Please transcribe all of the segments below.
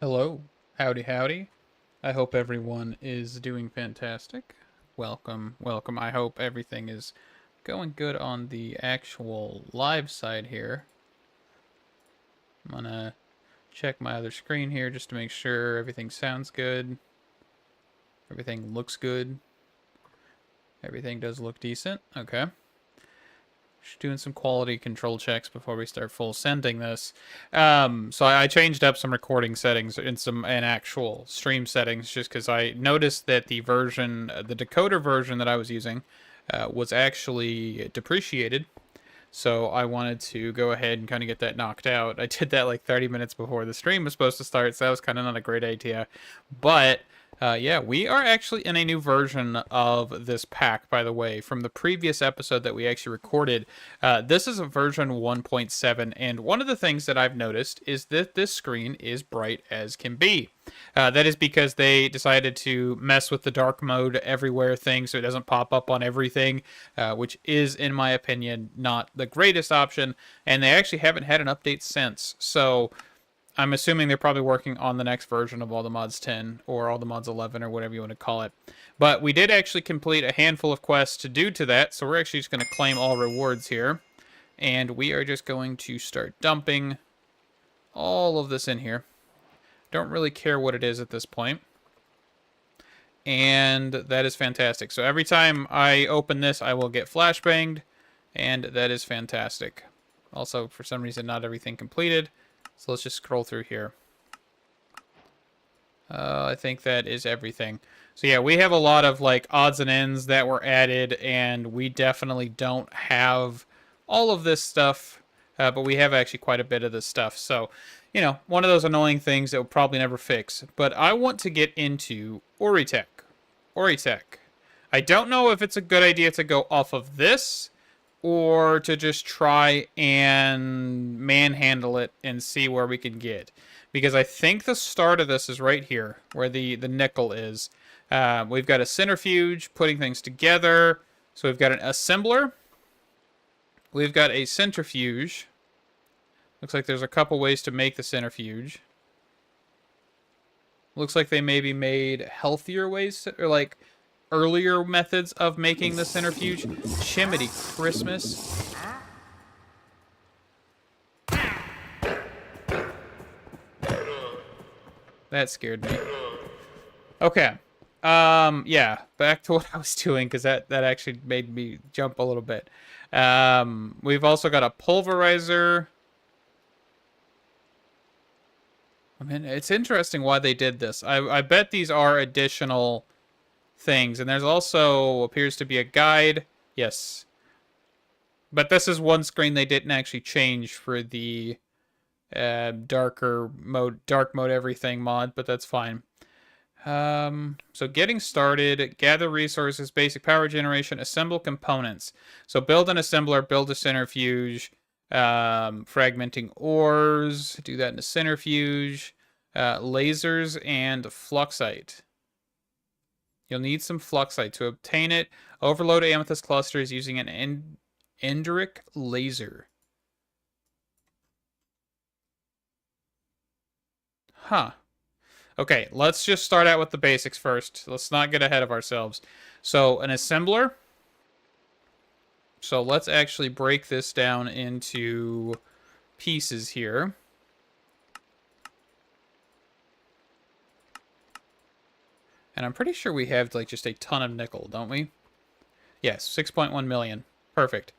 Hello, howdy howdy. I hope everyone is doing fantastic. Welcome, welcome. I hope everything is going good on the actual live side here. I'm gonna check my other screen here just to make sure everything sounds good. Everything looks good. Everything does look decent. Okay. Just doing some quality control checks before we start full sending this. So I changed up some recording settings and actual stream settings just because I noticed that the decoder version that I was using, was actually depreciated. So I wanted to go ahead and kind of get that knocked out. I did that like 30 minutes before the stream was supposed to start, so that was kind of not a great idea. But yeah, we are actually in a new version of this pack, by the way, from the previous episode that we actually recorded. This is a version 1.7, and one of the things that I've noticed is that this screen is bright as can be. That is because they decided to mess with the dark mode everywhere thing so it doesn't pop up on everything, which is, in my opinion, not the greatest option, and they actually haven't had an update since. So I'm assuming they're probably working on the next version of All the Mods 10 or All the Mods 11 or whatever you want to call it. But we did actually complete a handful of quests to do to that, so we're actually just going to claim all rewards here. And we are just going to start dumping all of this in here. Don't really care what it is at this point. And that is fantastic. So every time I open this, I will get flashbanged, and that is fantastic. Also, for some reason, not everything completed. So let's just scroll through here. I think that is everything. So yeah, we have a lot of like odds and ends that were added, and we definitely don't have all of this stuff, but we have actually quite a bit of this stuff. So, you know, one of those annoying things that we'll probably never fix. But I want to get into Oritech. Oritech. I don't know if it's a good idea to go off of this, or to just try and manhandle it and see where we can get. Because I think the start of this is right here, where the nickel is. We've got a centrifuge, putting things together. So we've got an assembler. We've got a centrifuge. Looks like there's a couple ways to make the centrifuge. Looks like they maybe made healthier ways, or like earlier methods of making the centrifuge. Chimney Christmas. That scared me. Okay. Yeah, back to what I was doing, because that actually made me jump a little bit. We've also got a pulverizer. I mean, it's interesting why they did this. I bet these are additional things, and there's also appears to be a guide. Yes, but this is one screen they didn't actually change for the dark mode everything mod, but that's fine. So getting started, gather resources, basic power generation, assemble components. So build an assembler, build a centrifuge, fragmenting ores, do that in a centrifuge, lasers, and fluxite. You'll need some fluxite. To obtain it, overload amethyst clusters using an Endric laser. Huh. Okay, let's just start out with the basics first. Let's not get ahead of ourselves. So, an assembler. So, let's actually break this down into pieces here. And I'm pretty sure we have like just a ton of nickel, don't we? Yes, 6.1 million. Perfect.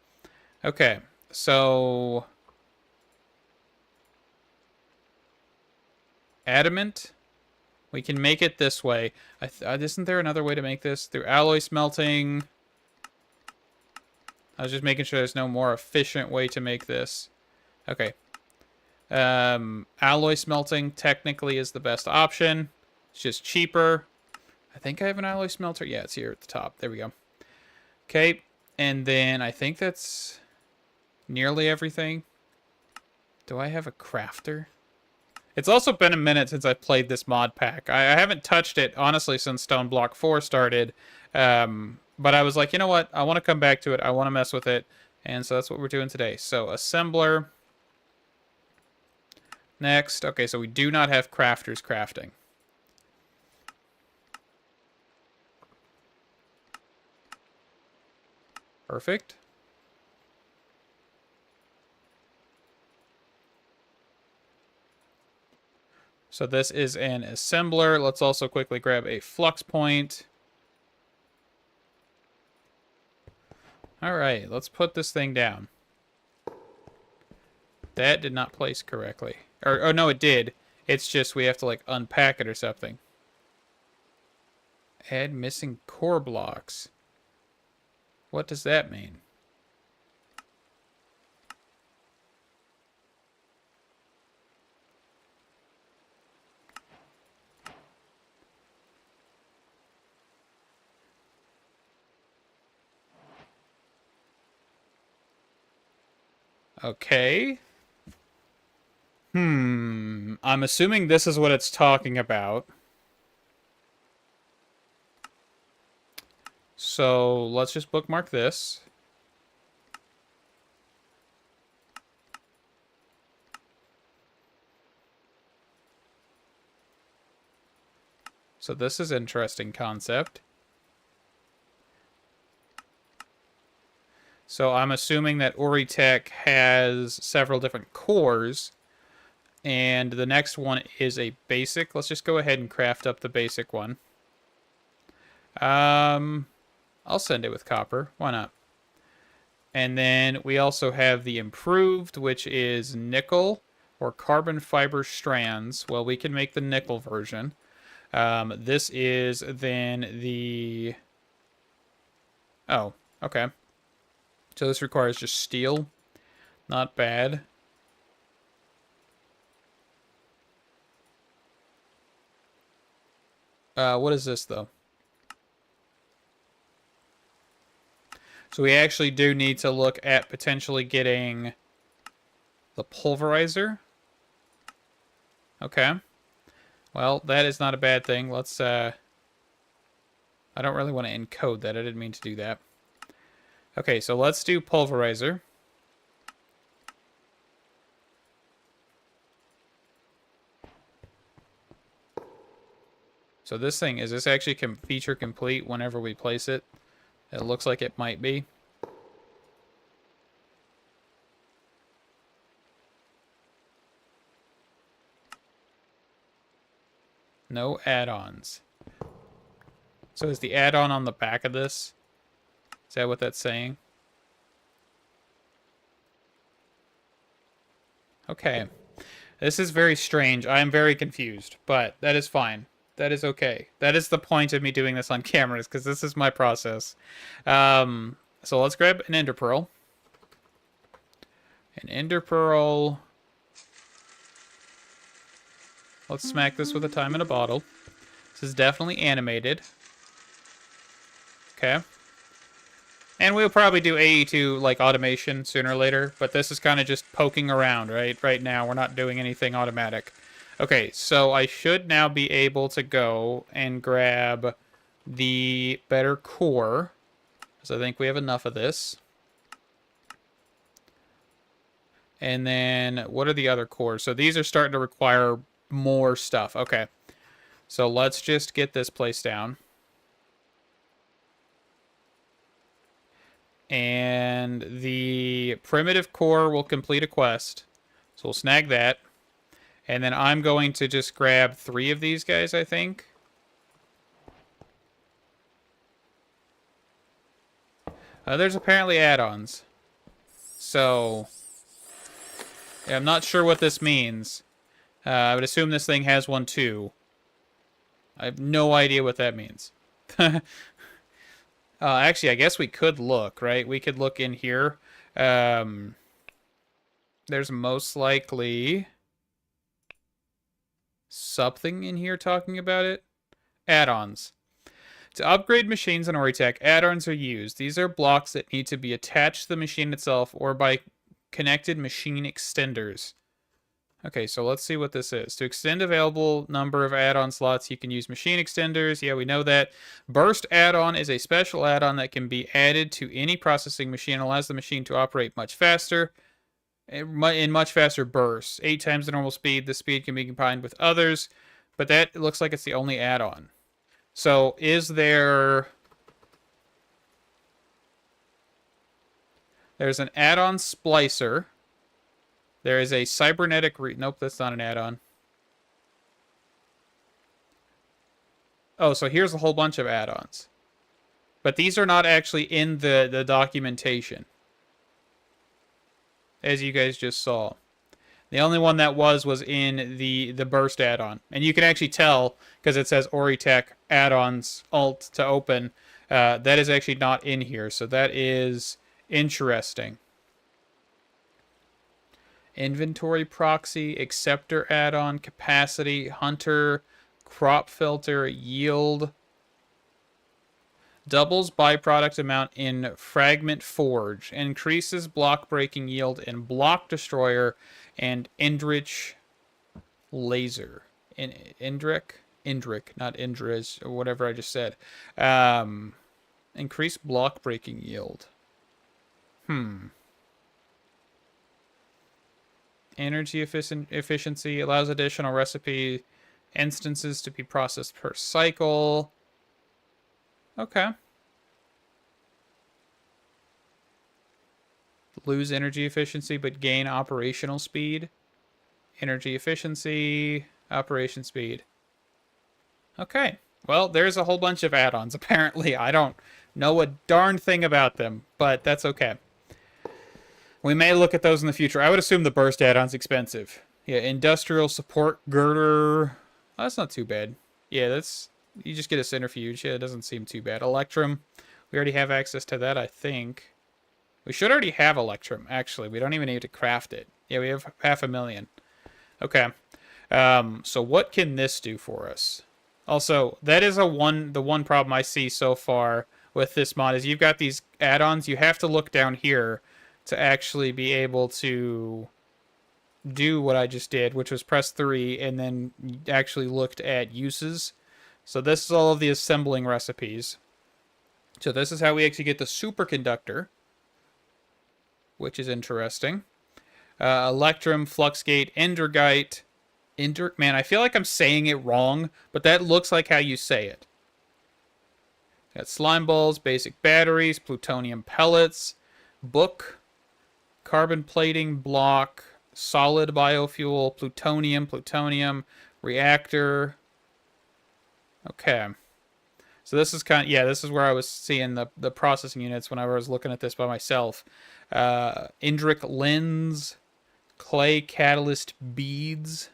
Okay, so adamant. We can make it this way. Isn't there another way to make this? Through alloy smelting. I was just making sure there's no more efficient way to make this. Okay. Alloy smelting technically is the best option. It's just cheaper. I think I have an alloy smelter. Yeah, it's here at the top. There we go. Okay, and then I think that's nearly everything. Do I have a crafter? It's also been a minute since I played this mod pack. I haven't touched it, honestly, since Stone Block 4 started. But I was like, you know what? I want to come back to it. I want to mess with it. And so that's what we're doing today. So, assembler. Next. Okay, so we do not have crafters crafting. Perfect. So this is an assembler. Let's also quickly grab a flux point. All right, let's put this thing down. That did not place correctly. Or no, it did. It's just we have to, like, unpack it or something. Add missing core blocks. What does that mean? Okay. I'm assuming this is what it's talking about. So let's just bookmark this. So this is interesting concept. So I'm assuming that Oritech has several different cores. And the next one is a basic. Let's just go ahead and craft up the basic one. I'll send it with copper. Why not? And then we also have the improved, which is nickel or carbon fiber strands. Well, we can make the nickel version. This is then the... Oh, okay. So this requires just steel. Not bad. What is this, though? So we actually do need to look at potentially getting the pulverizer. Okay. Well, that is not a bad thing. Let's, I don't really want to encode that. I didn't mean to do that. Okay, so let's do pulverizer. So this thing, is this actually feature complete whenever we place it? It looks like it might be. No add-ons. So is the add-on on the back of this? Is that what that's saying? Okay. This is very strange. I am very confused, but that is fine. That is okay. That is the point of me doing this on cameras, because this is my process. So let's grab an ender pearl. An ender pearl. Let's smack this with a time in a bottle. This is definitely animated. Okay. And we'll probably do AE2 like automation sooner or later, but this is kind of just poking around, right? Right now, we're not doing anything automatic. Okay, so I should now be able to go and grab the better core, because I think we have enough of this. And then, what are the other cores? So these are starting to require more stuff. Okay, so let's just get this place down. And the primitive core will complete a quest. So we'll snag that. And then I'm going to just grab 3 of these guys, I think. There's apparently add-ons. So, yeah, I'm not sure what this means. I would assume this thing has one too. I have no idea what that means. Actually, I guess we could look, right? We could look in here. There's most likely something in here talking about it. Add-ons. To upgrade machines in Oritech, add-ons are used. These are blocks that need to be attached to the machine itself or by connected machine extenders. Okay, so let's see what this is. To extend available number of add-on slots, you can use machine extenders. Yeah, we know that. Burst add-on is a special add-on that can be added to any processing machine and allows the machine to operate much faster. in much faster bursts. 8 times the normal speed. The speed can be combined with others, but that looks like it's the only add-on. So is there... There's an add-on splicer. There is a cybernetic... Nope, that's not an add-on. Oh, so here's a whole bunch of add-ons. But these are not actually in the documentation, as you guys just saw. The only one that was in the burst add-on. And you can actually tell, because it says Oritech add-ons alt to open, that is actually not in here. So that is interesting. Inventory proxy, acceptor add-on, capacity, hunter, crop filter, yield. Doubles byproduct amount in fragment forge. Increases block breaking yield in block destroyer and Indrich laser. Indric, not Indris, or whatever I just said. Increase block breaking yield. Energy efficiency allows additional recipe instances to be processed per cycle. Okay. Lose energy efficiency but gain operational speed. Energy efficiency, operation speed. Okay. Well, there's a whole bunch of add-ons. Apparently, I don't know a darn thing about them, but that's okay. We may look at those in the future. I would assume the burst add-on's expensive. Yeah, industrial support girder. Oh, that's not too bad. Yeah, that's... You just get a centrifuge. Yeah, it doesn't seem too bad. Electrum. We already have access to that, I think. We should already have Electrum, actually. We don't even need to craft it. Yeah, we have 500,000. Okay. So what can this do for us? Also, that is the one problem I see so far with this mod is you've got these add-ons. You have to look down here to actually be able to do what I just did, which was press 3 and then actually looked at uses. So this is all of the assembling recipes. So this is how we actually get the superconductor, which is interesting. Electrum, Fluxgate, Endergite. Man, I feel like I'm saying it wrong, but that looks like how you say it. Got slime balls, basic batteries, plutonium pellets, book, carbon plating block, solid biofuel, plutonium, reactor. Okay. So this is this is where I was seeing the processing units when I was looking at this by myself. Indric lens, clay catalyst beads.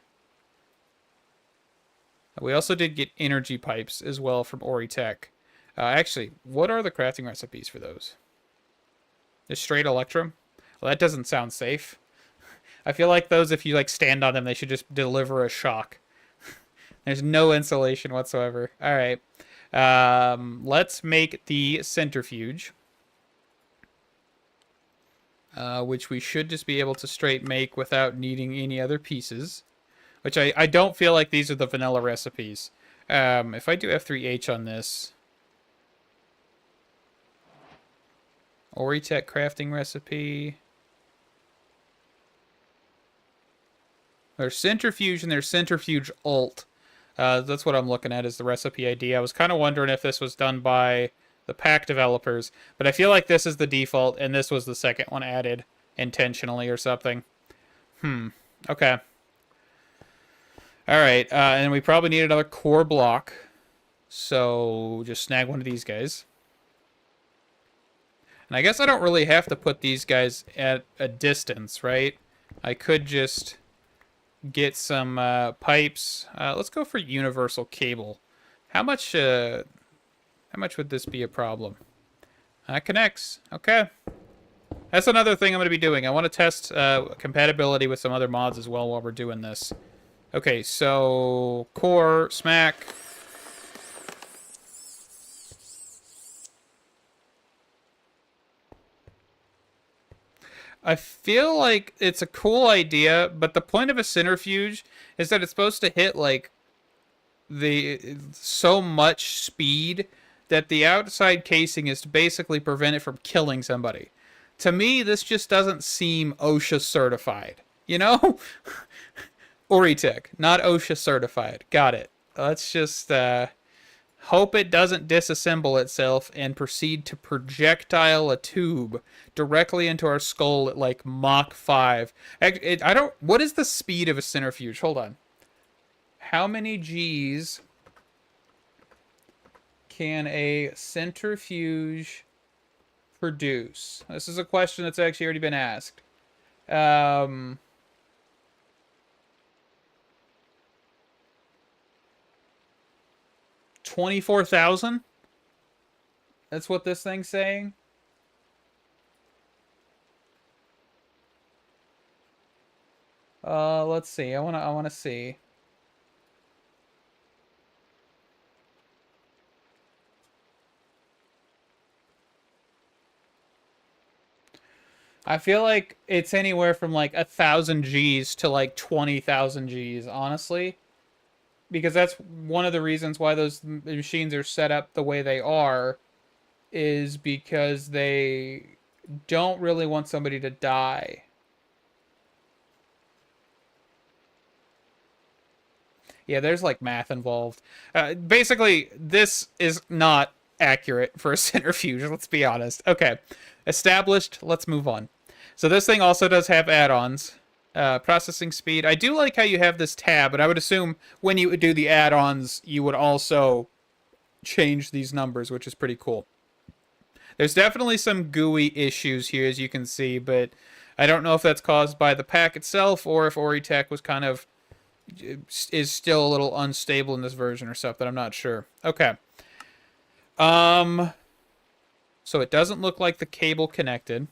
We also did get energy pipes as well from Oritech. Actually, what are the crafting recipes for those? Just straight Electrum? Well, that doesn't sound safe. I feel like those, if you like stand on them, they should just deliver a shock. There's no insulation whatsoever. All right. Let's make the centrifuge. Which we should just be able to straight make without needing any other pieces. Which I don't feel like these are the vanilla recipes. If I do F3H on this... Oritech crafting recipe. There's centrifuge and there's centrifuge alt. That's what I'm looking at is the recipe ID. I was kind of wondering if this was done by the pack developers, but I feel like this is the default and this was the second one added intentionally or something. Okay. Alright, and we probably need another core block. So just snag one of these guys. And I guess I don't really have to put these guys at a distance, right? I could just get some pipes. Let's go for universal cable. How much would this be a problem? Connects. Okay. That's another thing I'm going to be doing. I want to test compatibility with some other mods as well while we're doing this. Okay, so core, smack. I feel like it's a cool idea, but the point of a centrifuge is that it's supposed to hit like so much speed that the outside casing is to basically prevent it from killing somebody. To me, this just doesn't seem OSHA certified. You know? Oritech, not OSHA certified. Got it. Let's just hope it doesn't disassemble itself and proceed to projectile a tube directly into our skull at like Mach 5. I don't... What is the speed of a centrifuge? Hold on. How many Gs can a centrifuge produce? This is a question that's actually already been asked. 24,000? That's what this thing's saying? Let's see. I wanna see. I feel like it's anywhere from like 1,000 Gs to like 20,000 Gs, honestly. Because that's one of the reasons why those machines are set up the way they are, is because they don't really want somebody to die. Yeah, there's like math involved. Basically, this is not accurate for a centrifuge, let's be honest. Okay, established, let's move on. So this thing also does have add-ons. Processing speed. I do like how you have this tab, but I would assume when you do the add-ons, you would also change these numbers, which is pretty cool. There's definitely some GUI issues here, as you can see, but I don't know if that's caused by the pack itself or if Oritech was kind of... is still a little unstable in this version or something. I'm not sure. Okay. So it doesn't look like the cable connected.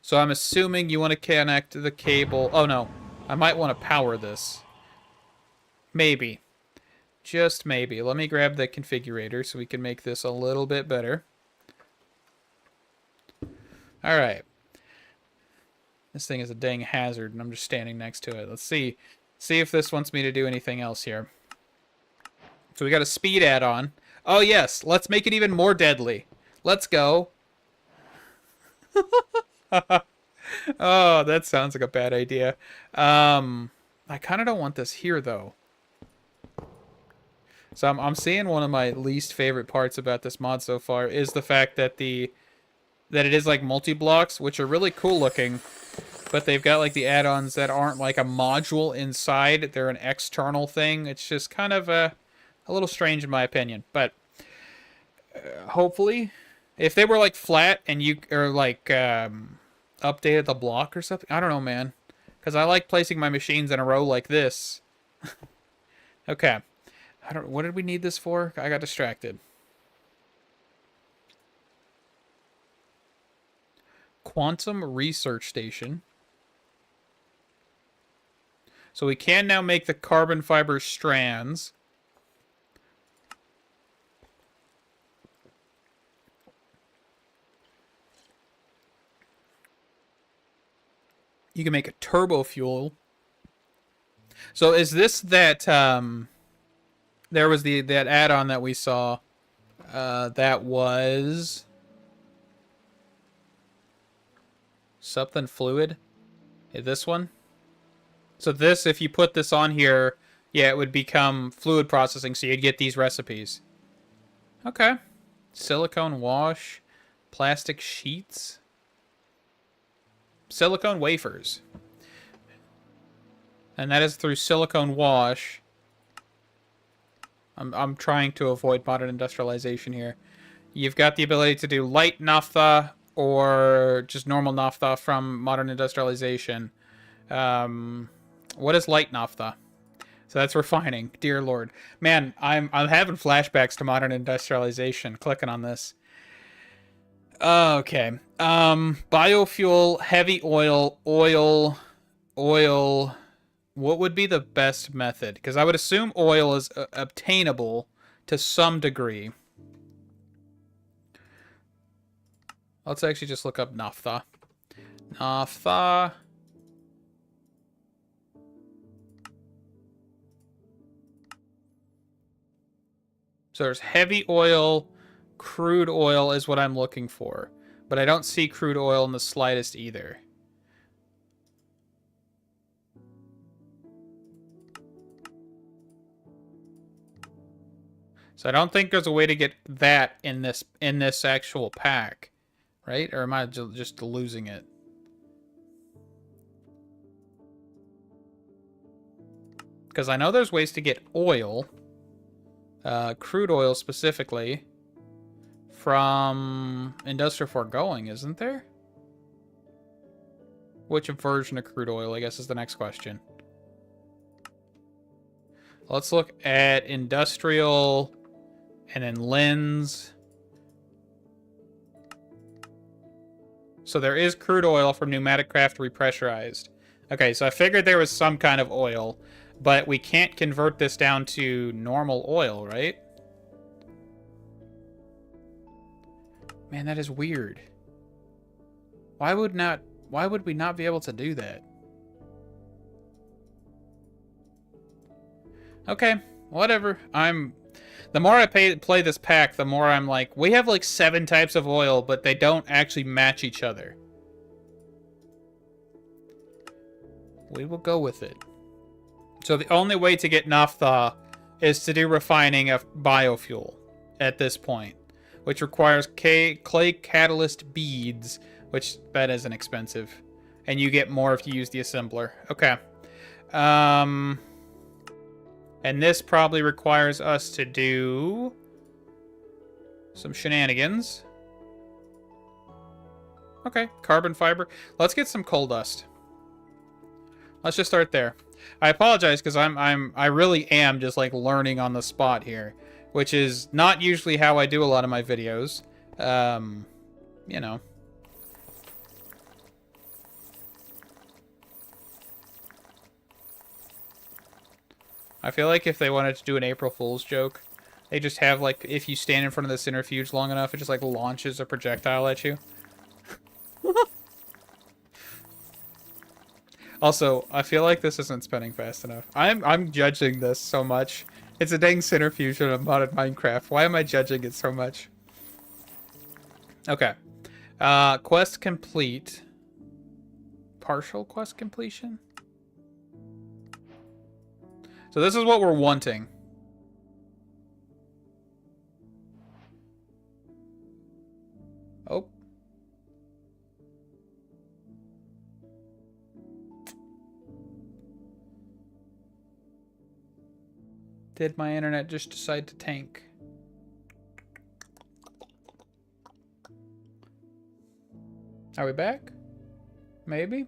So I'm assuming you want to connect the cable. Oh, no. I might want to power this. Maybe. Just maybe. Let me grab the configurator so we can make this a little bit better. All right. This thing is a dang hazard, and I'm just standing next to it. Let's see. See if this wants me to do anything else here. So we got a speed add-on. Oh, yes. Let's make it even more deadly. Let's go. Oh, that sounds like a bad idea. I kind of don't want this here, though. So I'm seeing one of my least favorite parts about this mod so far is the fact that it is like multi-blocks, which are really cool looking, but they've got like the add-ons that aren't like a module inside. They're an external thing. It's just kind of a little strange in my opinion, but hopefully if they were like flat and you or like updated the block or something. I don't know, man, because I like placing my machines in a row like this. Okay. What did we need this for? I got distracted. Quantum Research Station. So we can now make the carbon fiber strands. You can make a turbo fuel. So is this that there was that add-on that we saw that was something fluid? This one? So this, if you put this on here, yeah, it would become fluid processing, so you'd get these recipes. Okay. Silicone wash, plastic sheets, silicone wafers. And that is through silicone wash. I'm trying to avoid modern industrialization here. You've got the ability to do light naphtha or just normal naphtha from modern industrialization. What is light naphtha? So that's refining. Dear Lord, man, I'm having flashbacks to modern industrialization. Clicking on this. Okay. Biofuel, heavy oil. What would be the best method? Because I would assume oil is obtainable to some degree. Let's actually just look up naphtha. Naphtha. So there's heavy oil, crude oil is what I'm looking for. But I don't see crude oil in the slightest either. So I don't think there's a way to get that in this actual pack, right? Or am I just losing it? Because I know there's ways to get oil, crude oil specifically, from industrial foregoing, isn't there? Which version of crude oil, I guess, is the next question. Let's look at industrial and then lens. So there is crude oil from pneumatic craft repressurized. Okay, so I figured there was some kind of oil, but we can't convert this down to normal oil, right? Man, that is weird. Why would we not be able to do that? Okay, whatever. The more I play this pack, the more I'm like, we have like 7 types of oil, but they don't actually match each other. We will go with it. So the only way to get naphtha is to do refining of biofuel at this point, which requires clay catalyst beads, which that isn't expensive. And you get more if you use the assembler. Okay. And this probably requires us to do some shenanigans. Okay, carbon fiber. Let's get some coal dust. Let's just start there. I apologize because I really am just like learning on the spot here, which is not usually how I do a lot of my videos. You know. I feel like if they wanted to do an April Fool's joke, they just have, like, if you stand in front of the centrifuge long enough, it just, like, launches a projectile at you. Also, I feel like this isn't spinning fast enough. I'm judging this so much. It's a dang centrifuge in a modded Minecraft. Why am I judging it so much? Okay. Quest complete. Partial quest completion? So this is what we're wanting. Oh. Did my internet just decide to tank? Are we back? Maybe?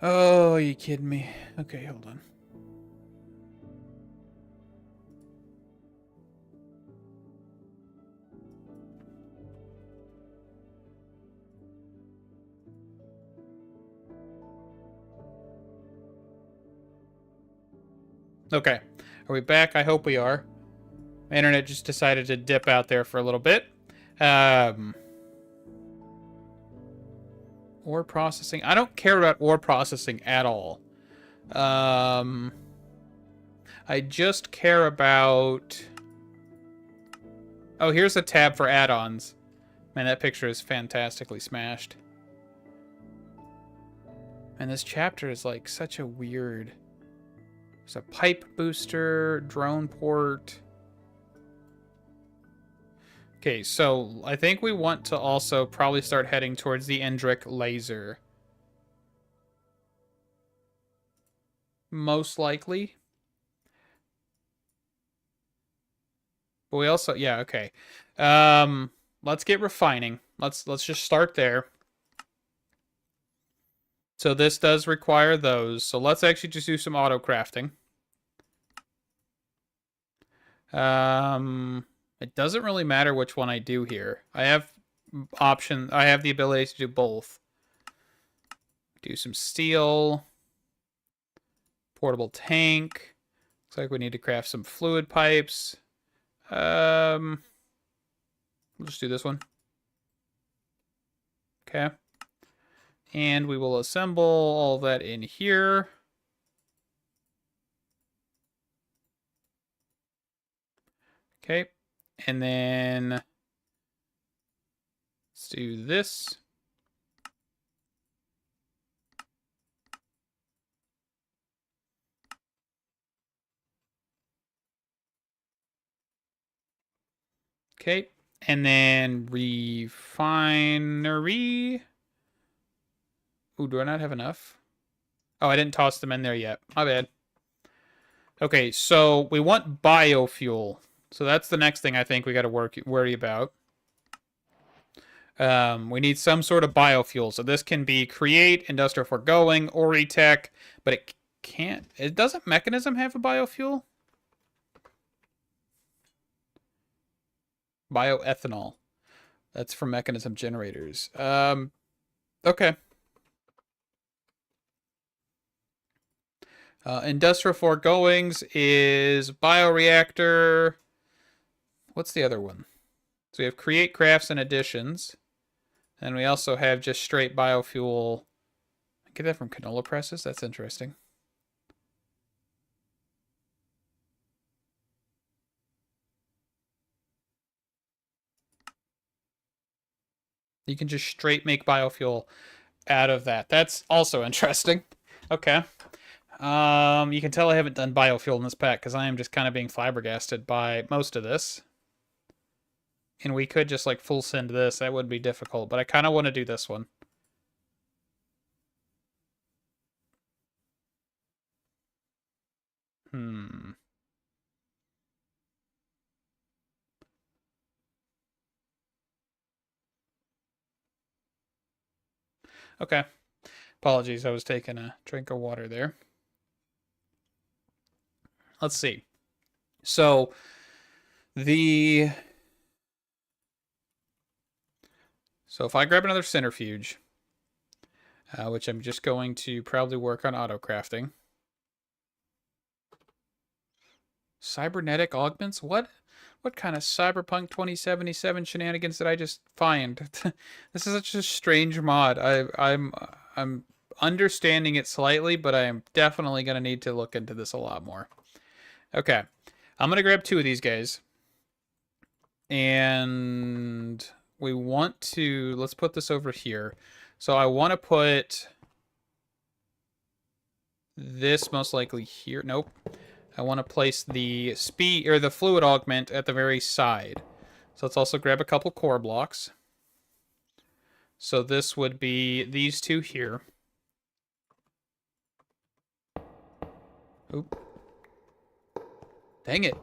Oh, are you kidding me? Okay, hold on. Okay, are we back? I hope we are. My internet just decided to dip out there for a little bit. Ore processing. I don't care about ore processing at all. I just care about... Oh, here's a tab for add-ons. Man, that picture is fantastically smashed. And this chapter is like such a weird... There's a pipe booster, drone port... Okay, so I think we want to also probably start heading towards the Endrick laser. Most likely. But we also, yeah, okay. Let's get refining. Let's just start there. So this does require those. So let's actually just do some auto crafting. It doesn't really matter which one I do here. I have the ability to do both. Do some steel. Portable tank. Looks like we need to craft some fluid pipes. We'll just do this one. Okay. And we will assemble all that in here. Okay. And then let's do this. Okay. And then refinery. Ooh, do I not have enough? Oh, I didn't toss them in there yet. My bad. Okay, so we want biofuel. So that's the next thing I think we got to worry about. We need some sort of biofuel. So this can be create, industrial foregoing, Oritech, but it can't. It doesn't mechanism have a biofuel? Bioethanol. That's for mechanism generators. Okay. Industrial foregoings is bioreactor. What's the other one? So we have create, crafts, and additions. And we also have just straight biofuel. I get that from canola presses. That's interesting. You can just straight make biofuel out of that. That's also interesting. Okay. You can tell I haven't done biofuel in this pack because I am just kind of being flabbergasted by most of this. And we could just like full send this. That would be difficult, but I kind of want to do this one. Okay. Apologies, I was taking a drink of water there. Let's see. So So if I grab another centrifuge, which I'm just going to probably work on auto crafting. Cybernetic augments? What kind of cyberpunk 2077 shenanigans did I just find? This is such a strange mod. I'm understanding it slightly, but I am definitely going to need to look into this a lot more. Okay. I'm going to grab 2 of these guys. And we want to, let's put this over here. So I want to put this most likely here. Nope. I want to place the speed or the fluid augment at the very side. So let's also grab a couple core blocks. So this would be these 2 here. Oop. Dang it.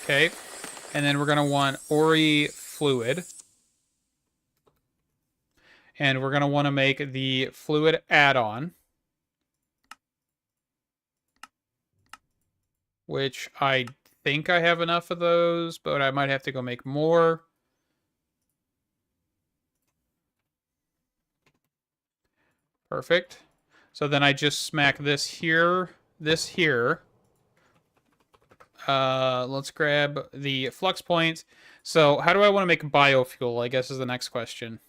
Okay. And then we're going to want Ori fluid. And we're going to want to make the fluid add-on, which I think I have enough of those, but I might have to go make more. Perfect. So then I just smack this here, this here. Let's grab the flux points. So how do I want to make biofuel, I guess is the next question.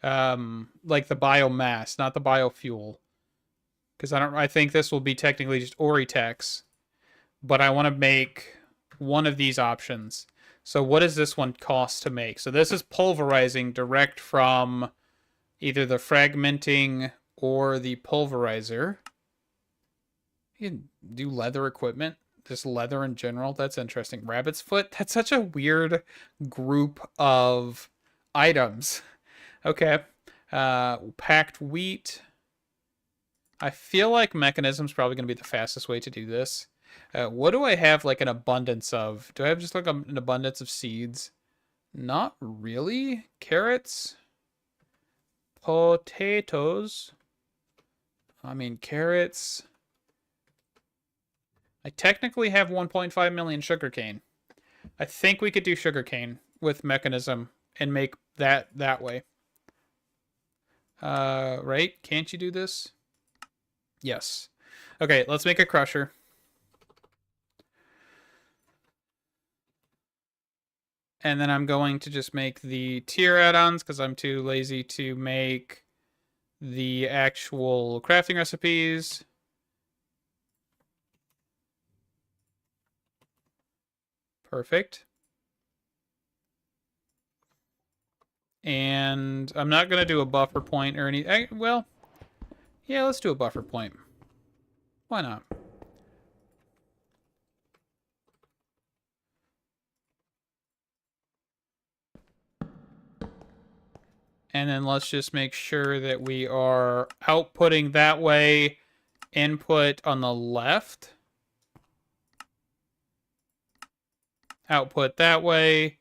Like the biomass, not the biofuel. Because I think this will be technically just Oritech. But I want to make one of these options. So what does this one cost to make? So this is pulverizing direct from either the fragmenting or the pulverizer. You can do leather equipment. Just leather in general. That's interesting. Rabbit's foot. That's such a weird group of items. Okay. Packed wheat. I feel like mechanism's probably going to be the fastest way to do this. What do I have like an abundance of? Do I have just like an abundance of seeds? Not really. Carrots. Potatoes. I mean, carrots. I technically have 1.5 million sugarcane. I think we could do sugarcane with mechanism and make that way. Right? Can't you do this? Yes. Okay, let's make a crusher. And then I'm going to just make the tier add-ons because I'm too lazy to make the actual crafting recipes. Perfect. And I'm not going to do a buffer point or any... Well, yeah, let's do a buffer point. Why not? And then let's just make sure that we are outputting that way, input on the left, output that way,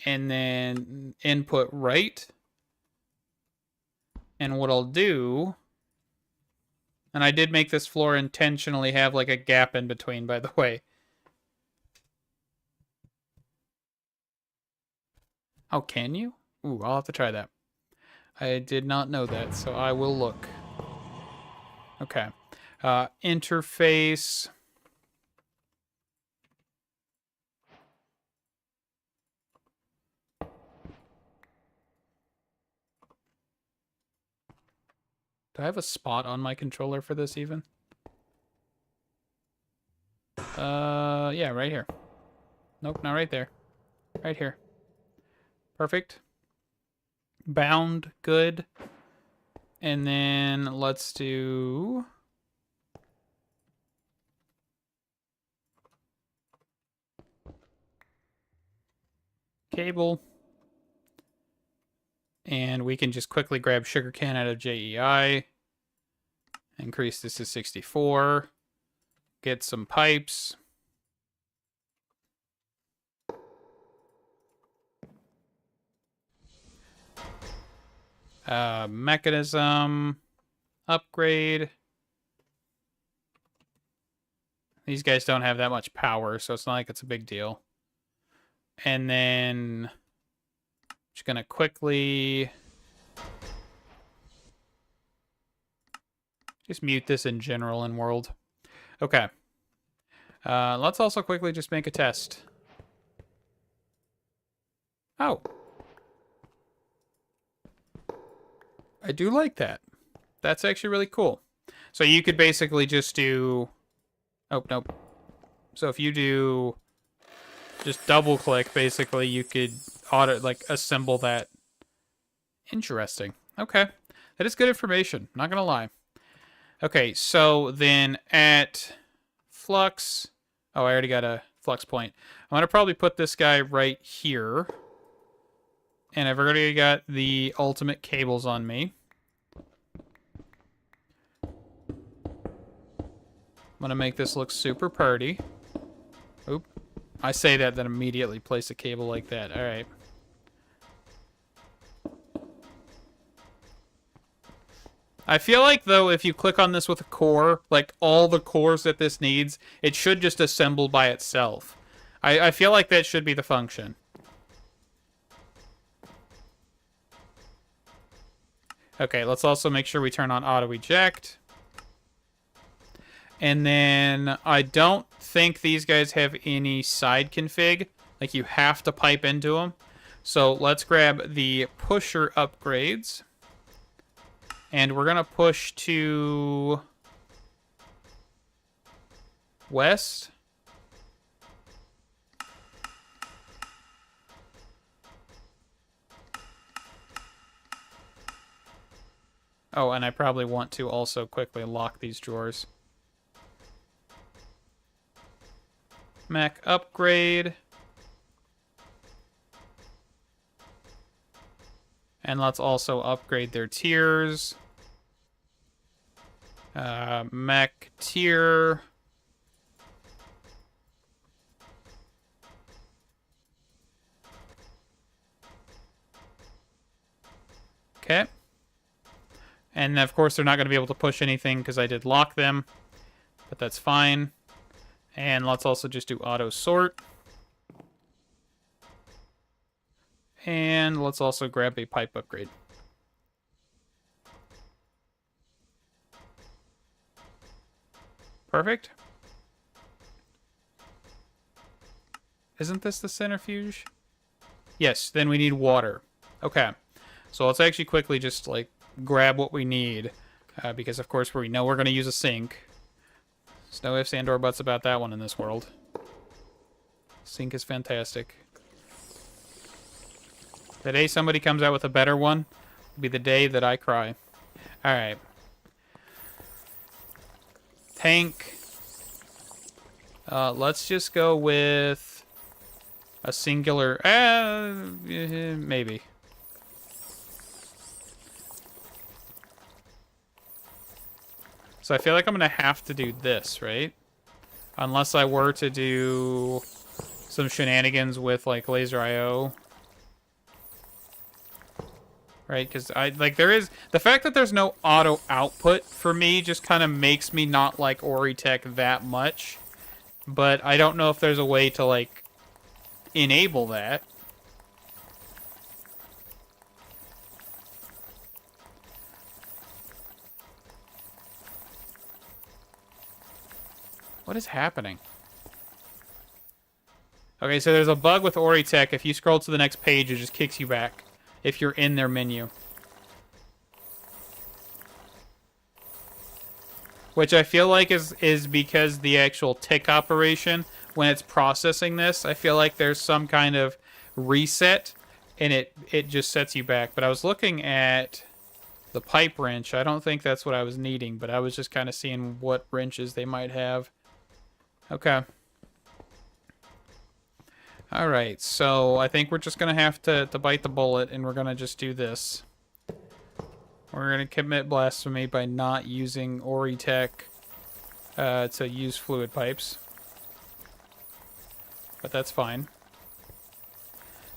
and then input right. And what I'll do, and I did make this floor intentionally have like a gap in between, by the way. Oh, can you? Ooh, I'll have to try that. I did not know that, so I will look. Okay. Interface. Do I have a spot on my controller for this even? Yeah, right here. Nope, not right there. Right here. Perfect. Bound, good. And then let's do... cable. And we can just quickly grab sugarcane out of JEI. Increase this to 64. Get some pipes. Mechanism. Upgrade. These guys don't have that much power, so it's not like it's a big deal. And then... just gonna quickly... just mute this in general in world. Okay. Let's also quickly just make a test. Oh. I do like that. That's actually really cool. So you could basically just do... oh, nope. So if you do... just double click, basically, you could assemble that. Interesting. Okay. That is good information. Not gonna lie. Okay, so then at flux... oh, I already got a flux point. I'm gonna probably put this guy right here. And I've already got the ultimate cables on me. I'm gonna make this look super purty. Oop. I say that, then immediately place a cable like that. Alright. I feel like, though, if you click on this with a core, like all the cores that this needs, it should just assemble by itself. I feel like that should be the function. Okay, let's also make sure we turn on auto eject. And then I don't think these guys have any side config. Like, you have to pipe into them. So let's grab the pusher upgrades. And we're going to push to west. Oh, and I probably want to also quickly lock these drawers. Mech upgrade. And let's also upgrade their tiers. Mech tier. Okay. And of course they're not going to be able to push anything because I did lock them. But that's fine. And let's also just do auto sort. And let's also grab a pipe upgrade. Perfect. Isn't this the centrifuge? Yes, then we need water. Okay. So let's actually quickly just, like, grab what we need. Because, of course, we know we're going to use a sink. There's no ifs and or buts about that one in this world. Sync is fantastic. The day somebody comes out with a better one will be the day that I cry. Alright. Tank. Let's just go with a singular... maybe. So I feel like I'm going to have to do this, right? Unless I were to do some shenanigans with, like, laser IO. Right, because there is... The fact that there's no auto output for me just kind of makes me not like Oritech that much. But I don't know if there's a way to, like, enable that. What is happening? Okay, so there's a bug with Oritech. If you scroll to the next page, it just kicks you back. If you're in their menu. Which I feel like is because the actual tick operation, when it's processing this, I feel like there's some kind of reset, and it just sets you back. But I was looking at the pipe wrench. I don't think that's what I was needing, but I was just kind of seeing what wrenches they might have. Okay. Alright, so I think we're just going to have to bite the bullet, and we're going to just do this. We're going to commit blasphemy by not using Oritech to use fluid pipes. But that's fine.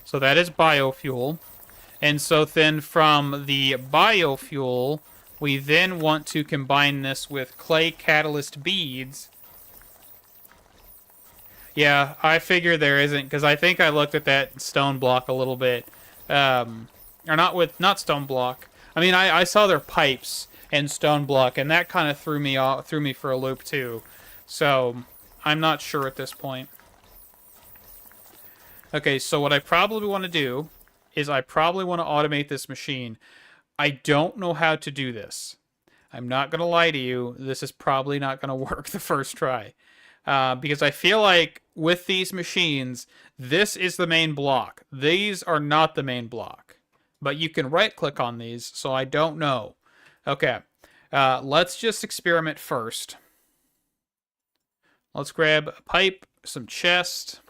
So that is biofuel. And so then from the biofuel, we then want to combine this with clay catalyst beads. Yeah, I figure there isn't, because I think I looked at that stone block a little bit. Or not stone block. I mean, I saw their pipes and stone block, and that kind of threw me for a loop too. So I'm not sure at this point. Okay, so what I probably want to do is I probably want to automate this machine. I don't know how to do this. I'm not going to lie to you. This is probably not going to work the first try. Because I feel like with these machines, this is the main block. These are not the main block. But you can right-click on these, so I don't know. Okay, let's just experiment first. Let's grab a pipe, some chest.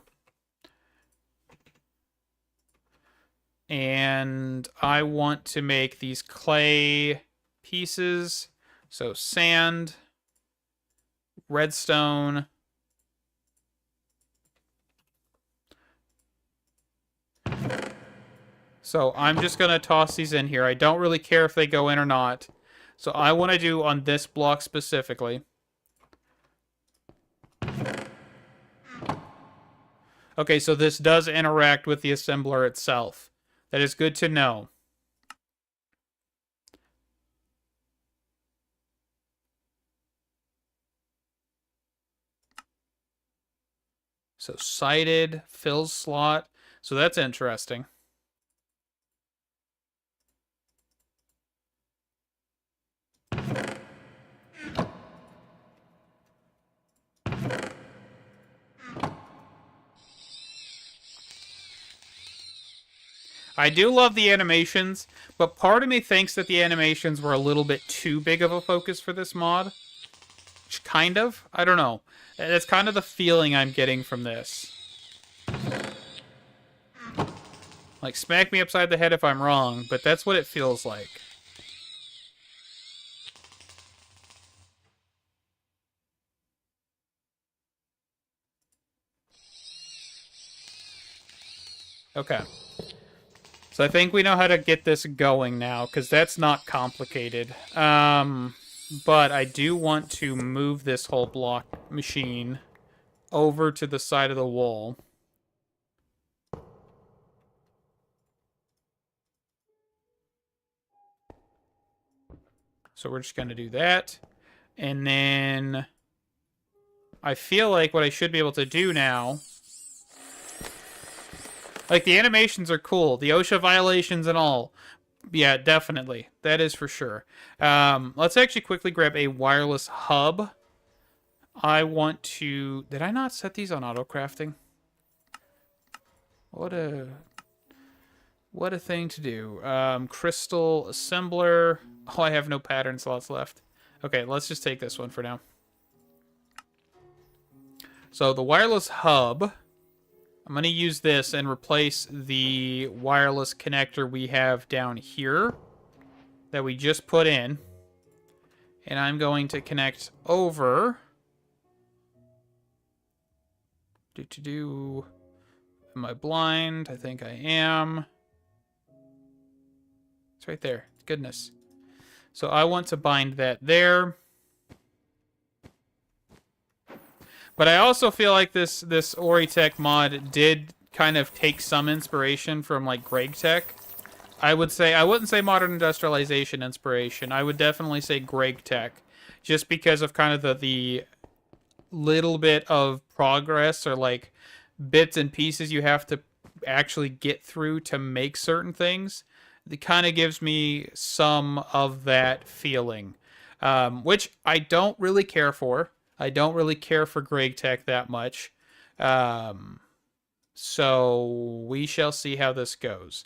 And I want to make these clay pieces. So sand, redstone, so I'm just going to toss these in here. I don't really care if they go in or not. So I want to do on this block specifically. Okay, so this does interact with the assembler itself. That is good to know. So sighted, fills slot. So that's interesting. I do love the animations, but part of me thinks that the animations were a little bit too big of a focus for this mod. Kind of? I don't know. That's kind of the feeling I'm getting from this. Like, smack me upside the head if I'm wrong, but that's what it feels like. Okay. So I think we know how to get this going now, because that's not complicated. But I do want to move this whole block machine over to the side of the wall. So we're just going to do that. And then I feel like what I should be able to do now... Like, the animations are cool. The OSHA violations and all. Yeah, definitely. That is for sure. Let's actually quickly grab a wireless hub. I want to... Did I not set these on auto-crafting? What a thing to do. Crystal assembler. Oh, I have no pattern slots left. Okay, let's just take this one for now. So the wireless hub, I'm going to use this and replace the wireless connector we have down here that we just put in. And I'm going to connect over. Am I blind? I think I am. It's right there. Goodness. So I want to bind that there. But I also feel like this Oritech mod did kind of take some inspiration from like GregTech. I wouldn't say modern industrialization inspiration. I would definitely say GregTech, just because of kind of the little bit of progress or like bits and pieces you have to actually get through to make certain things. It kind of gives me some of that feeling, which I don't really care for. I don't really care for GregTech that much. So we shall see how this goes.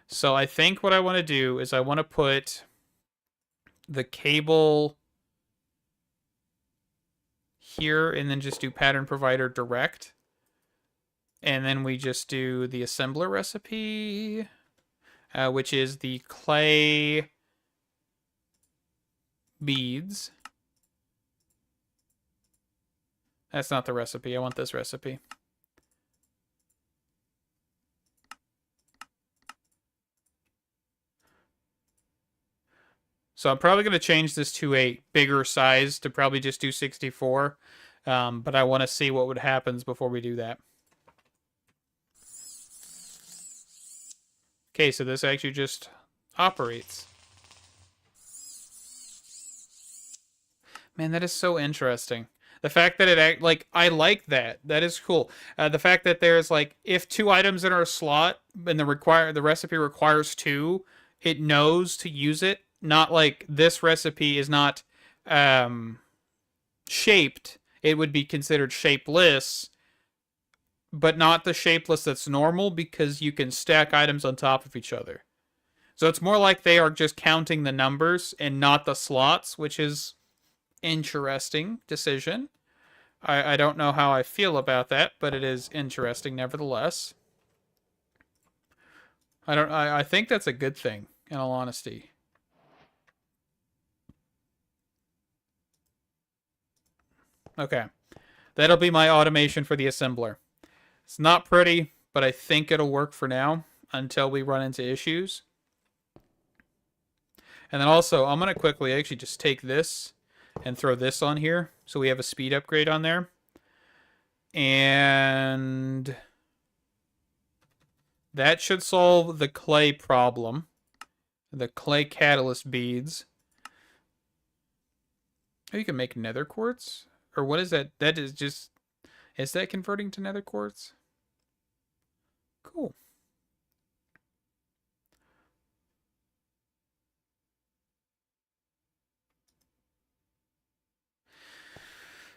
So I think what I want to do is I want to put the cable here and then just do pattern provider direct. And then we just do the assembler recipe, which is the clay beads. That's not the recipe. I want this recipe. So I'm probably going to change this to a bigger size to probably just do 64. But I want to see what would happen before we do that. Okay, so this actually just operates. Man, that is so interesting. The fact that it, like, I like that. That is cool. The fact that there's, like, if 2 items in our slot and the recipe requires 2, it knows to use it. Not like this recipe is not shaped. It would be considered shapeless, but not the shapeless that's normal, because you can stack items on top of each other. So it's more like they are just counting the numbers and not the slots, which is interesting decision. I don't know how I feel about that, but it is interesting nevertheless. I think that's a good thing, in all honesty. Okay. That'll be my automation for the assembler. It's not pretty, but I think it'll work for now until we run into issues. And then also, I'm going to quickly actually just take this and throw this on here so we have a speed upgrade on there. And that should solve the clay problem. The clay catalyst beads. Oh, you can make nether quartz? Or what is that? That is just... Is that converting to nether quartz? Cool.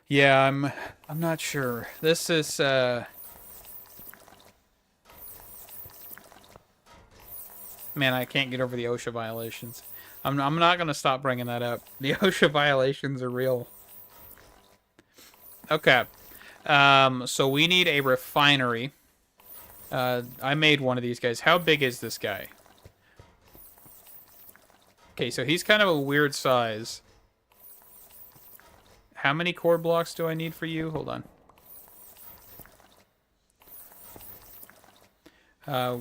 Yeah, I'm not sure. This is man, I can't get over the OSHA violations. I'm not going to stop bringing that up. The OSHA violations are real. Okay. So we need a refinery. I made one of these guys. How big is this guy? Okay, so he's kind of a weird size. How many core blocks do I need for you? Hold on.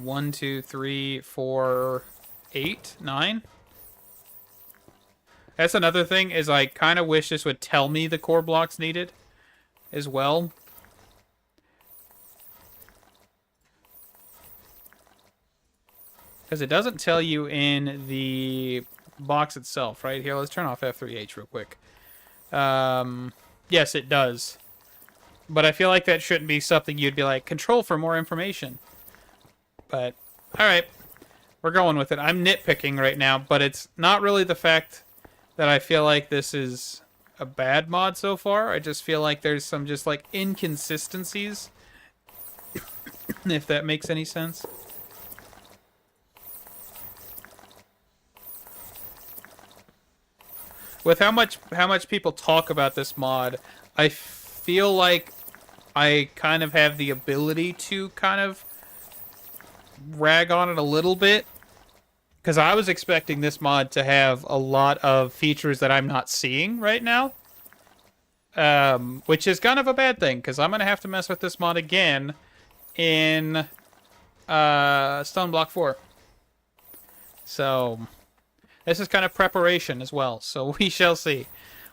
1, 2, 3, 4, 8, 9. That's another thing, is I kind of wish this would tell me the core blocks needed as well. Because it doesn't tell you in the box itself, right? Here, let's turn off F3H real quick. Yes, it does. But I feel like that shouldn't be something you'd be like, control for more information. But, alright. We're going with it. I'm nitpicking right now, but it's not really the fact that I feel like this is a bad mod so far. I just feel like there's some just like inconsistencies if that makes any sense. With how much people talk about this mod, I feel like I kind of have the ability to kind of rag on it a little bit. Because I was expecting this mod to have a lot of features that I'm not seeing right now. Which is kind of a bad thing, because I'm going to have to mess with this mod again in Stone Block 4. So, this is kind of preparation as well. So we shall see.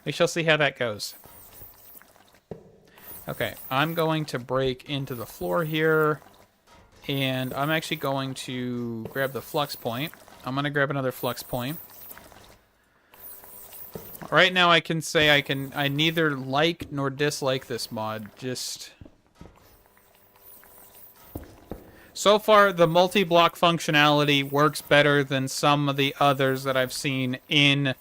We shall see how that goes. Okay, I'm going to break into the floor here. And I'm actually going to grab the flux point. I'm going to grab another flux point. Right now I can say I neither like nor dislike this mod. Just so far the multi-block functionality works better than some of the others that I've seen in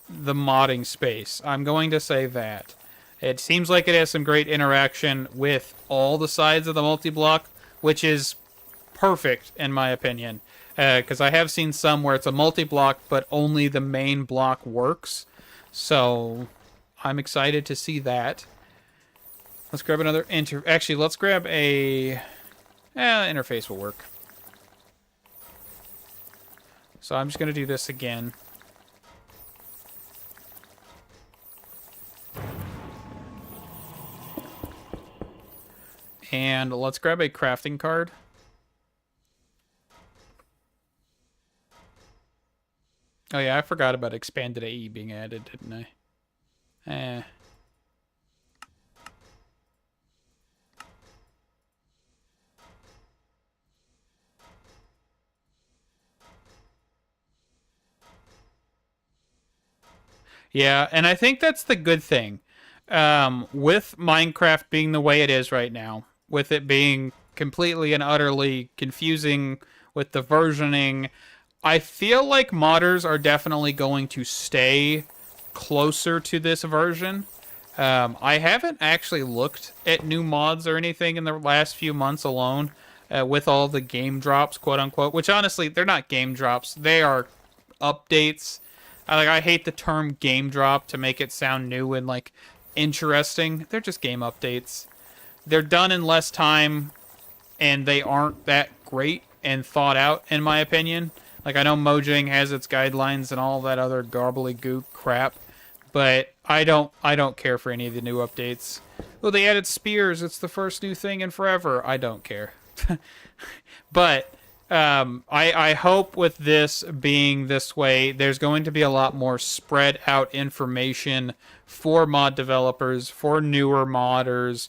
the modding space. I'm going to say that. It seems like it has some great interaction with all the sides of the multi-block, which is perfect in my opinion. Because I have seen some where it's a multi-block, but only the main block works. So, I'm excited to see that. Let's grab another Actually, let's grab a... interface will work. So, I'm just going to do this again. And let's grab a crafting card. Oh yeah, I forgot about expanded AE being added, didn't I? Yeah, and I think that's the good thing. With Minecraft being the way it is right now, with it being completely and utterly confusing with the versioning, I feel like modders are definitely going to stay closer to this version. I haven't actually looked at new mods or anything in the last few months alone, with all the game drops, quote unquote, which honestly, they're not game drops. They are updates. I hate the term game drop to make it sound new and like interesting. They're just game updates. They're done in less time, and they aren't that great and thought out, in my opinion. Like, I know Mojang has its guidelines and all that other gobbledygook crap, but I don't care for any of the new updates. Oh, they added spears. It's the first new thing in forever. I don't care. But I hope with this being this way, there's going to be a lot more spread out information for mod developers, for newer modders,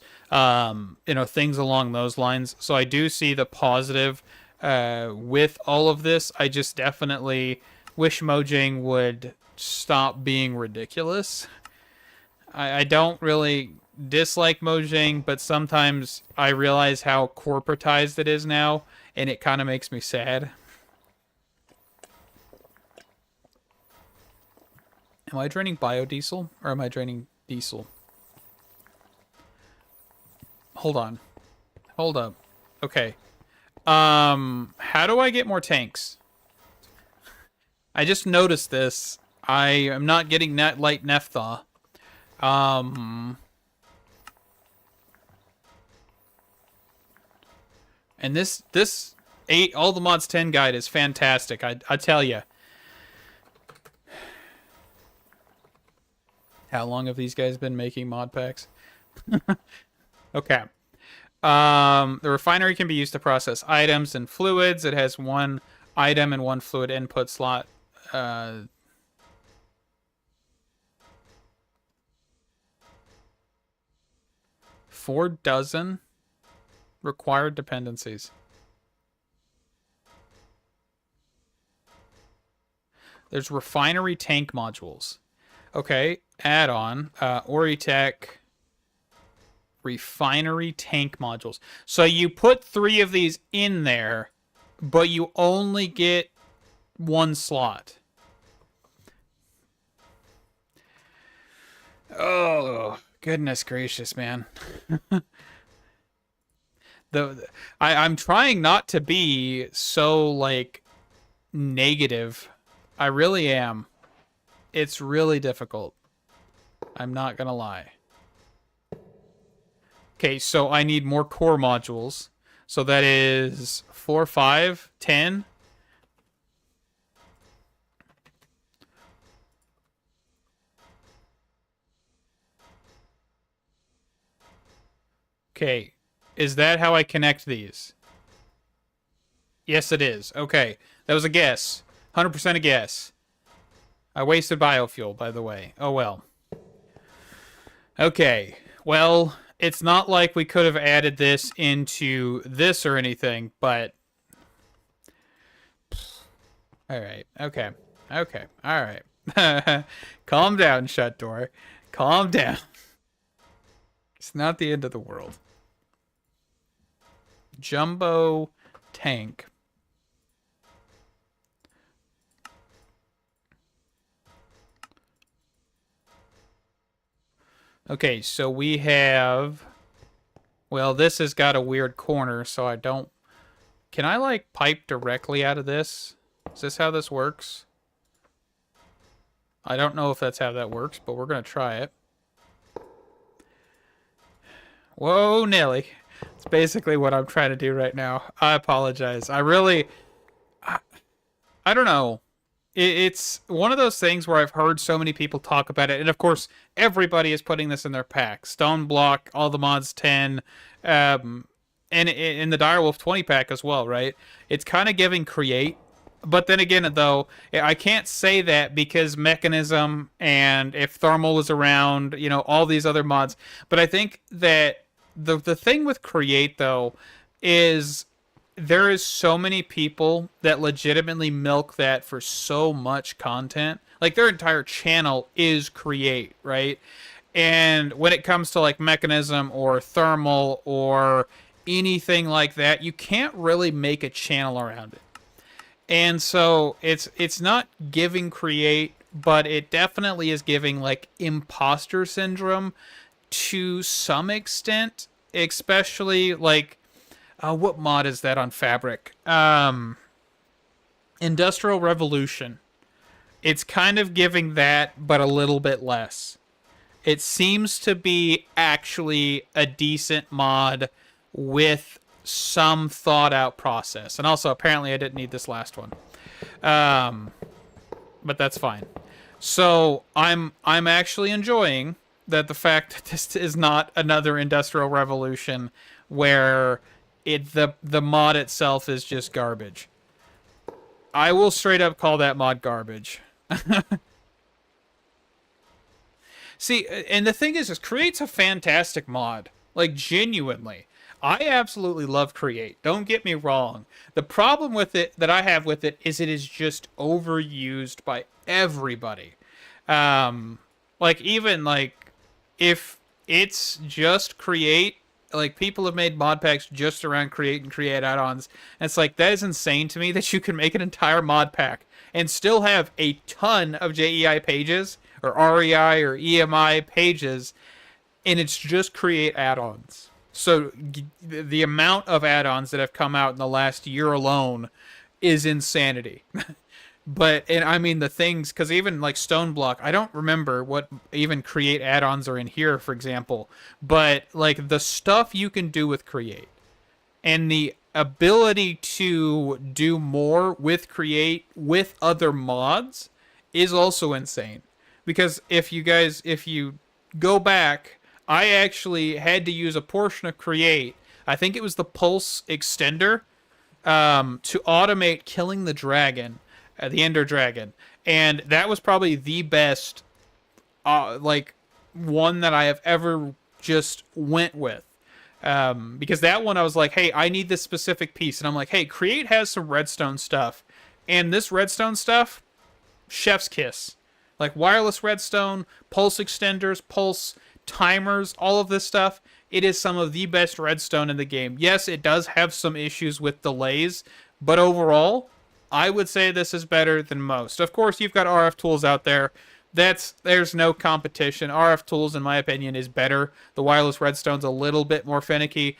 things along those lines. So I do see the positive with all of this. I just definitely wish Mojang would stop being ridiculous. I don't really dislike Mojang, but sometimes I realize how corporatized it is now, and it kind of makes me sad. Am I draining biodiesel, or am I draining diesel? Hold on. Hold up. Okay. How do I get more tanks? I just noticed this. I am not getting that light naphtha. And this all the mods 10 guide is fantastic. I tell you. How long have these guys been making mod packs? Okay. The refinery can be used to process items and fluids. It has one item and one fluid input slot. 4 dozen required dependencies. There's refinery tank modules. Okay, add-on. Oritech refinery tank modules. So you put 3 of these in there, but you only get 1 slot. Oh, goodness gracious, man. I'm trying not to be so like negative. I really am. It's really difficult. I'm not gonna lie. Okay, so I need more core modules. So that is 4, 5, 10. Okay, is that how I connect these? Yes, it is. Okay, that was a guess. 100% a guess. I wasted biofuel, by the way. Oh well. Okay, well, it's not like we could have added this into this or anything, but... Alright, okay. Okay, alright. Calm down, Shut Door. Calm down. It's not the end of the world. Jumbo tank. Okay, so we have... Well, this has got a weird corner, so I don't... Can I, like, pipe directly out of this? Is this how this works? I don't know if that's how that works, but we're going to try it. Whoa, Nelly. It's basically what I'm trying to do right now. I apologize. I really... I don't know. It's one of those things where I've heard so many people talk about it, and of course, everybody is putting this in their pack. Stone Block, all the mods 10, and in the Direwolf 20 pack as well, right? It's kind of giving Create, but then again, though, I can't say that because Mechanism and if Thermal is around, you know, all these other mods. But I think that the thing with Create, though, is there is so many people that legitimately milk that for so much content. Like, their entire channel is Create, right? And when it comes to, like, Mechanism or Thermal or anything like that, you can't really make a channel around it. And so it's not giving Create, but it definitely is giving, like, imposter syndrome to some extent, especially, like, what mod is that on Fabric? Industrial Revolution. It's kind of giving that, but a little bit less. It seems to be actually a decent mod with some thought out process. And also, apparently, I didn't need this last one. But that's fine. So I'm actually enjoying that the fact that this is not another Industrial Revolution where the mod itself is just garbage. I will straight up call that mod garbage. See, and the thing is Create's a fantastic mod. Like, genuinely. I absolutely love Create. Don't get me wrong. The problem with it, that I have with it, is it is just overused by everybody. Like, even, like, if it's just Create, like, people have made mod packs just around Create and Create add-ons. And it's like, that is insane to me that you can make an entire mod pack and still have a ton of JEI pages, or REI or EMI pages, and it's just Create add-ons. So the amount of add-ons that have come out in the last year alone is insanity. And I mean the things, because even like Stone Block, I don't remember what even Create add-ons are in here, for example. But like the stuff you can do with Create and the ability to do more with Create with other mods is also insane. Because if you go back, I actually had to use a portion of Create. I think it was the Pulse Extender to automate killing the dragon. The Ender Dragon, and that was probably the best like one that I have ever just went with, because that one I was like, hey, I need this specific piece, and I'm like, hey, Create has some redstone stuff, and this redstone stuff, chef's kiss. Like wireless redstone, pulse extenders, pulse timers, all of this stuff, it is some of the best redstone in the game. Yes, it does have some issues with delays, but overall, I would say this is better than most. Of course, you've got RF Tools out there. There's no competition. RF Tools, in my opinion, is better. The wireless redstone's a little bit more finicky.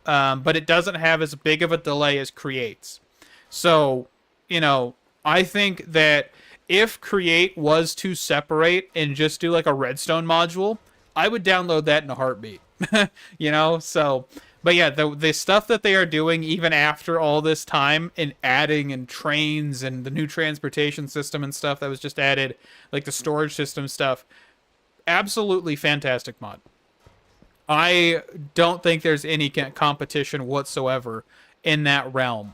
but it doesn't have as big of a delay as Create's. So, I think that if Create was to separate and just do like a redstone module, I would download that in a heartbeat. So, but yeah, the stuff that they are doing even after all this time and adding and trains and the new transportation system and stuff that was just added, like the storage system stuff, absolutely fantastic mod. I don't think there's any competition whatsoever in that realm.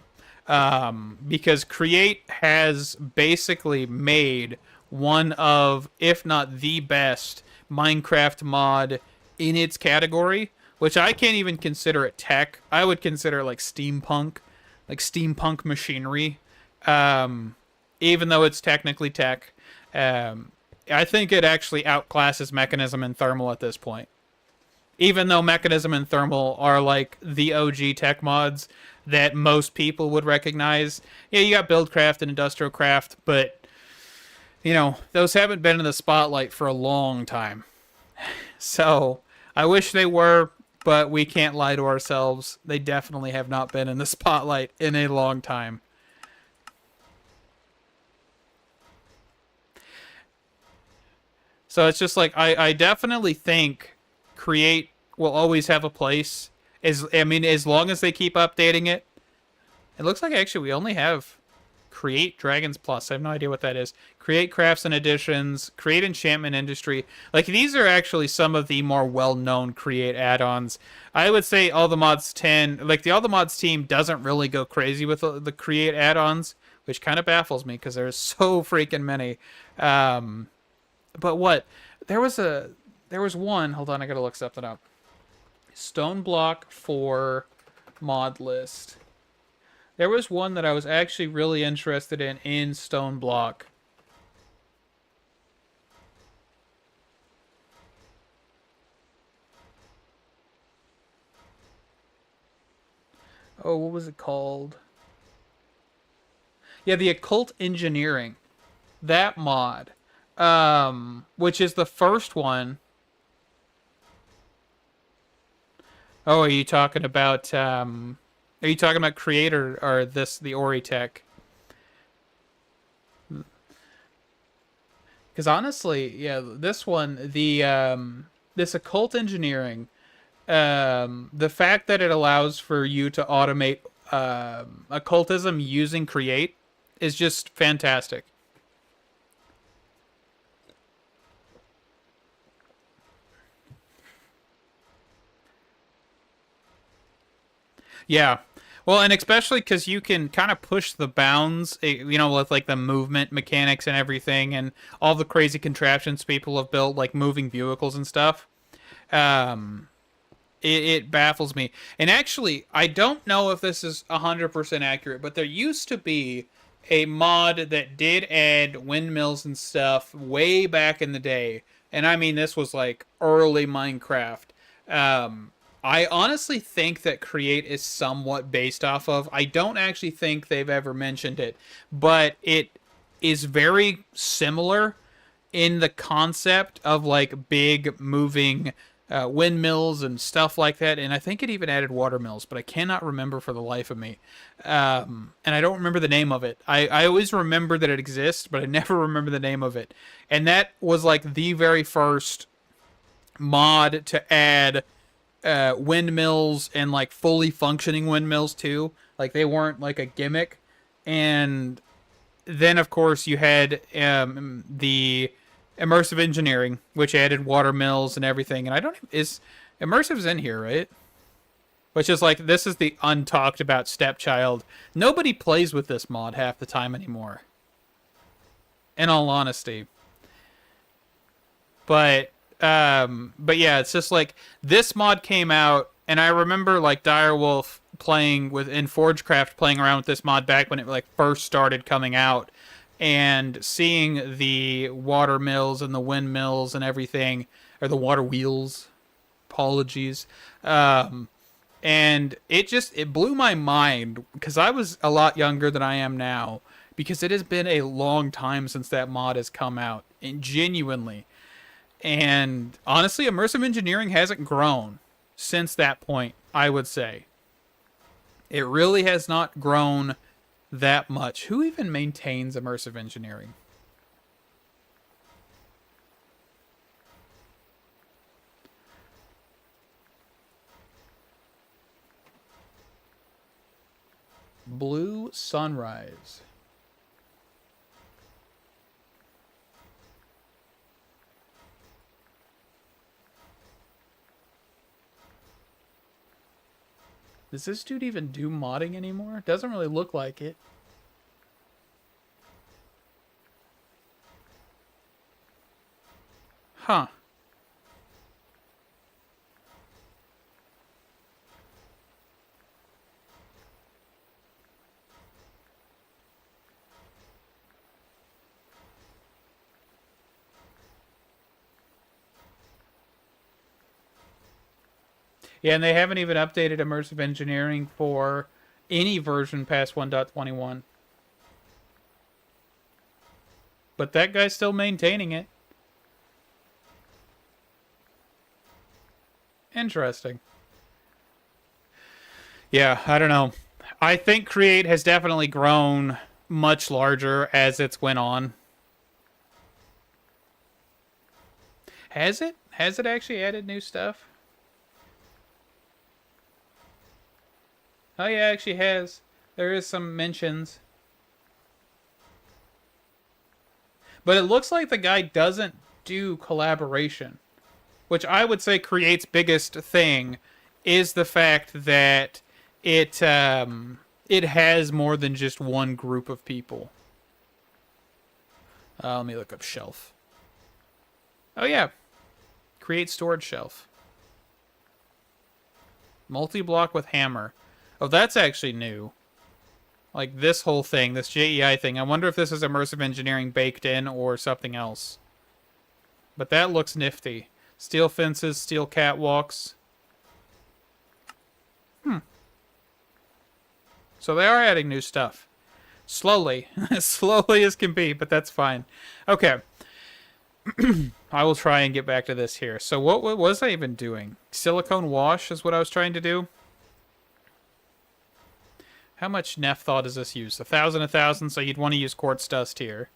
Because Create has basically made one of, if not the best, Minecraft mod in its category, which I can't even consider it tech. I would consider it like steampunk machinery, even though it's technically tech. I think it actually outclasses Mechanism and Thermal at this point. Even though Mechanism and Thermal are like the OG tech mods that most people would recognize. Yeah, you got Buildcraft and Industrial Craft, but, those haven't been in the spotlight for a long time. So, I wish they were, but we can't lie to ourselves. They definitely have not been in the spotlight in a long time. So it's just like, I definitely think Create will always have a place. As long as they keep updating it. It looks like actually we only have Create Dragons Plus. I have no idea what that is. Create Crafts and Additions, Create Enchantment Industry. Like, these are actually some of the more well-known Create add-ons. I would say All the Mods 10, like the All the Mods team doesn't really go crazy with the Create add-ons, which kind of baffles me because there's so freaking many. But what? There was one. Hold on, I gotta look something up. Stone block for mod list. There was one that I was actually really interested in stone block. Oh, what was it called? Yeah, the occult engineering. That mod. Which is the first one. Oh, are you talking about Creator or this the Oritech? Because honestly, yeah, this one, this occult engineering, the fact that it allows for you to automate occultism using Create is just fantastic. Yeah. Well, and especially because you can kind of push the bounds, with like the movement mechanics and everything, and all the crazy contraptions people have built, like moving vehicles and stuff. Um, it baffles me. And actually, I don't know if this is 100% accurate, but there used to be a mod that did add windmills and stuff way back in the day. And I mean, this was like early Minecraft. Um, I honestly think that Create is somewhat based off of. I don't actually think they've ever mentioned it, but it is very similar in the concept of like big moving windmills and stuff like that. And I think it even added water mills, but I cannot remember for the life of me. And I don't remember the name of it. I always remember that it exists, but I never remember the name of it. And that was like the very first mod to add windmills and like fully functioning windmills too. Like they weren't like a gimmick. And then of course you had the immersive engineering, which added water mills and everything. And I don't is immersive's in here, right? Which is like this is the untalked about stepchild. Nobody plays with this mod half the time anymore. In all honesty. But yeah, it's just like this mod came out, and I remember like Direwolf playing with in Forgecraft, playing around with this mod back when it like first started coming out, and seeing the water mills and the windmills and everything, or the water wheels. Apologies. And it blew my mind because I was a lot younger than I am now, because it has been a long time since that mod has come out, and genuinely. And honestly, immersive engineering hasn't grown since that point, I would say. It really has not grown that much. Who even maintains immersive engineering? Blue Sunrise. Does this dude even do modding anymore? Doesn't really look like it. Huh. Yeah, and they haven't even updated immersive engineering for any version past 1.21. But that guy's still maintaining it. Interesting. Yeah, I don't know. I think Create has definitely grown much larger as it's went on. Has it? Has it actually added new stuff? Oh yeah, it actually has. There is some mentions. But it looks like the guy doesn't do collaboration. Which I would say Create's biggest thing is the fact that it has more than just one group of people. Let me look up shelf. Oh yeah. Create storage shelf. Multi-block with hammer. Oh, that's actually new. Like this whole thing, this JEI thing. I wonder if this is immersive engineering baked in or something else. But that looks nifty. Steel fences, steel catwalks. So they are adding new stuff. Slowly. As slowly as can be, but that's fine. Okay. I will try and get back to this here. So what was I even doing? Silicone wash is what I was trying to do. How much Nephthol does this use? 1,000, 1,000, so you'd want to use quartz dust here.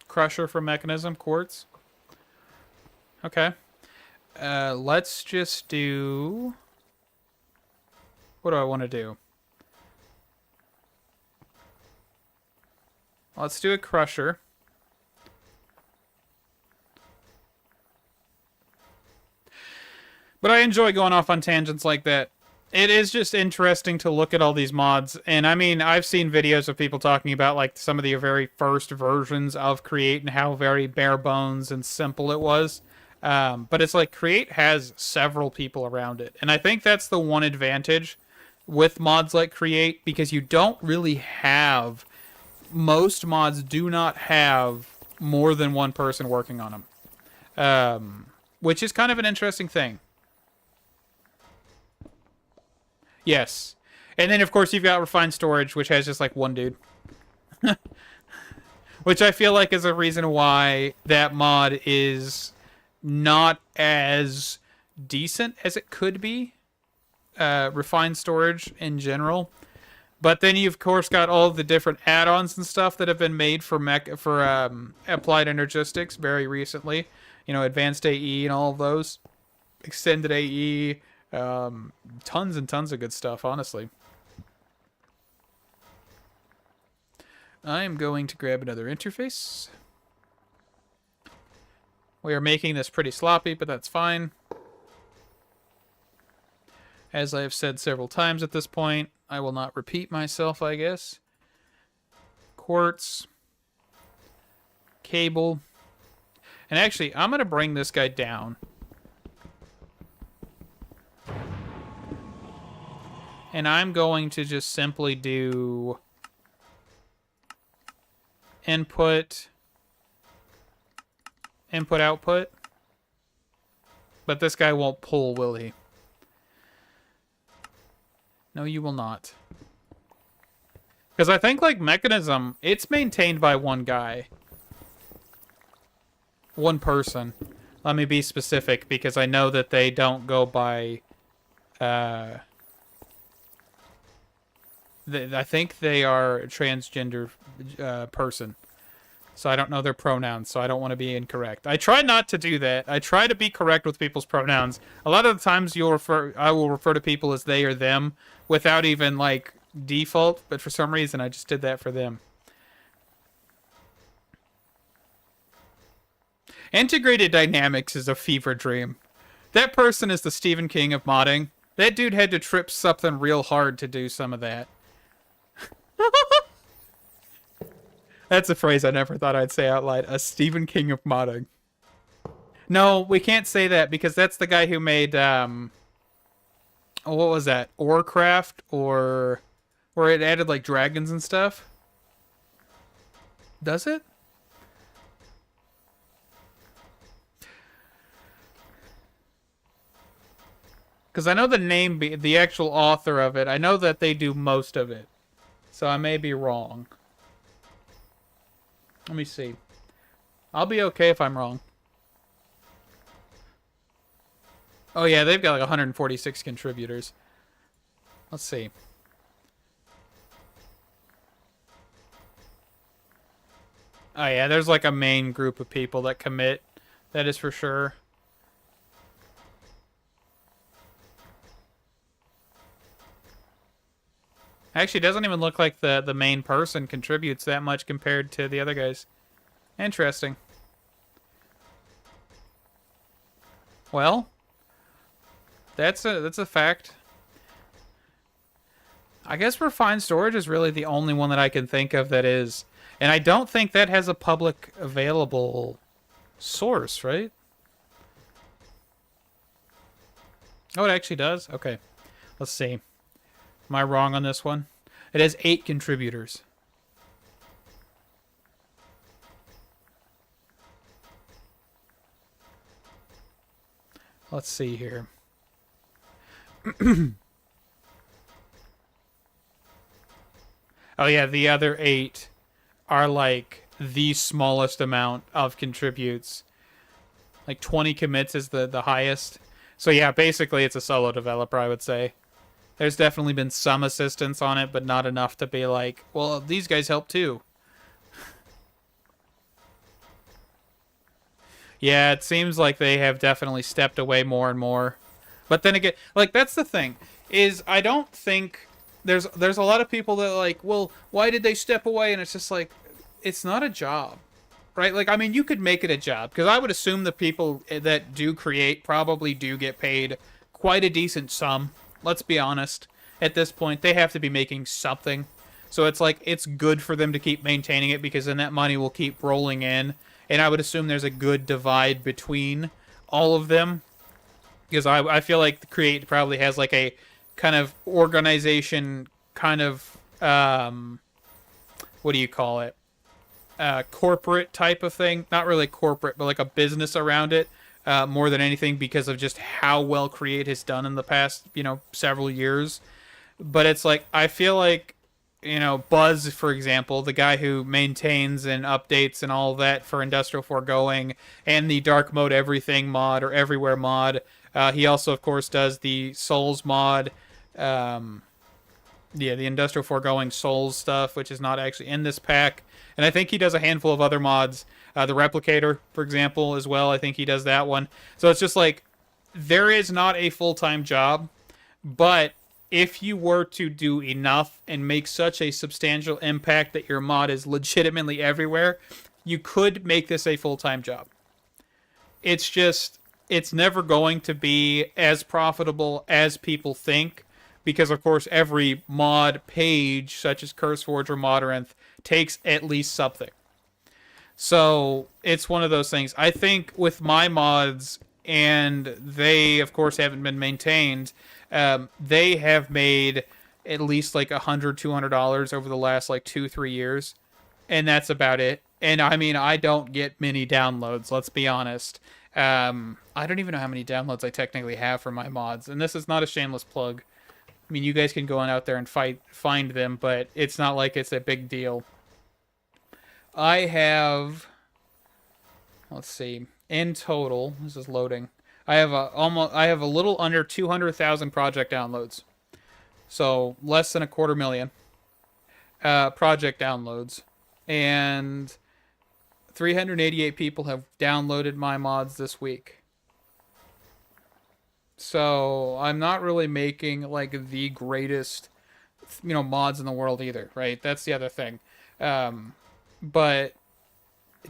Crusher for mechanism, quartz. Okay. Let's just do... What do I want to do? Let's do a crusher. But I enjoy going off on tangents like that. It is just interesting to look at all these mods. And I mean, I've seen videos of people talking about like some of the very first versions of Create and how very bare bones and simple it was. But it's like Create has several people around it. And I think that's the one advantage with mods like Create, because you don't really have... Most mods do not have more than one person working on them. Which is kind of an interesting thing. Yes. And then, of course, you've got Refined Storage, which has just, like, one dude. Which I feel like is a reason why that mod is not as decent as it could be. Refined Storage in general. But then you've, of course, got all the different add-ons and stuff that have been made for Applied Energistics very recently. You know, Advanced AE and all of those. Extended AE... tons and tons of good stuff, honestly. I am going to grab another interface. We are making this pretty sloppy, but that's fine. As I have said several times at this point, I will not repeat myself, I guess. Quartz. Cable. And actually, I'm going to bring this guy down. And I'm going to just simply do input, output. But this guy won't pull, will he? No, you will not. Because I think, like, Mechanism, it's maintained by one guy. One person. Let me be specific because I know that they don't go by. I think they are a transgender person. So I don't know their pronouns, so I don't want to be incorrect. I try not to do that. I try to be correct with people's pronouns. A lot of the times I will refer to people as they or them without even like default, but for some reason I just did that for them. Integrated Dynamics is a fever dream. That person is the Stephen King of modding. That dude had to trip something real hard to do some of that. That's a phrase I never thought I'd say out loud. A Stephen King of modding. No, we can't say that because that's the guy who made, what was that? Warcraft or where it added like dragons and stuff? Does it? Because I know the name, the actual author of it, I know that they do most of it. So I may be wrong. Let me see. I'll be okay if I'm wrong. Oh yeah, they've got like 146 contributors. Let's see. Oh yeah, there's like a main group of people that commit. That is for sure. Actually, it doesn't even look like the main person contributes that much compared to the other guys. Interesting. Well, that's a fact. I guess Refined Storage is really the only one that I can think of that is. And I don't think that has a public available source, right? Oh, it actually does? Okay. Let's see. Am I wrong on this one? It has 8 contributors. Let's see here. Oh yeah, the other 8 are like the smallest amount of contributes. Like 20 commits is the highest. So yeah, basically it's a solo developer, I would say. There's definitely been some assistance on it, but not enough to be like, well, these guys help too. Yeah, it seems like they have definitely stepped away more and more. But then again, like that's the thing, is I don't think there's a lot of people that are like, well, why did they step away? And it's just like, it's not a job, right? Like, I mean, you could make it a job because I would assume the people that do create probably do get paid quite a decent sum. Let's be honest. At this point, they have to be making something. So it's like, it's good for them to keep maintaining it because then that money will keep rolling in. And I would assume there's a good divide between all of them. Because I feel like the Create probably has like a kind of organization, kind of, what do you call it? Corporate type of thing. Not really corporate, but like a business around it. More than anything because of just how well Create has done in the past, several years. But it's like, I feel like, Buzz, for example, the guy who maintains and updates and all that for Industrial Foregoing and the Dark Mode Everything mod or Everywhere mod. He also, of course, does the Souls mod. The Industrial Foregoing Souls stuff, which is not actually in this pack. And I think he does a handful of other mods. The Replicator, for example, as well. I think he does that one. So it's just like, there is not a full-time job, but if you were to do enough and make such a substantial impact that your mod is legitimately everywhere, you could make this a full-time job. It's just, it's never going to be as profitable as people think, because of course every mod page, such as CurseForge or Modrinth, takes at least something. So it's one of those things. I think with my mods, and they of course haven't been maintained, they have made at least like $100-$200 over the last like 2-3 years, and that's about it. And I mean, I don't get many downloads, let's be honest. I don't even know how many downloads I technically have for my mods, and this is not a shameless plug. I mean, you guys can go on out there and find them, but it's not like it's a big deal. I have Let's see. In total, this is loading. I have a little under 200,000 project downloads. So less than a quarter million project downloads. And 388 people have downloaded my mods this week. So I'm not really making like the greatest, mods in the world either, right? That's the other thing. But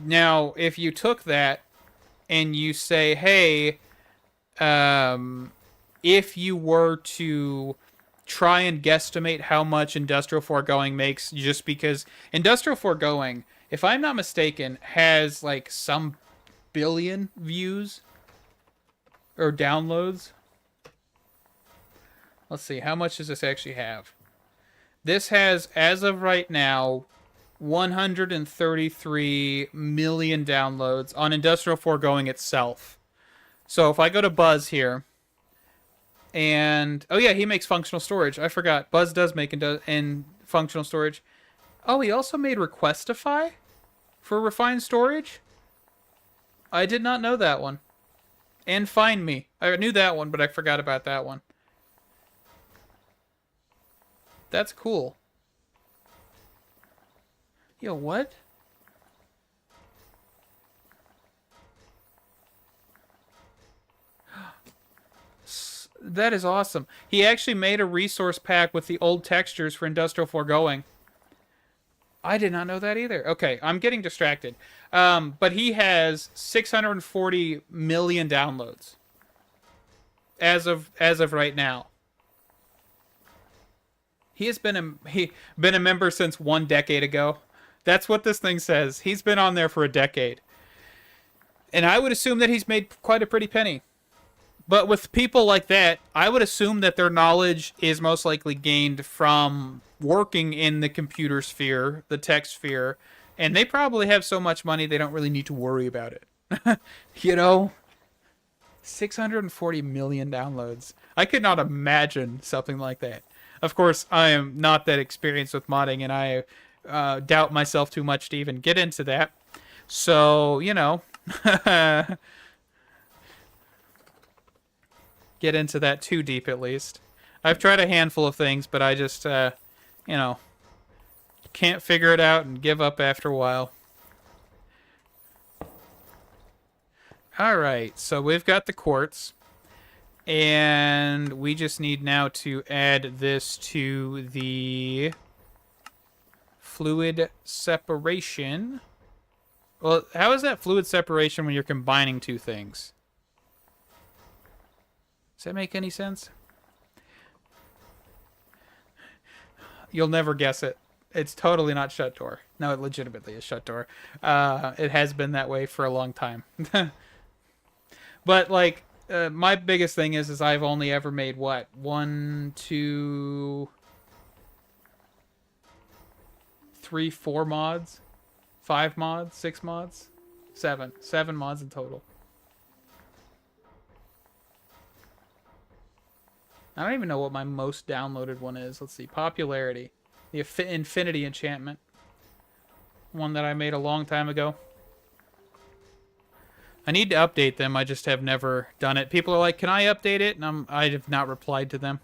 now, if you took that and you say, hey, if you were to try and guesstimate how much Industrial Foregoing makes, just because Industrial Foregoing, if I'm not mistaken, has like some billion views or downloads. Let's see, how much does this actually have? This has, as of right now, 133 million downloads on Industrial Foregoing itself. So if I go to Buzz here, and oh yeah, he makes functional storage. I forgot. Buzz does make in functional storage. Oh, he also made Requestify for refined storage. I did not know that one. And Find Me. I knew that one, but I forgot about that one. That's cool. Yo, what? That is awesome. He actually made a resource pack with the old textures for Industrial Foregoing. I did not know that either. Okay, I'm getting distracted. But he has 640 million downloads as of right now. He has been a member since 1 decade ago. That's what this thing says. He's been on there for a decade. And I would assume that he's made quite a pretty penny. But with people like that, I would assume that their knowledge is most likely gained from working in the computer sphere, the tech sphere, and they probably have so much money they don't really need to worry about it. 640 million downloads. I could not imagine something like that. Of course, I am not that experienced with modding, and I doubt myself too much to even get into that. So, get into that too deep, at least. I've tried a handful of things, but I just, can't figure it out and give up after a while. Alright, so we've got the quartz. And we just need now to add this to the fluid separation. Well, how is that fluid separation when you're combining two things? Does that make any sense? You'll never guess it. It's totally not shut door. No, it legitimately is shut door. It has been that way for a long time. But, like, my biggest thing is I've only ever made, what? 1, 2, 3, 4 mods? 5 mods? 6 mods? 7. 7 mods in total. I don't even know what my most downloaded one is. Let's see. Popularity. The Infinity Enchantment. One that I made a long time ago. I need to update them. I just have never done it. People are like, can I update it? And I have not replied to them.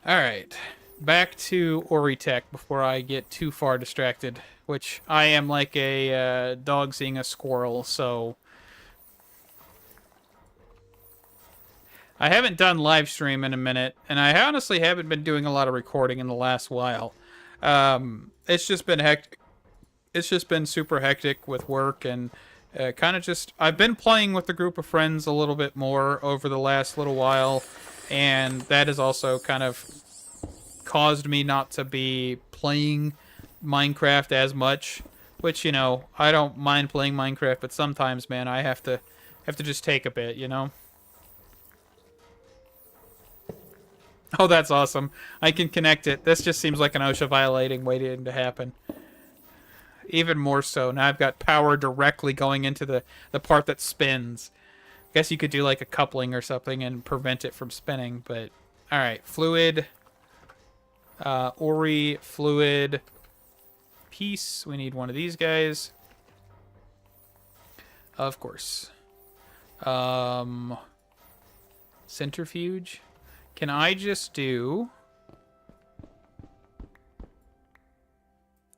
Alright. Back to Oritech before I get too far distracted. Which I am like a dog seeing a squirrel, so... I haven't done live stream in a minute, and I honestly haven't been doing a lot of recording in the last while. It's just been hectic. It's just been super hectic with work, and kind of just... I've been playing with a group of friends a little bit more over the last little while, and that has also kind of caused me not to be playing Minecraft as much, which, I don't mind playing Minecraft, but sometimes, man, I have to just take a bit, Oh, that's awesome. I can connect it. This just seems like an OSHA violating waiting to happen. Even more so. Now I've got power directly going into the part that spins. Guess you could do like a coupling or something and prevent it from spinning, but... Alright, fluid. Ori, fluid. piece. We need one of these guys. Of course. Centrifuge. Can I just do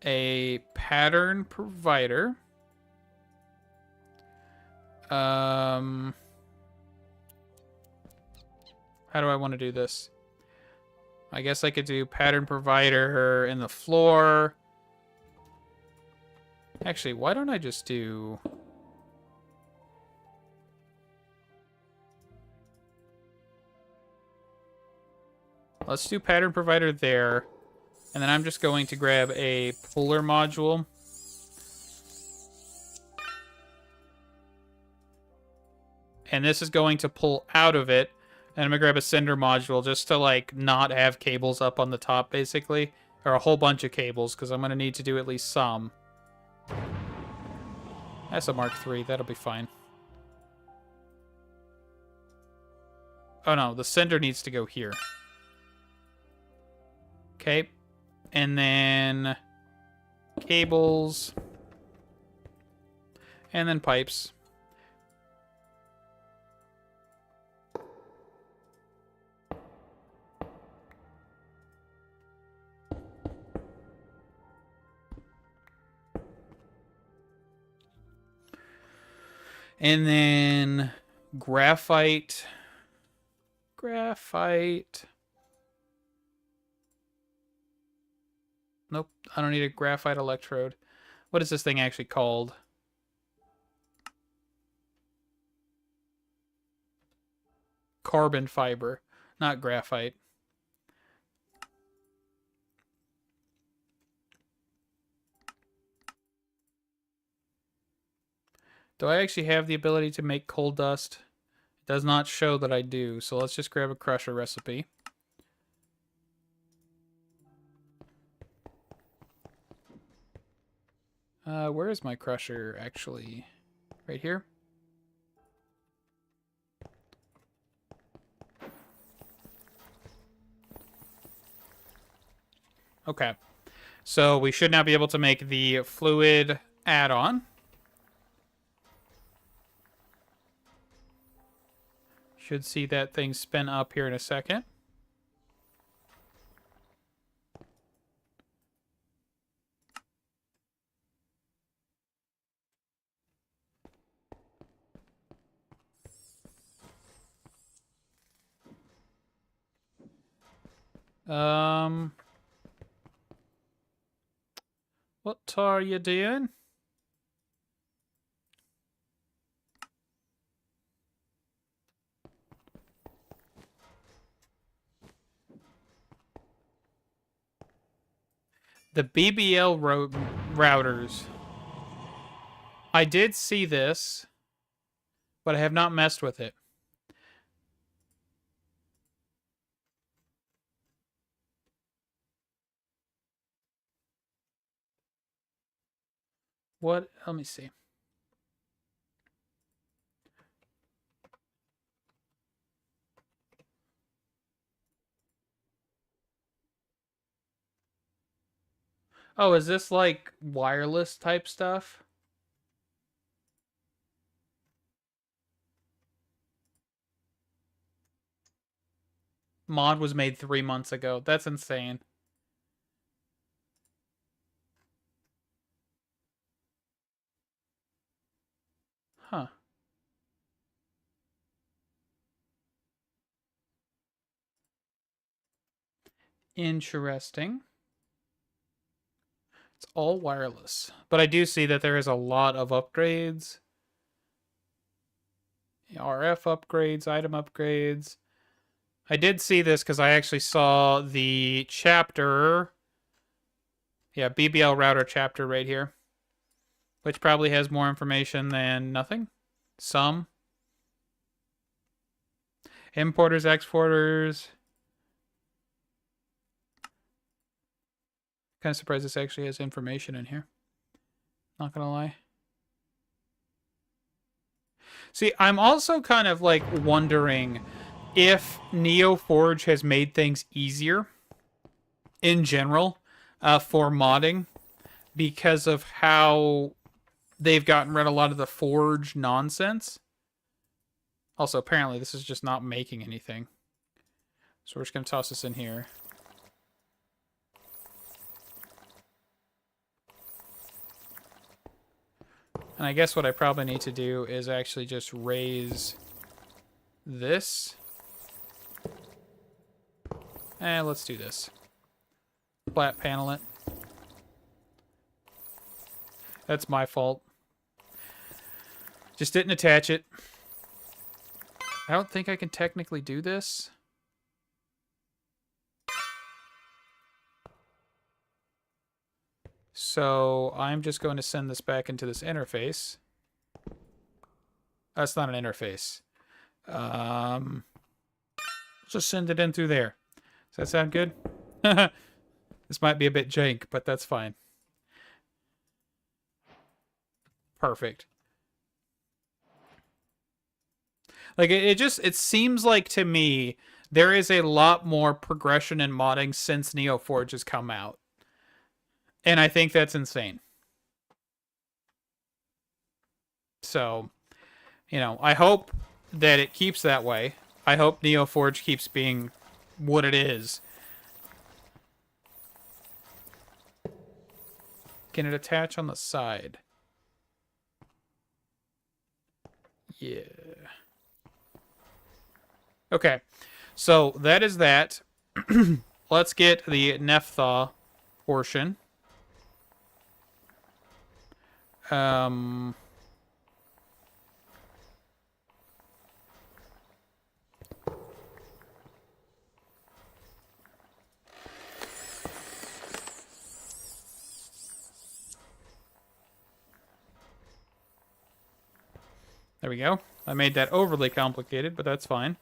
a pattern provider? How do I want to do this? I guess I could do pattern provider in the floor. Actually, why don't I just do... Let's do pattern provider there. And then I'm just going to grab a puller module. And this is going to pull out of it. And I'm going to grab a sender module just to, like, not have cables up on the top, basically. Or a whole bunch of cables, because I'm going to need to do at least some. That's a Mark III. That'll be fine. Oh, no. The sender needs to go here. Okay. And then cables. And then pipes. And then graphite. Graphite. Nope, I don't need a graphite electrode. What is this thing actually called? Carbon fiber, not graphite. Do I actually have the ability to make coal dust? It does not show that I do, so let's just grab a crusher recipe. Where is my crusher, actually? Right here? Okay. So we should now be able to make the fluid add-on. Should see that thing spin up here in a second. What are you doing? The BBL routers. I did see this, but I have not messed with it. What? Let me see. Oh, is this like wireless type stuff? Mod was made 3 months ago. That's insane. Huh. Interesting. It's all wireless. But I do see that there is a lot of upgrades. RF upgrades, item upgrades. I did see this because I actually saw the chapter. Yeah, BBL router chapter right here. Which probably has more information than nothing. Some. Importers, exporters. Kind of surprised this actually has information in here. Not gonna lie. See, I'm also kind of like wondering if Neoforge has made things easier in general for modding. because of how they've gotten rid of a lot of the Forge nonsense. Also, apparently, this is just not making anything. So we're just going to toss this in here. And I guess what I probably need to do is actually just raise this. And let's do this. Flat panel it. That's my fault. Just didn't attach it. I don't think I can technically do this. So I'm just going to send this back into this interface. That's not an interface. Just send it in through there. Does that sound good? This might be a bit jank, but that's fine. Perfect. Like, it seems like to me there is a lot more progression in modding since Neoforge has come out. And I think that's insane. So, you know, I hope that it keeps that way. I hope Neoforge keeps being what it is. Can it attach on the side? Yeah. Okay. So, that is that. Let's get the Nephthah portion. There we go. I made that overly complicated, but that's fine.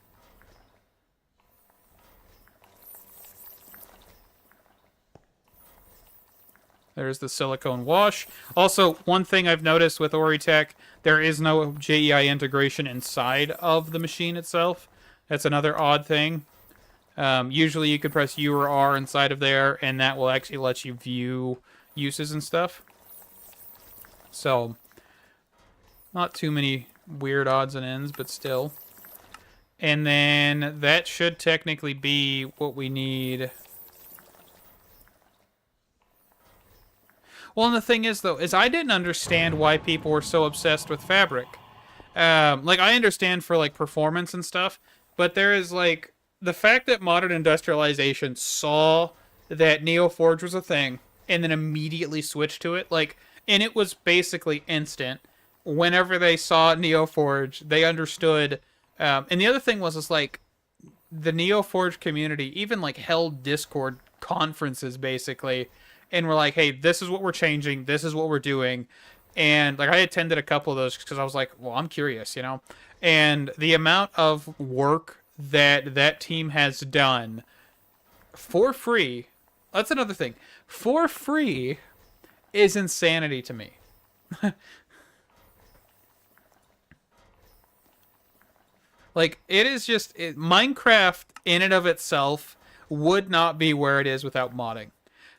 There's the silicone wash. Also, one thing I've noticed with Oritech, there is no JEI integration inside of the machine itself. That's another odd thing. Usually you could press U or R inside of there, and that will actually let you view uses and stuff. So, not too many weird odds and ends, but still. And then that should technically be what we need. Well, and the thing is, though, is I didn't understand why people were so obsessed with fabric. Like, I understand for, like, performance and stuff, but there is, like, the fact that modern industrialization saw that Neoforge was a thing and then immediately switched to it, like, and it was basically instant. Whenever they saw Neoforge, they understood. And the other thing was like, the Neoforge community even, like, held Discord conferences, basically, and we're like, hey, this is what we're changing, this is what we're doing. And, like, I attended a couple of those because I was like, well, I'm curious, you know? And the amount of work that team has done for free, that's another thing. For free is insanity to me. Like, it is just... Minecraft, in and of itself, would not be where it is without modding.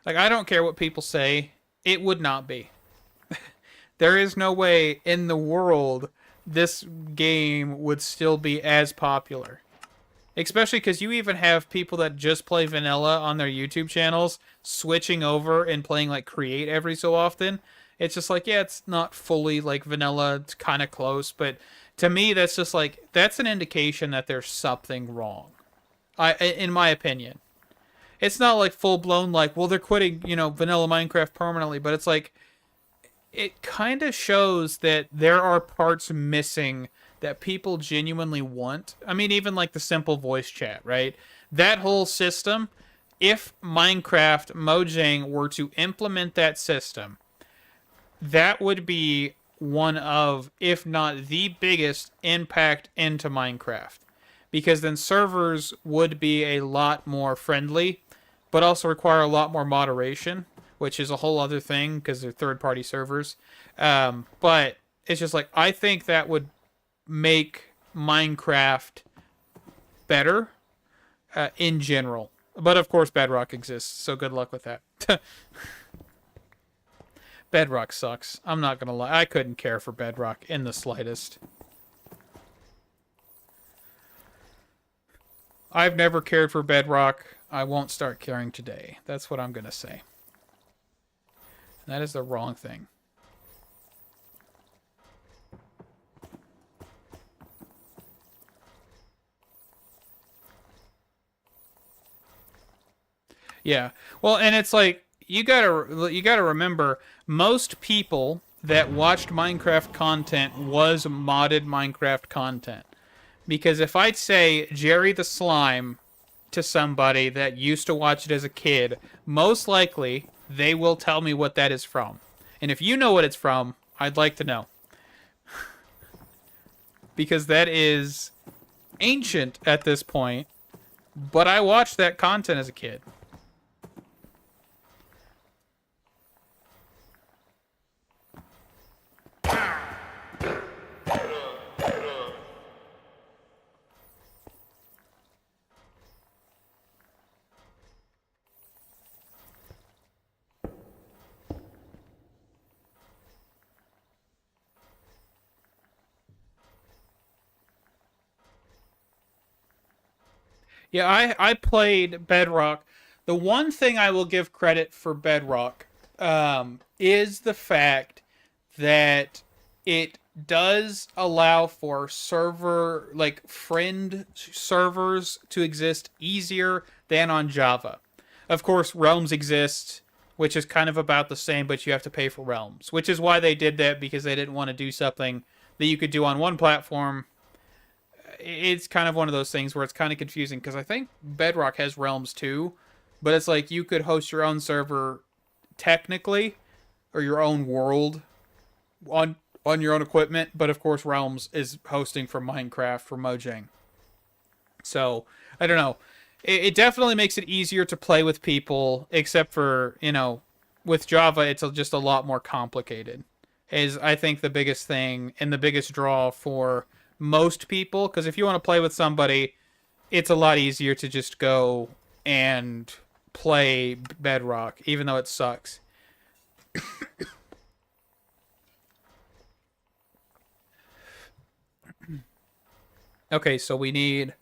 Like, I don't care what people say. It would not be. There is no way in the world this game would still be as popular. Especially because you even have people that just play vanilla on their YouTube channels switching over and playing, like, Create every so often. It's just like, yeah, it's not fully, like, vanilla. It's kind of close, but... To me, that's just like, that's an indication that there's something wrong. In my opinion. It's not like full-blown, like, well, they're quitting, you know, vanilla Minecraft permanently, but it's like, it kind of shows that there are parts missing that people genuinely want. I mean, even like the simple voice chat, right? That whole system, if Minecraft Mojang were to implement that system, that would be one of, if not the biggest impact into Minecraft. Because then servers would be a lot more friendly, but also require a lot more moderation, which is a whole other thing because they're third-party servers. But it's just like, I think that would make Minecraft better in general. But of course, Bedrock exists, so good luck with that. Bedrock sucks. I'm not gonna lie. I couldn't care for Bedrock in the slightest. I've never cared for Bedrock. I won't start caring today. That's what I'm gonna say. That is the wrong thing. Yeah. Well, and it's like you gotta remember most people that watched Minecraft content was modded Minecraft content. Because if I'd say Jerry the Slime to somebody that used to watch it as a kid, most likely they will tell me what that is from. And if you know what it's from, I'd like to know. Because that is ancient at this point, but I watched that content as a kid. Yeah, I played Bedrock. The one thing I will give credit for Bedrock is the fact that it does allow for server, like friend servers to exist easier than on Java. Of course, Realms exist, which is kind of about the same, but you have to pay for Realms, which is why they did that, because they didn't want to do something that you could do on one platform. It's kind of one of those things where it's kind of confusing, because I think Bedrock has Realms too, but it's like you could host your own server technically, or your own world on your own equipment, but of course Realms is hosting from Minecraft for Mojang. So, I don't know. It definitely makes it easier to play with people, except for, with Java, it's just a lot more complicated. Is, I think, the biggest thing and the biggest draw for most people, because if you want to play with somebody, it's a lot easier to just go and play Bedrock, even though it sucks. Okay, so we need...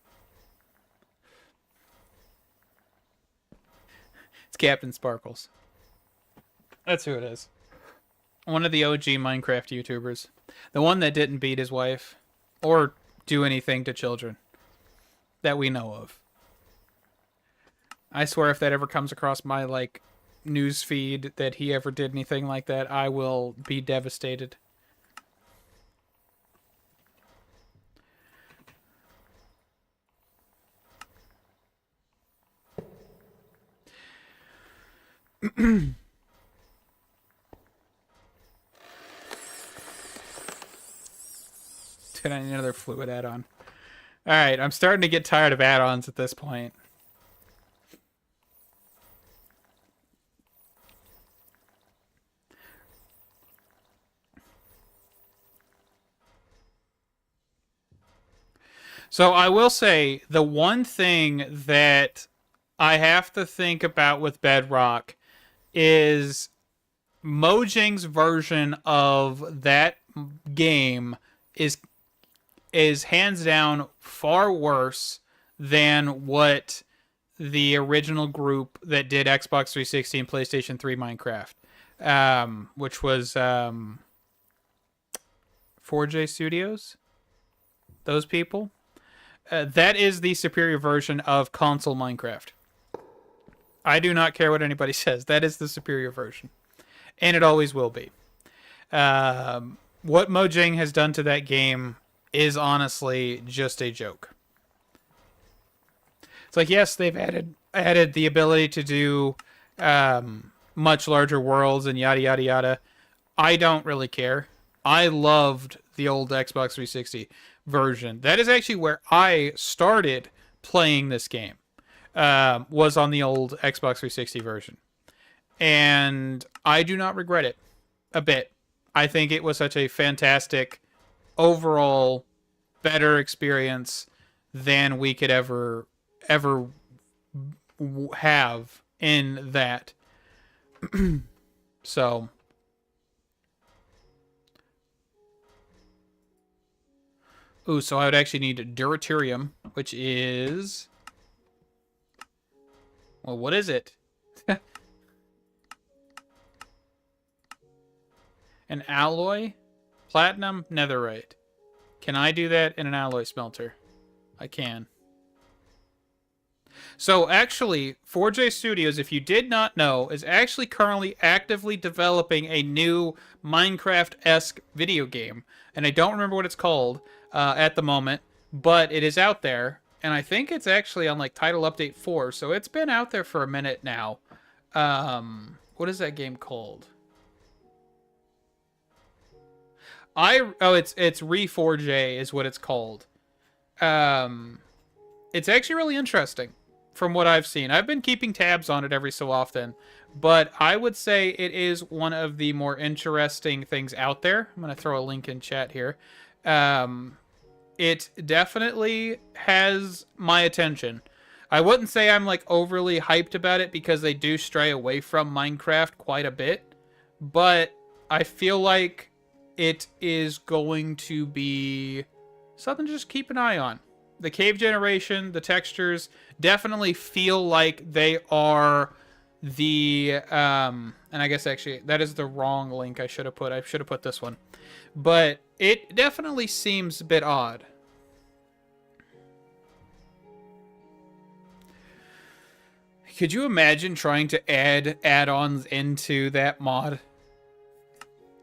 It's Captain Sparkles. That's who it is. One of the OG Minecraft YouTubers. The one that didn't beat his wife or do anything to children that we know of. I swear if that ever comes across my, news feed that he ever did anything like that, I will be devastated. Dude, I need another fluid add-on. Alright, I'm starting to get tired of add-ons at this point. So I will say, the one thing that I have to think about with Bedrock is Mojang's version of that game is hands down far worse than what the original group that did Xbox 360 and PlayStation 3 Minecraft, which was 4J Studios. Those people. That is the superior version of console Minecraft. I do not care what anybody says. That is the superior version. And it always will be. What Mojang has done to that game is honestly just a joke. It's like, yes, they've added the ability to do much larger worlds and yada yada yada. I don't really care. I loved the old Xbox 360 version. That is actually where I started playing this game. Was on the old Xbox 360 version. And I do not regret it a bit. I think it was such a fantastic overall better experience than we could ever have in that. So Ooh, so I would actually need deuterium, which is... Well, what is it? An alloy? Platinum? Netherite. Can I do that in an alloy smelter? I can. So actually, 4J Studios, if you did not know, is actually currently actively developing a new Minecraft-esque video game. And I don't remember what it's called at the moment, but it is out there. And I think it's actually on like Title Update 4, so it's been out there for a minute now. What is that game called? It's Re4J is what it's called. It's actually really interesting from what I've seen. I've been keeping tabs on it every so often, but I would say it is one of the more interesting things out there. I'm going to throw a link in chat here. It definitely has my attention. I wouldn't say I'm like overly hyped about it because they do stray away from Minecraft quite a bit, but I feel like it is going to be something to just keep an eye on. The cave generation, the textures definitely feel like they are the and I guess actually that is the wrong link I should have put. I should have put this one. But it definitely seems a bit odd. Could you imagine trying to add add-ons into that mod?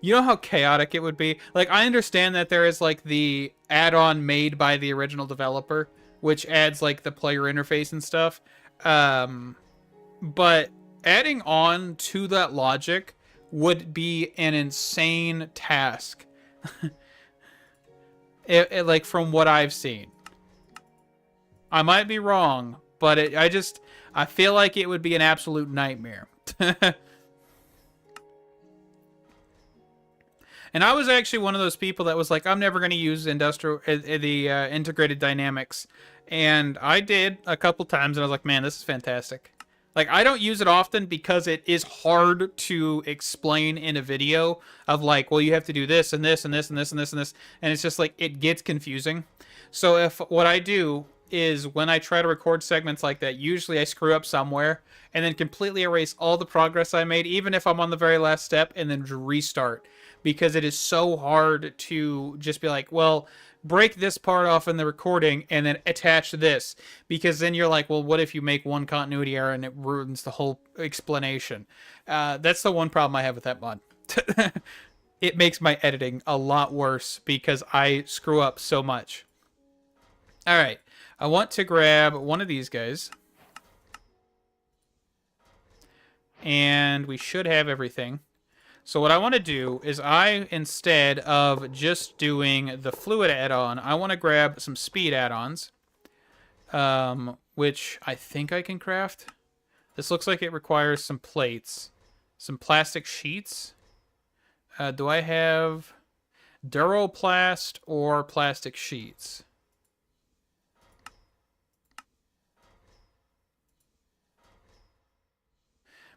You know how chaotic it would be? Like, I understand that there is, like, the add-on made by the original developer, which adds, like, the player interface and stuff. But adding on to that logic would be an insane task. Like, from what I've seen. I might be wrong, but I feel like it would be an absolute nightmare. And I was actually one of those people that was like, I'm never going to use integrated dynamics. And I did a couple times, and I was like, man, this is fantastic. Like, I don't use it often because it is hard to explain in a video of like, well, you have to do this and this and this and this and this and this. And it's just like, it gets confusing. So if what I do is when I try to record segments like that, usually I screw up somewhere and then completely erase all the progress I made, even if I'm on the very last step, and then restart. Because it is so hard to just be like, well, break this part off in the recording and then attach this. Because then you're like, well, what if you make one continuity error and it ruins the whole explanation? That's the one problem I have with that mod. It makes my editing a lot worse because I screw up so much. All right. I want to grab one of these guys. And we should have everything. So what I want to do is instead of just doing the fluid add-on, I want to grab some speed add-ons, which I think I can craft. This looks like it requires some plates, some plastic sheets. Do I have Duroplast or plastic sheets?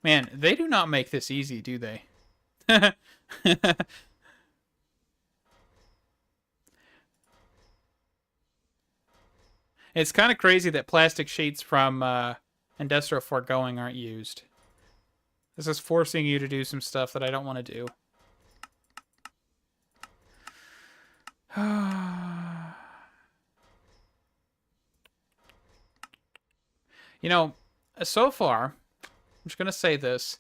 Man, they do not make this easy, do they? It's kind of crazy that plastic sheets from Industrial Foregoing aren't used. This is forcing you to do some stuff that I don't want to do. You know, so far, I'm just going to say this.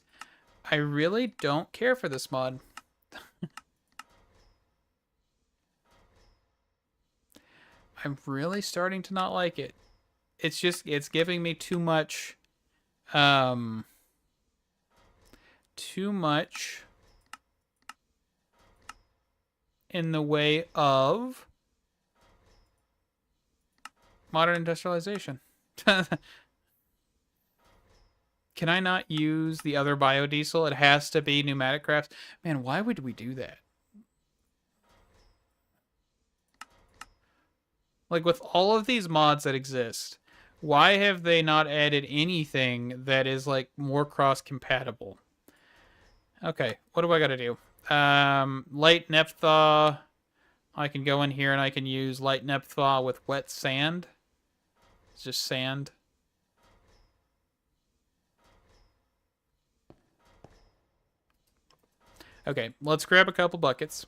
I really don't care for this mod. I'm really starting to not like it. It's giving me too much, in the way of modern industrialization. Can I not use the other biodiesel? It has to be pneumatic crafts. Man, why would we do that? Like, with all of these mods that exist, why have they not added anything that is, like, more cross-compatible? Okay, what do I gotta do? Light Nephtha. I can go in here and I can use light nep thaw with wet sand. It's just sand. Okay, let's grab a couple buckets.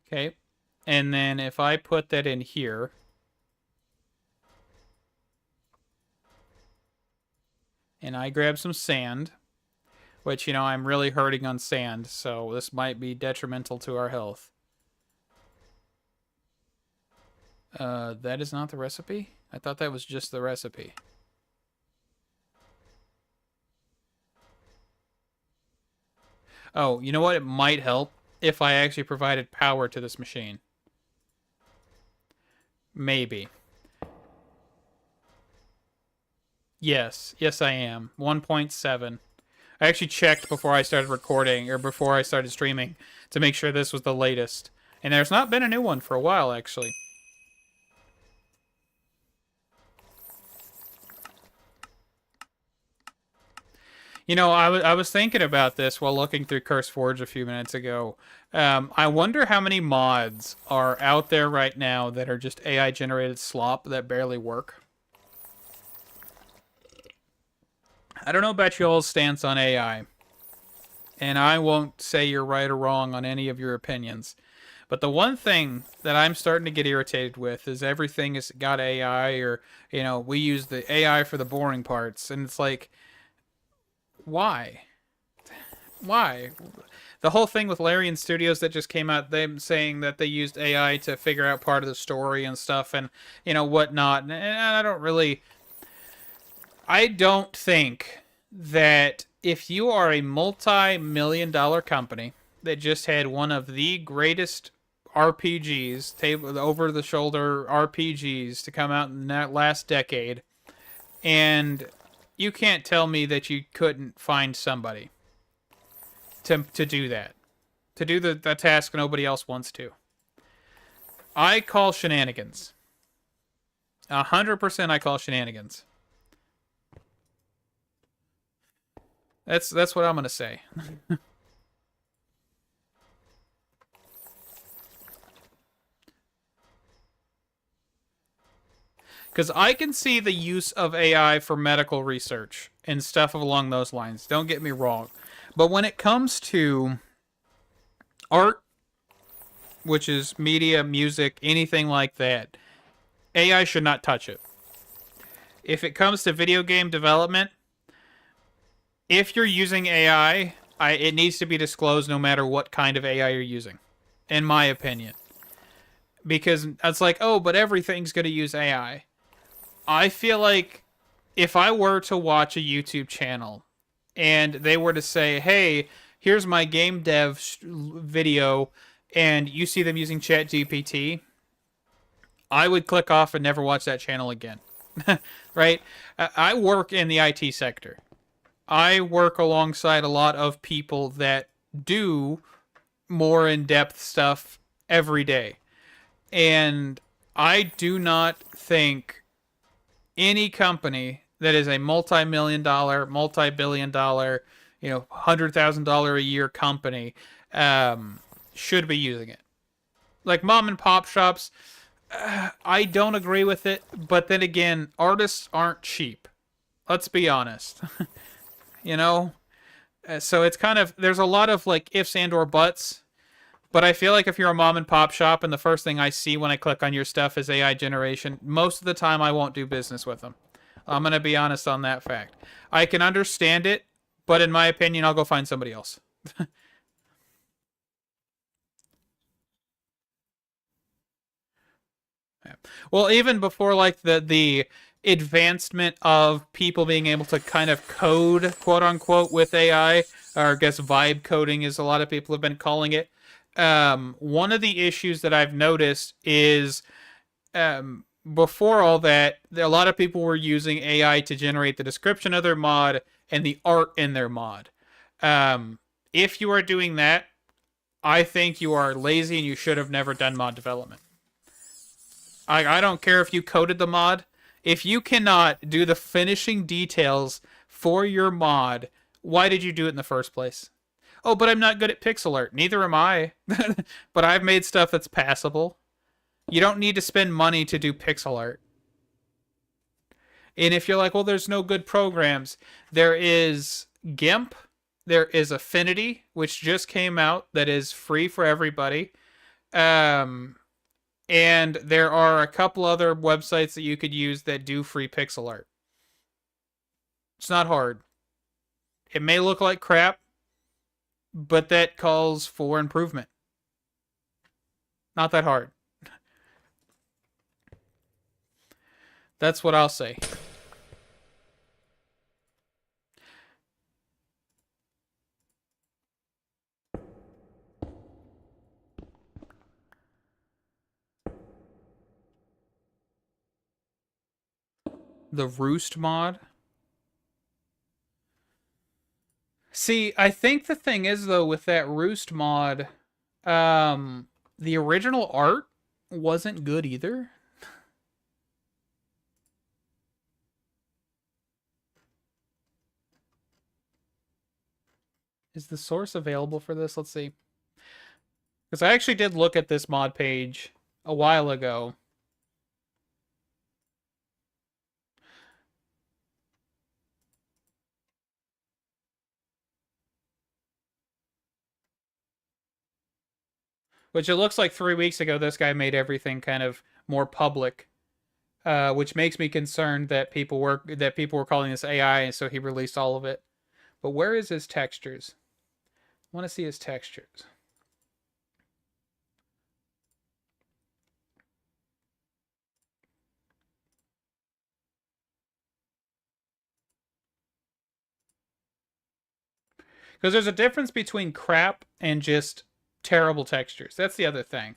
Okay, and then if I put that in here, and I grab some sand, which, you know, I'm really hurting on sand, so this might be detrimental to our health. That is not the recipe? I thought that was just the recipe. Oh, you know what? It might help if I actually provided power to this machine. Maybe. Yes. Yes, I am. 1.7. I actually checked before I started recording, or before I started streaming, to make sure this was the latest. And there's not been a new one for a while, actually. You know, I was thinking about this while looking through CurseForge a few minutes ago. I wonder how many mods are out there right now that are just AI-generated slop that barely work. I don't know about y'all's stance on AI, and I won't say you're right or wrong on any of your opinions. But the one thing that I'm starting to get irritated with is everything has got AI, or, you know, we use the AI for the boring parts, and it's like, why? Why? The whole thing with Larian Studios that just came out, them saying that they used AI to figure out part of the story and stuff, and, you know, whatnot. And I don't really... I don't think that if you are a multi-million-dollar company that just had one of the greatest RPGs, over-the-shoulder RPGs to come out in that last decade, and you can't tell me that you couldn't find somebody to do that. To do the task nobody else wants to. I call shenanigans. 100% I call shenanigans. That's what I'm going to say. Because I can see the use of AI for medical research and stuff along those lines. Don't get me wrong. But when it comes to art, which is media, music, anything like that, AI should not touch it. If it comes to video game development, if you're using AI, it needs to be disclosed no matter what kind of AI you're using, in my opinion. Because it's like, oh, but everything's going to use AI. I feel like if I were to watch a YouTube channel and they were to say, hey, here's my game dev video, and you see them using ChatGPT, I would click off and never watch that channel again. Right? I work in the IT sector. I work alongside a lot of people that do more in-depth stuff every day. And I do not think any company that is a multi-million-dollar, multi-billion-dollar, you know, $100,000 a year company should be using it. Like mom and pop shops, I don't agree with it, but then again, artists aren't cheap. Let's be honest. You know? So it's kind of, there's a lot of like ifs and or buts. But I feel like if you're a mom and pop shop and the first thing I see when I click on your stuff is AI generation, most of the time I won't do business with them. I'm going to be honest on that fact. I can understand it, but in my opinion, I'll go find somebody else. Yeah. Well, even before like the advancement of people being able to kind of code, quote unquote, with AI, or I guess vibe coding is a lot of people have been calling it. One of the issues that I've noticed is before all that, a lot of people were using AI to generate the description of their mod and the art in their mod. If you are doing that, I think you are lazy and you should have never done mod development. I don't care if you coded the mod. If you cannot do the finishing details for your mod, why did you do it in the first place? Oh, but I'm not good at pixel art. Neither am I. But I've made stuff that's passable. You don't need to spend money to do pixel art. And if you're like, well, there's no good programs, there is GIMP, there is Affinity, which just came out, that is free for everybody. And there are a couple other websites that you could use that do free pixel art. It's not hard. It may look like crap, but that calls for improvement. Not that hard. That's what I'll say. The Roost mod. See, I think the thing is, though, with that Roost mod, the original art wasn't good either. Is the source available for this? Let's see. Because I actually did look at this mod page a while ago. Which it looks like 3 weeks ago, this guy made everything kind of more public, which makes me concerned that people were calling this AI, and so he released all of it. But where is his textures? I want to see his textures. Because there's a difference between crap and just terrible textures. That's the other thing.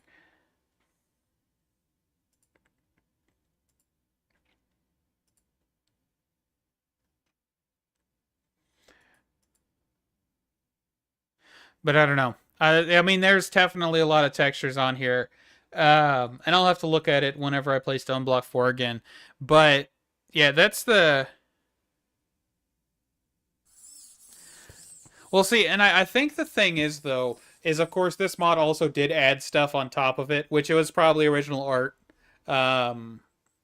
But I don't know. I mean, there's definitely a lot of textures on here. And I'll have to look at it whenever I play Stone Block 4 again. But yeah, that's the... Well, see, and I think the thing is, though, is of course this mod also did add stuff on top of it, which it was probably original art.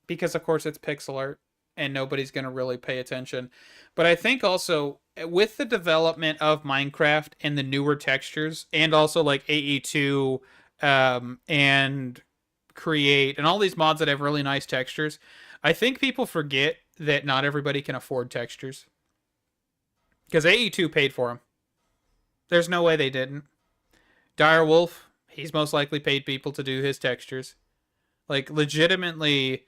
Because of course it's pixel art and nobody's going to really pay attention. But I think also with the development of Minecraft and the newer textures, and also like AE2 and Create and all these mods that have really nice textures, I think people forget that not everybody can afford textures. Because AE2 paid for them. There's no way they didn't. Direwolf, he's most likely paid people to do his textures. Like, legitimately,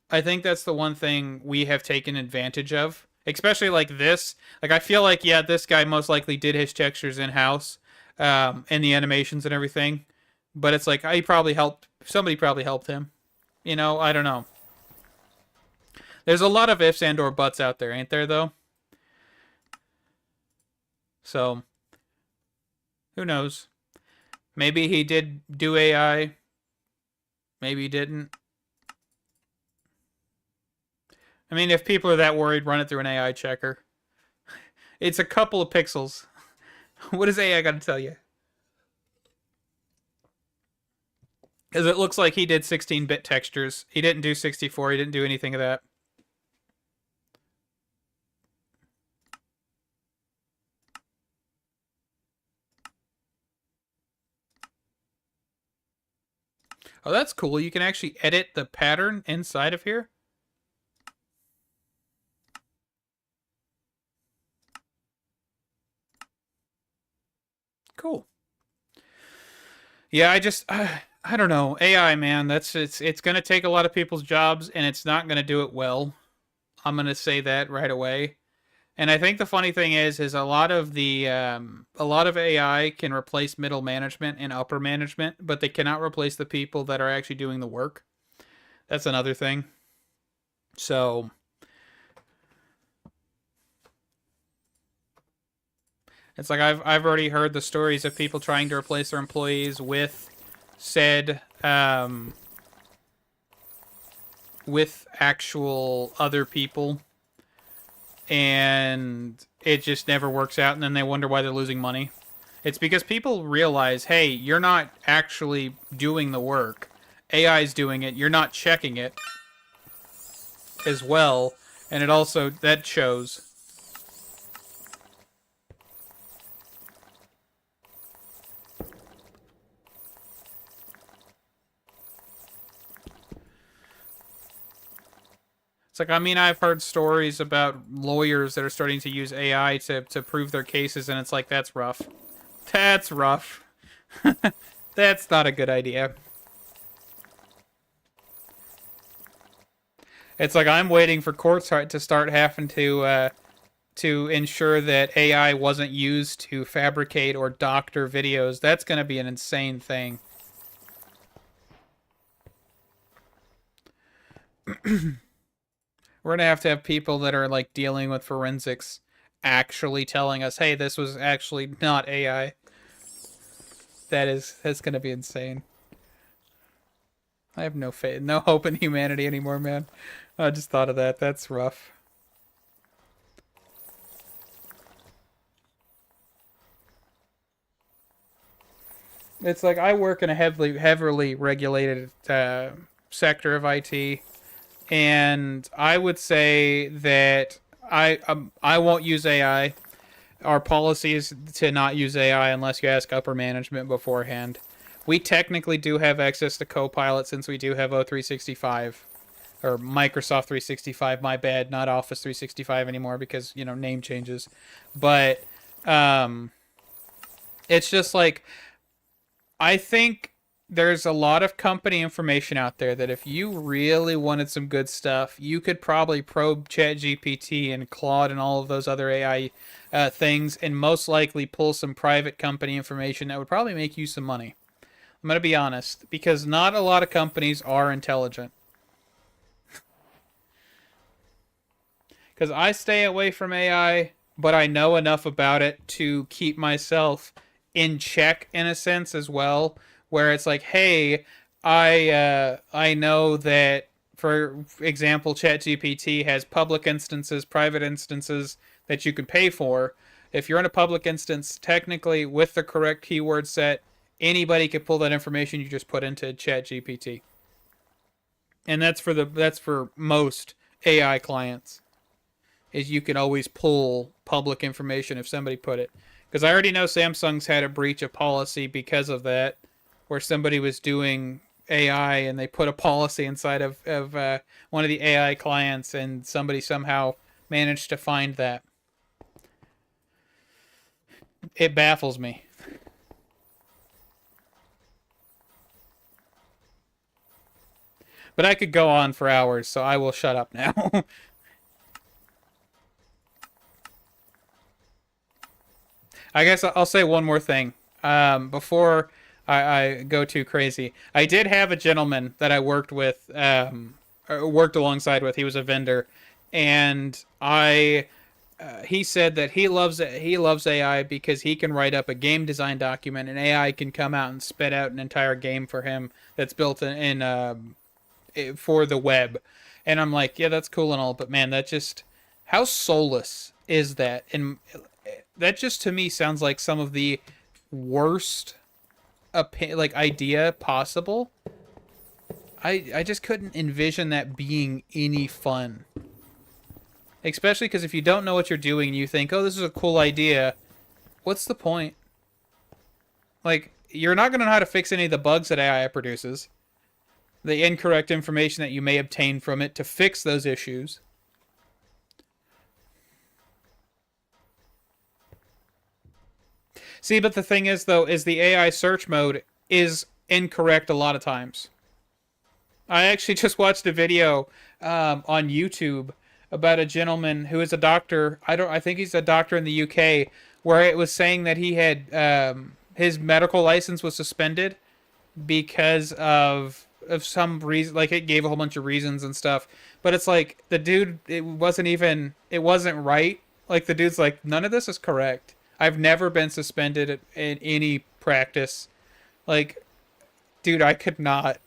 I think that's the one thing we have taken advantage of. Especially like this. Like, I feel like, yeah, this guy most likely did his textures in-house. And the animations and everything. But it's like, he probably helped. Somebody probably helped him. You know, I don't know. There's a lot of ifs and or buts out there, ain't there, though? So, who knows? Maybe he did do AI. Maybe he didn't. I mean, if people are that worried, run it through an AI checker. It's a couple of pixels. What is AI got to tell you? Because it looks like he did 16-bit textures. He didn't do 64. He didn't do anything of that. Oh, that's cool. You can actually edit the pattern inside of here. Cool. Yeah, I don't know. AI, man, it's going to take a lot of people's jobs, and it's not going to do it well. I'm going to say that right away. And I think the funny thing is a lot of AI can replace middle management and upper management, but they cannot replace the people that are actually doing the work. That's another thing. So it's like I've already heard the stories of people trying to replace their employees with said with actual other people, and it just never works out, and then they wonder why they're losing money. It's because people realize, hey, you're not actually doing the work. AI's doing it. You're not checking it as well, and it also that shows. It's like, I mean, I've heard stories about lawyers that are starting to use AI to prove their cases, and it's like, that's rough. That's rough. That's not a good idea. It's like I'm waiting for courts to start having to ensure that AI wasn't used to fabricate or doctor videos. That's going to be an insane thing. We're going to have people that are like dealing with forensics actually telling us, hey, this was actually not AI. That's going to be insane. I have no faith, no hope in humanity anymore, man. I just thought of that. That's rough. It's like I work in a heavily regulated sector of IT, and I would say that I won't use AI. Our policy is to not use AI unless you ask upper management beforehand. We technically do have access to Copilot since we do have O365 or Microsoft 365. My bad, not Office 365 anymore because name changes. But it's just like I think there's a lot of company information out there that if you really wanted some good stuff, you could probably probe ChatGPT and Claude and all of those other AI things and most likely pull some private company information that would probably make you some money. I'm going to be honest, because not a lot of companies are intelligent. Because I stay away from AI, but I know enough about it to keep myself in check in a sense as well, where it's like, hey, I know that, for example, ChatGPT has public instances, private instances that you can pay for. If you're in a public instance, technically with the correct keyword set, anybody can pull that information you just put into ChatGPT, and that's for most AI clients. Is you can always pull public information if somebody put it. Because I already know Samsung's had a breach of policy because of that, where somebody was doing AI and they put a policy inside of one of the AI clients, and somebody somehow managed to find that. It baffles me. But I could go on for hours, so I will shut up now. I guess I'll say one more thing before I go too crazy. I did have a gentleman that I worked with, worked alongside with. He was a vendor, and he said that he loves AI because he can write up a game design document, and AI can come out and spit out an entire game for him that's built in for the web. And I'm like, yeah, that's cool and all, but man, that just how soulless is that? And that just to me sounds like some of the worst idea possible. I just couldn't envision that being any fun. Especially because if you don't know what you're doing and you think, oh, this is a cool idea, what's the point? Like, you're not going to know how to fix any of the bugs that AI produces, the incorrect information that you may obtain from it to fix those issues. See, but the thing is, though, is the AI search mode is incorrect a lot of times. I actually just watched a video on YouTube about a gentleman who is a doctor. I think he's a doctor in the UK, where it was saying that he had his medical license was suspended because of some reason. Like, it gave a whole bunch of reasons and stuff. But it's like the dude, it wasn't right. Like, the dude's like, none of this is correct. I've never been suspended in any practice. Like, dude, I could not.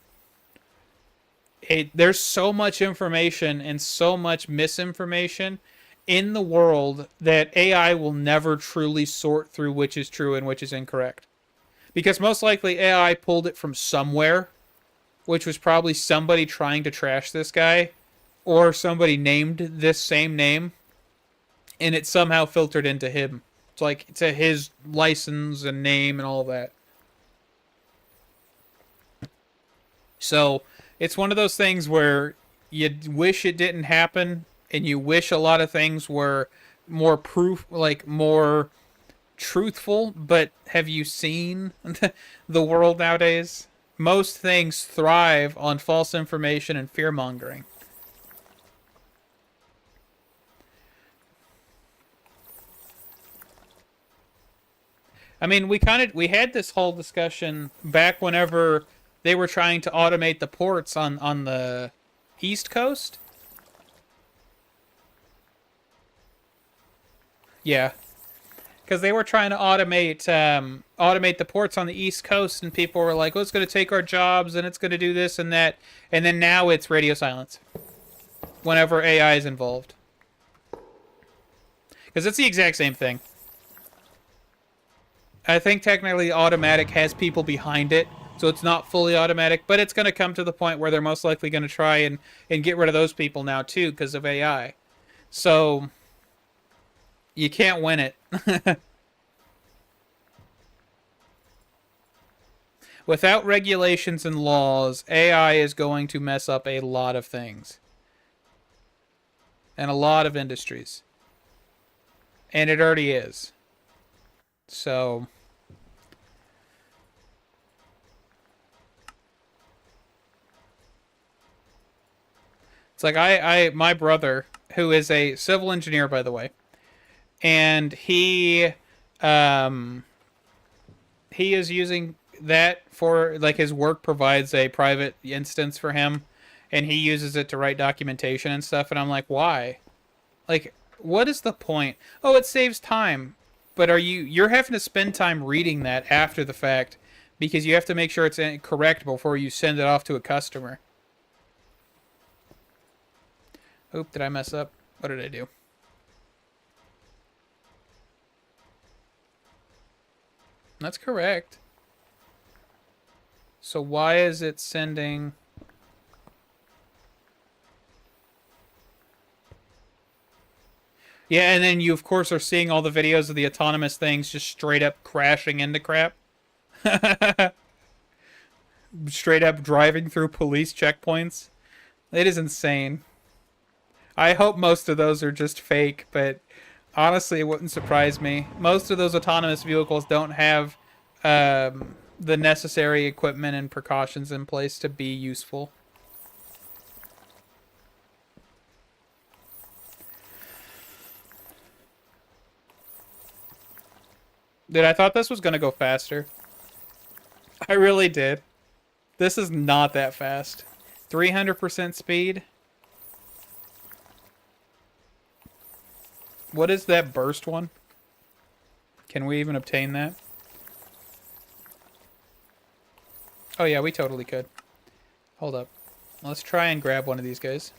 there's so much information and so much misinformation in the world that AI will never truly sort through which is true and which is incorrect. Because most likely AI pulled it from somewhere, which was probably somebody trying to trash this guy, or somebody named this same name, and it somehow filtered into him. It's like to his license and name and all that. So it's one of those things where you wish it didn't happen, and you wish a lot of things were more proof, like more truthful. But have you seen the world nowadays? Most things thrive on false information and fear mongering. I mean, we had this whole discussion back whenever they were trying to automate the ports on the East Coast. Yeah, because they were trying to automate the ports on the East Coast, and people were like, "Oh, it's going to take our jobs, and it's going to do this and that," and then now it's radio silence whenever AI is involved, because it's the exact same thing. I think technically automatic has people behind it, so it's not fully automatic, but it's going to come to the point where they're most likely going to try and get rid of those people now too because of AI. So you can't win it. Without regulations and laws, AI is going to mess up a lot of things and a lot of industries. And it already is. So it's like my brother, who is a civil engineer, by the way, and he is using that for, like, his work provides a private instance for him, and he uses it to write documentation and stuff. And I'm like, why? Like, what is the point? Oh, it saves time. But you're having to spend time reading that after the fact because you have to make sure it's correct before you send it off to a customer. Oop, did I mess up? What did I do? That's correct. So why is it sending... Yeah, and then you, of course, are seeing all the videos of the autonomous things just straight up crashing into crap. Straight up driving through police checkpoints. It is insane. I hope most of those are just fake, but honestly, it wouldn't surprise me. Most of those autonomous vehicles don't have the necessary equipment and precautions in place to be useful. Dude, I thought this was going to go faster. I really did. This is not that fast. 300% speed? What is that burst one? Can we even obtain that? Oh yeah, we totally could. Hold up. Let's try and grab one of these guys.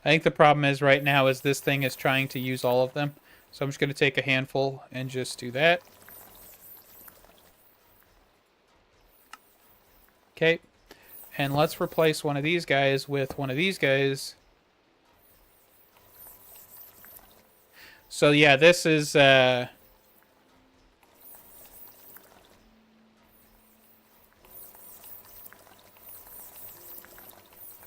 I think the problem is right now is this thing is trying to use all of them. So I'm just going to take a handful and just do that. Okay. And let's replace one of these guys with one of these guys. So yeah, this is...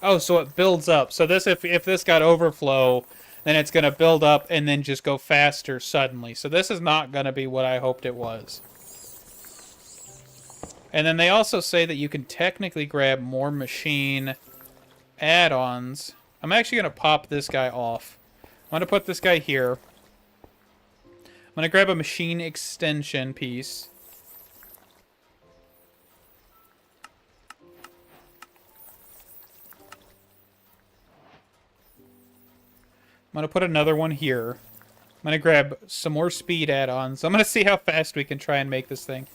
Oh, so it builds up. So this, if this got overflow, then it's going to build up and then just go faster suddenly. So this is not going to be what I hoped it was. And then they also say that you can technically grab more machine add-ons. I'm actually going to pop this guy off. I'm going to put this guy here. I'm going to grab a machine extension piece. I'm going to put another one here. I'm going to grab some more speed add-ons. I'm going to see how fast we can try and make this thing.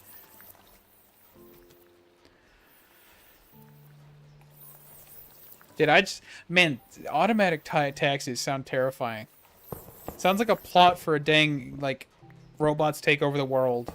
Did I just... Man, automatic taxis sound terrifying. Sounds like a plot for a dang, like, robots take over the world.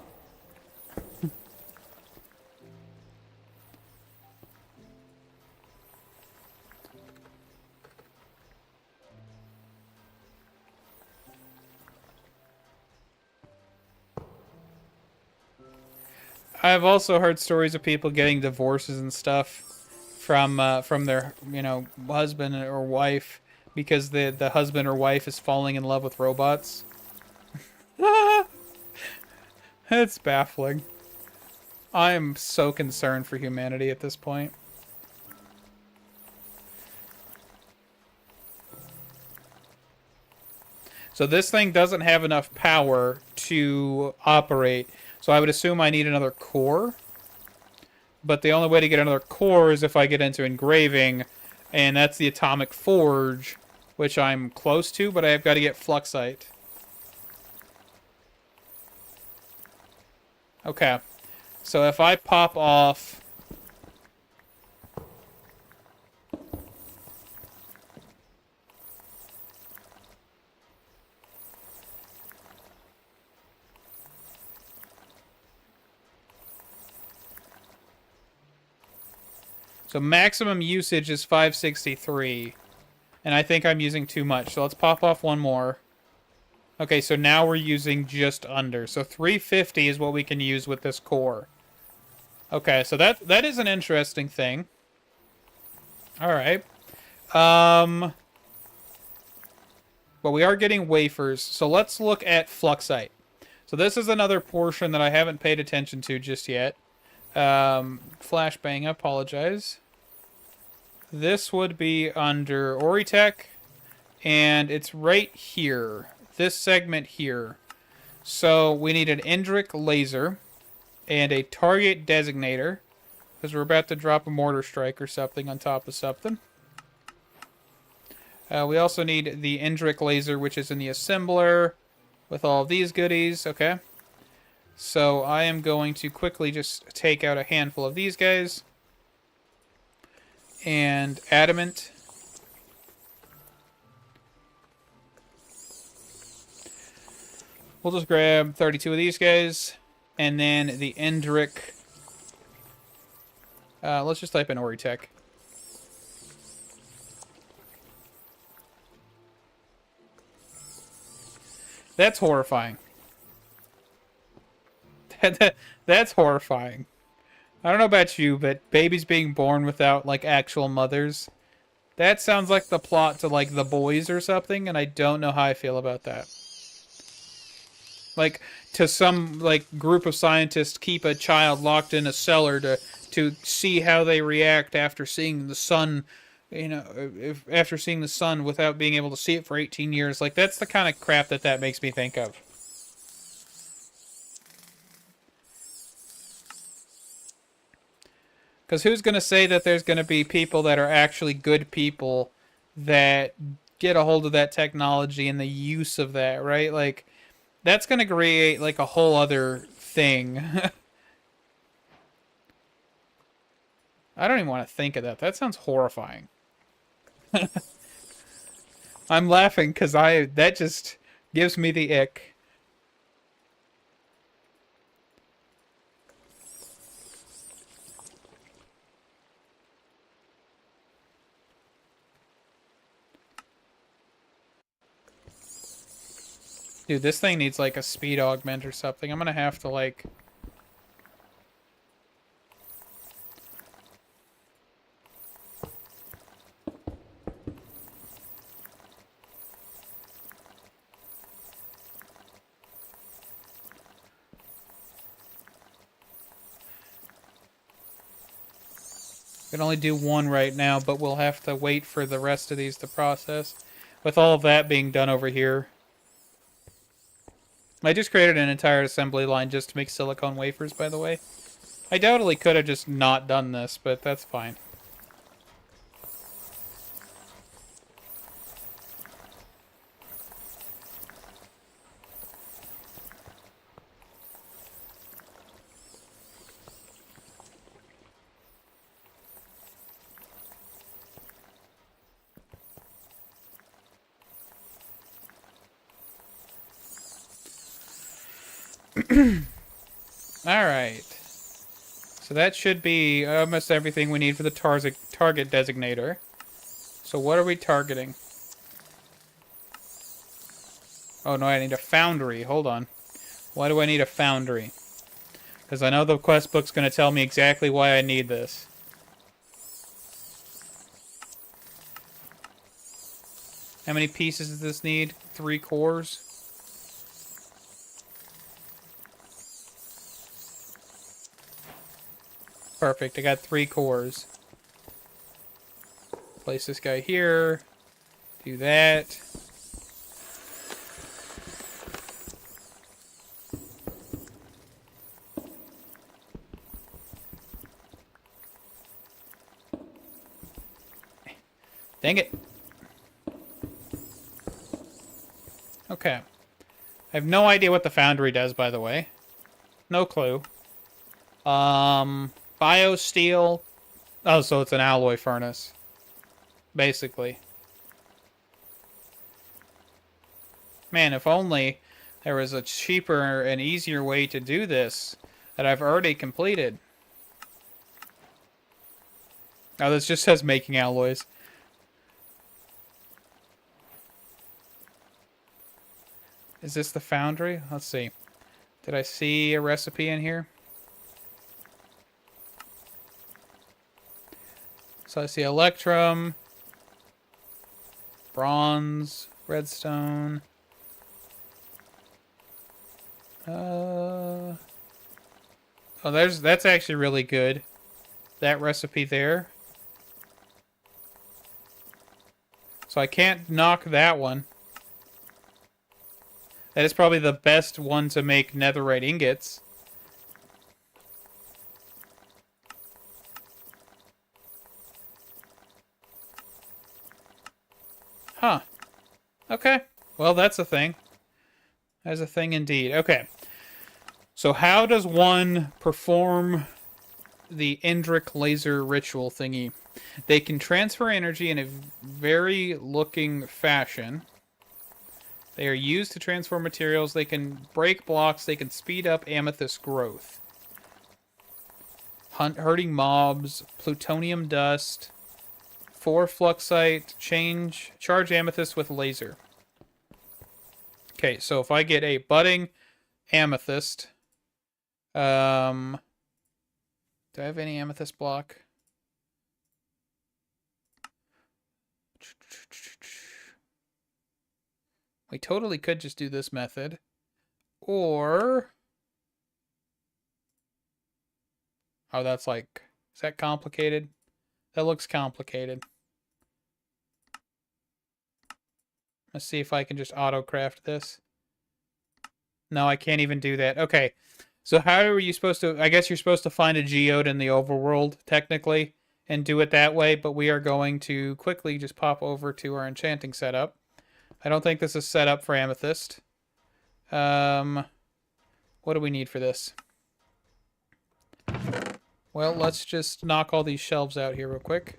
I've also heard stories of people getting divorces and stuff from their, you know, husband or wife because the husband or wife is falling in love with robots. It's baffling. I am so concerned for humanity at this point. So this thing doesn't have enough power to operate. So I would assume I need another core. But the only way to get another core is if I get into engraving. And that's the atomic forge, which I'm close to, but I've got to get fluxite. Okay. So if I pop off... So maximum usage is 563. And I think I'm using too much. So let's pop off one more. Okay, so now we're using just under. So 350 is what we can use with this core. Okay, so that is an interesting thing. Alright. But we are getting wafers. So let's look at fluxite. So this is another portion that I haven't paid attention to just yet. Flashbang, I apologize. This would be under Oritech, and it's right here. This segment here. So we need an Indrik laser and a target designator, because we're about to drop a mortar strike or something on top of something. We also need the Indrik laser, which is in the assembler, with all of these goodies. Okay. So I am going to quickly just take out a handful of these guys. And adamant. We'll just grab 32 of these guys. And then the Indrik. Let's just type in Oritech. That's horrifying. That's horrifying. I don't know about you, but babies being born without, like, actual mothers. That sounds like the plot to, like, The Boys or something, and I don't know how I feel about that. Like, to some, like, group of scientists keep a child locked in a cellar to see how they react after seeing the sun, you know, after seeing the sun without being able to see it for 18 years. Like, that's the kind of crap that makes me think of. Because who's going to say that there's going to be people that are actually good people that get a hold of that technology and the use of that, right? Like, that's going to create, like, a whole other thing. I don't even want to think of that. That sounds horrifying. I'm laughing because that just gives me the ick. Dude, this thing needs, like, a speed augment or something. I'm gonna have to, like... I can only do one right now, but we'll have to wait for the rest of these to process. With all of that being done over here. I just created an entire assembly line just to make silicone wafers, by the way. I doubtedly could have just not done this, but that's fine. Alright. So that should be almost everything we need for the target designator. So what are we targeting? Oh no, I need a foundry. Hold on. Why do I need a foundry? Because I know the quest book's going to tell me exactly why I need this. How many pieces does this need? 3 cores? Perfect, I got 3 cores. Place this guy here. Do that. Dang it. Okay. I have no idea what the foundry does, by the way. No clue. Biosteel. Oh, so it's an alloy furnace. Basically. Man, if only there was a cheaper and easier way to do this that I've already completed. Oh, this just says making alloys. Is this the foundry? Let's see. Did I see a recipe in here? So I see electrum, bronze, redstone. Oh, that's actually really good. That recipe there. So I can't knock that one. That is probably the best one to make netherite ingots. Huh. Okay. Well, that's a thing. That's a thing indeed. Okay. So how does one perform the Indrik laser ritual thingy? They can transfer energy in a very looking fashion. They are used to transform materials. They can break blocks. They can speed up amethyst growth. Hurting mobs. Plutonium dust. 4 fluxite. Charge amethyst with laser. Okay, so if I get a budding amethyst. Do I have any amethyst block? We totally could just do this method. Or... oh, that's like... is that complicated? That looks complicated. Let's see if I can just auto-craft this. No, I can't even do that. Okay. So how are you supposed to... I guess you're supposed to find a geode in the overworld, technically, and do it that way, but we are going to quickly just pop over to our enchanting setup. I don't think this is set up for amethyst. What do we need for this? Well, let's just knock all these shelves out here real quick.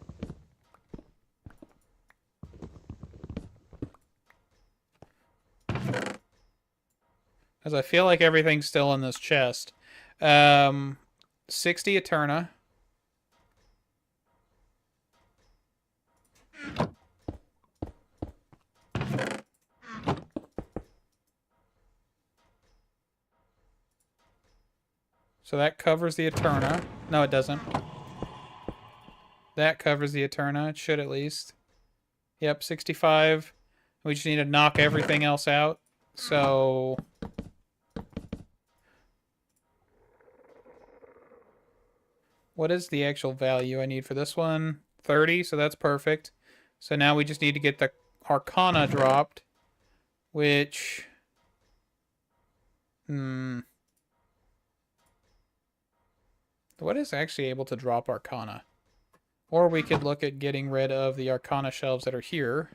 Because I feel like everything's still in this chest. 60 Eterna. So that covers the Eterna. No, it doesn't. That covers the Eterna. It should at least. Yep, 65. We just need to knock everything else out. So... what is the actual value I need for this one? 30, so that's perfect. So now we just need to get the Arcana dropped, which... what is actually able to drop Arcana? Or we could look at getting rid of the Arcana shelves that are here.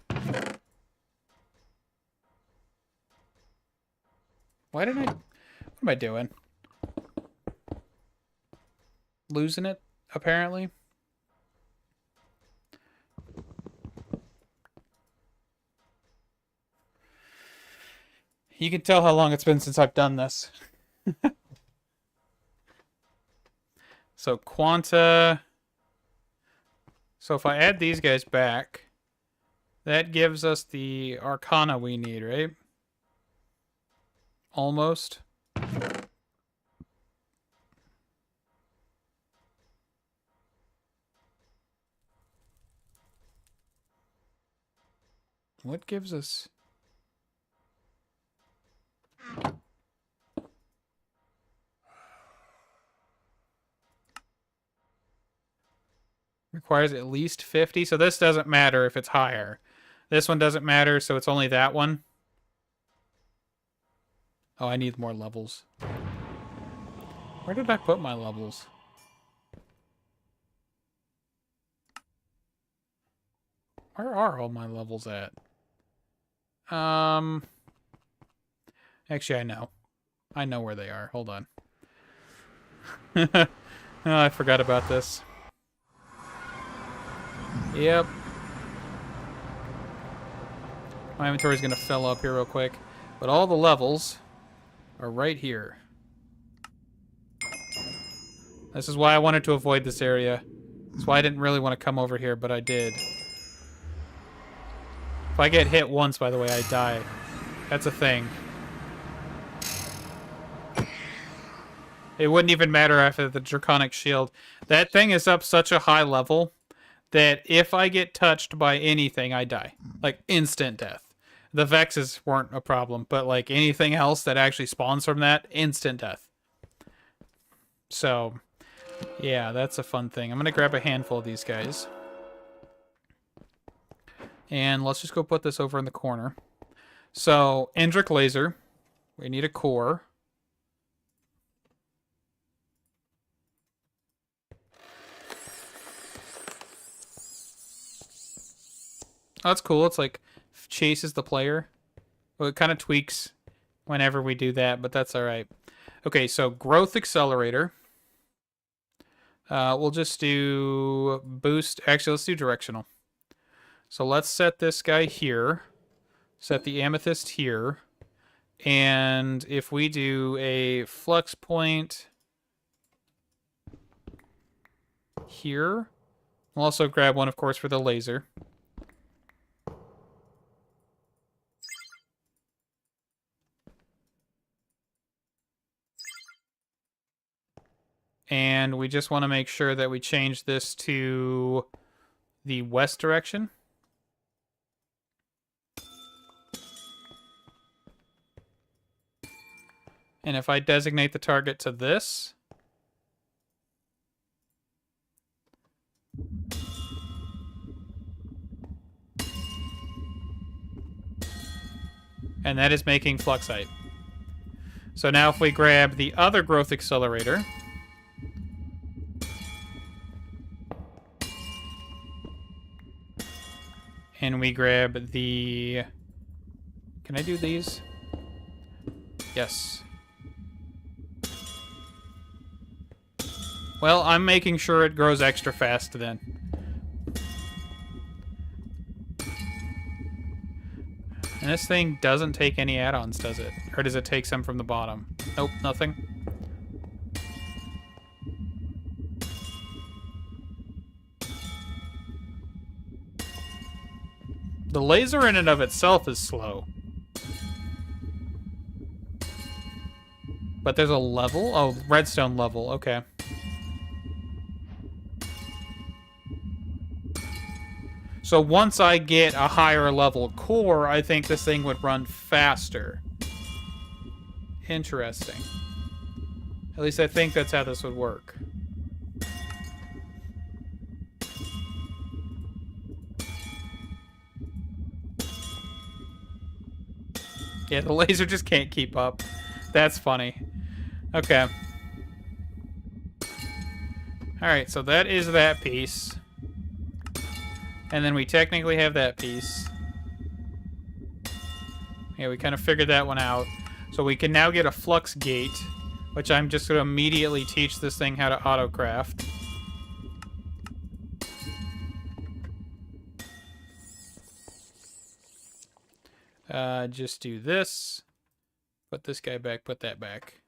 Why did I... what am I doing? Losing it, apparently. You can tell how long it's been since I've done this. So Quanta... So if I add these guys back, that gives us the Arcana we need, right? Almost. What gives us... Requires at least 50, so this doesn't matter if it's higher. This one doesn't matter, so it's only that one. Oh, I need more levels. Where did I put my levels? Where are all my levels at? Actually, I know. I know where they are. Hold on. Oh, I forgot about this. Yep. My inventory's gonna fill up here real quick. But all the levels are right here. This is why I wanted to avoid this area. That's why I didn't really want to come over here, but I did. If I get hit once, by the way, I die. That's a thing. It wouldn't even matter after the Draconic Shield. That thing is up such a high level that if I get touched by anything, I die. Like, instant death. The Vexes weren't a problem, but like anything else that actually spawns from that, instant death. So, yeah, that's a fun thing. I'm going to grab a handful of these guys. And let's just go put this over in the corner. So, Endric Laser. We need a core. Oh, that's cool. It's like chases the player. Well, it kind of tweaks whenever we do that, but that's all right. Okay, so Growth Accelerator. We'll just do boost. Actually, let's do directional. So let's set this guy here. Set the amethyst here. And if we do a flux point here, we'll also grab one, of course, for the laser. And we just want to make sure that we change this to the west direction. And if I designate the target to this, and that is making Fluxite. So now if we grab the other growth accelerator, and we grab the... Can I do these? Yes. Well, I'm making sure it grows extra fast then. And this thing doesn't take any add-ons, does it? Or does it take some from the bottom? Nope, nothing. The laser in and of itself is slow. But there's a level? Oh, redstone level, okay. So once I get a higher level core, I think this thing would run faster. Interesting. At least I think that's how this would work. Yeah, the laser just can't keep up. That's funny. Okay. Alright, so that is that piece. And then we technically have that piece. Yeah, we kind of figured that one out. So we can now get a flux gate, which I'm just going to immediately teach this thing how to auto-craft. Just do this. Put this guy back, put that back.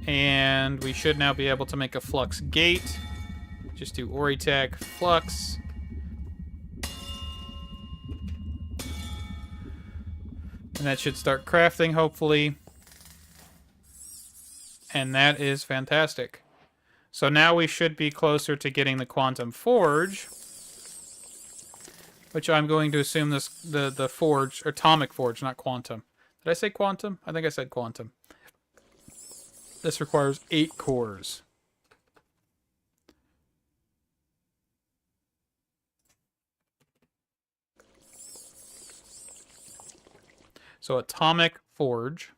And we should now be able to make a flux gate. Just do Oritech flux. And that should start crafting, hopefully. And that is fantastic. So now we should be closer to getting the quantum forge, which I'm going to assume the forge, atomic forge, not quantum. Did I say quantum? I think I said quantum. This requires 8 cores. So atomic forge.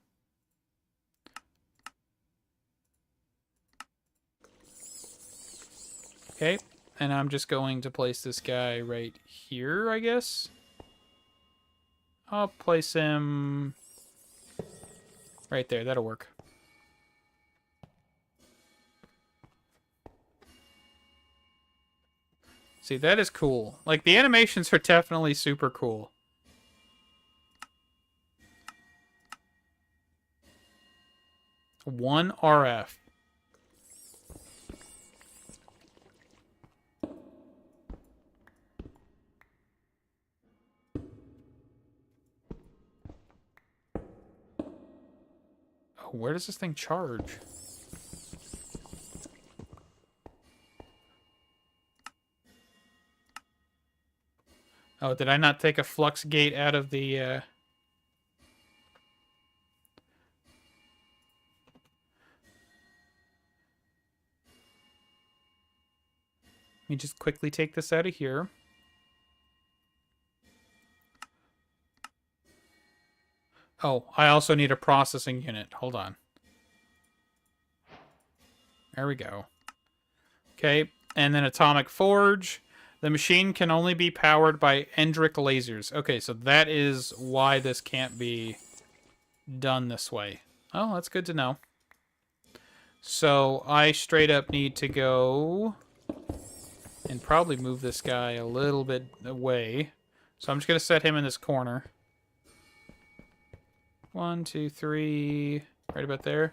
Okay, and I'm just going to place this guy right here, I guess. I'll place him right there. That'll work. See, that is cool. Like, the animations are definitely super cool. One RF. Oh, where does this thing charge? Oh, did I not take a flux gate out of the... Let me just quickly take this out of here. Oh, I also need a processing unit. Hold on. There we go. Okay, and then atomic forge. The machine can only be powered by Endrick lasers. Okay, so that is why this can't be done this way. Oh, that's good to know. So I straight up need to go and probably move this guy a little bit away. So I'm just going to set him in this corner. 1, 2, 3, right about there.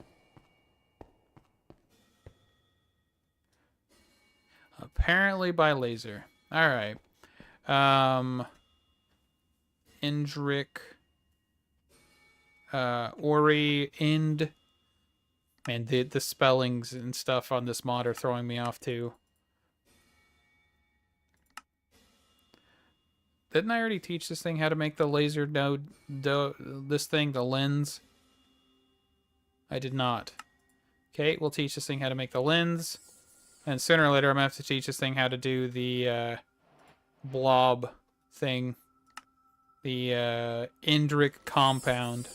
Apparently by laser. All right. Indrick, Ori, Ind. Man, the spellings and stuff on this mod are throwing me off too. Didn't I already teach this thing how to make the laser node, this thing, the lens? I did not. Okay, we'll teach this thing how to make the lens. And sooner or later, I'm going to have to teach this thing how to do the blob thing. The Indrick compound.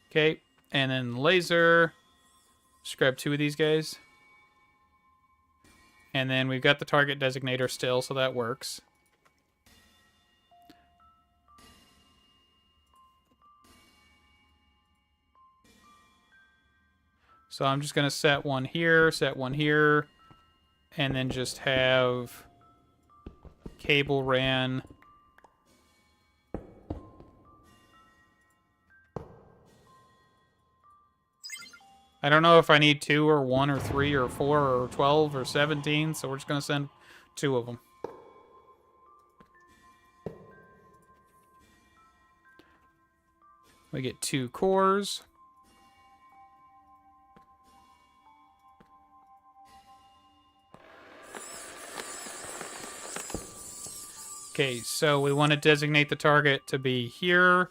Okay, and then laser. Just grab 2 of these guys. And then we've got the target designator still, so that works. So I'm just going to set one here, and then just have cable ran. I don't know if I need 2 or 1 or 3 or 4 or 12 or 17, so we're just going to send 2 of them. We get 2 cores. Okay, so we want to designate the target to be here.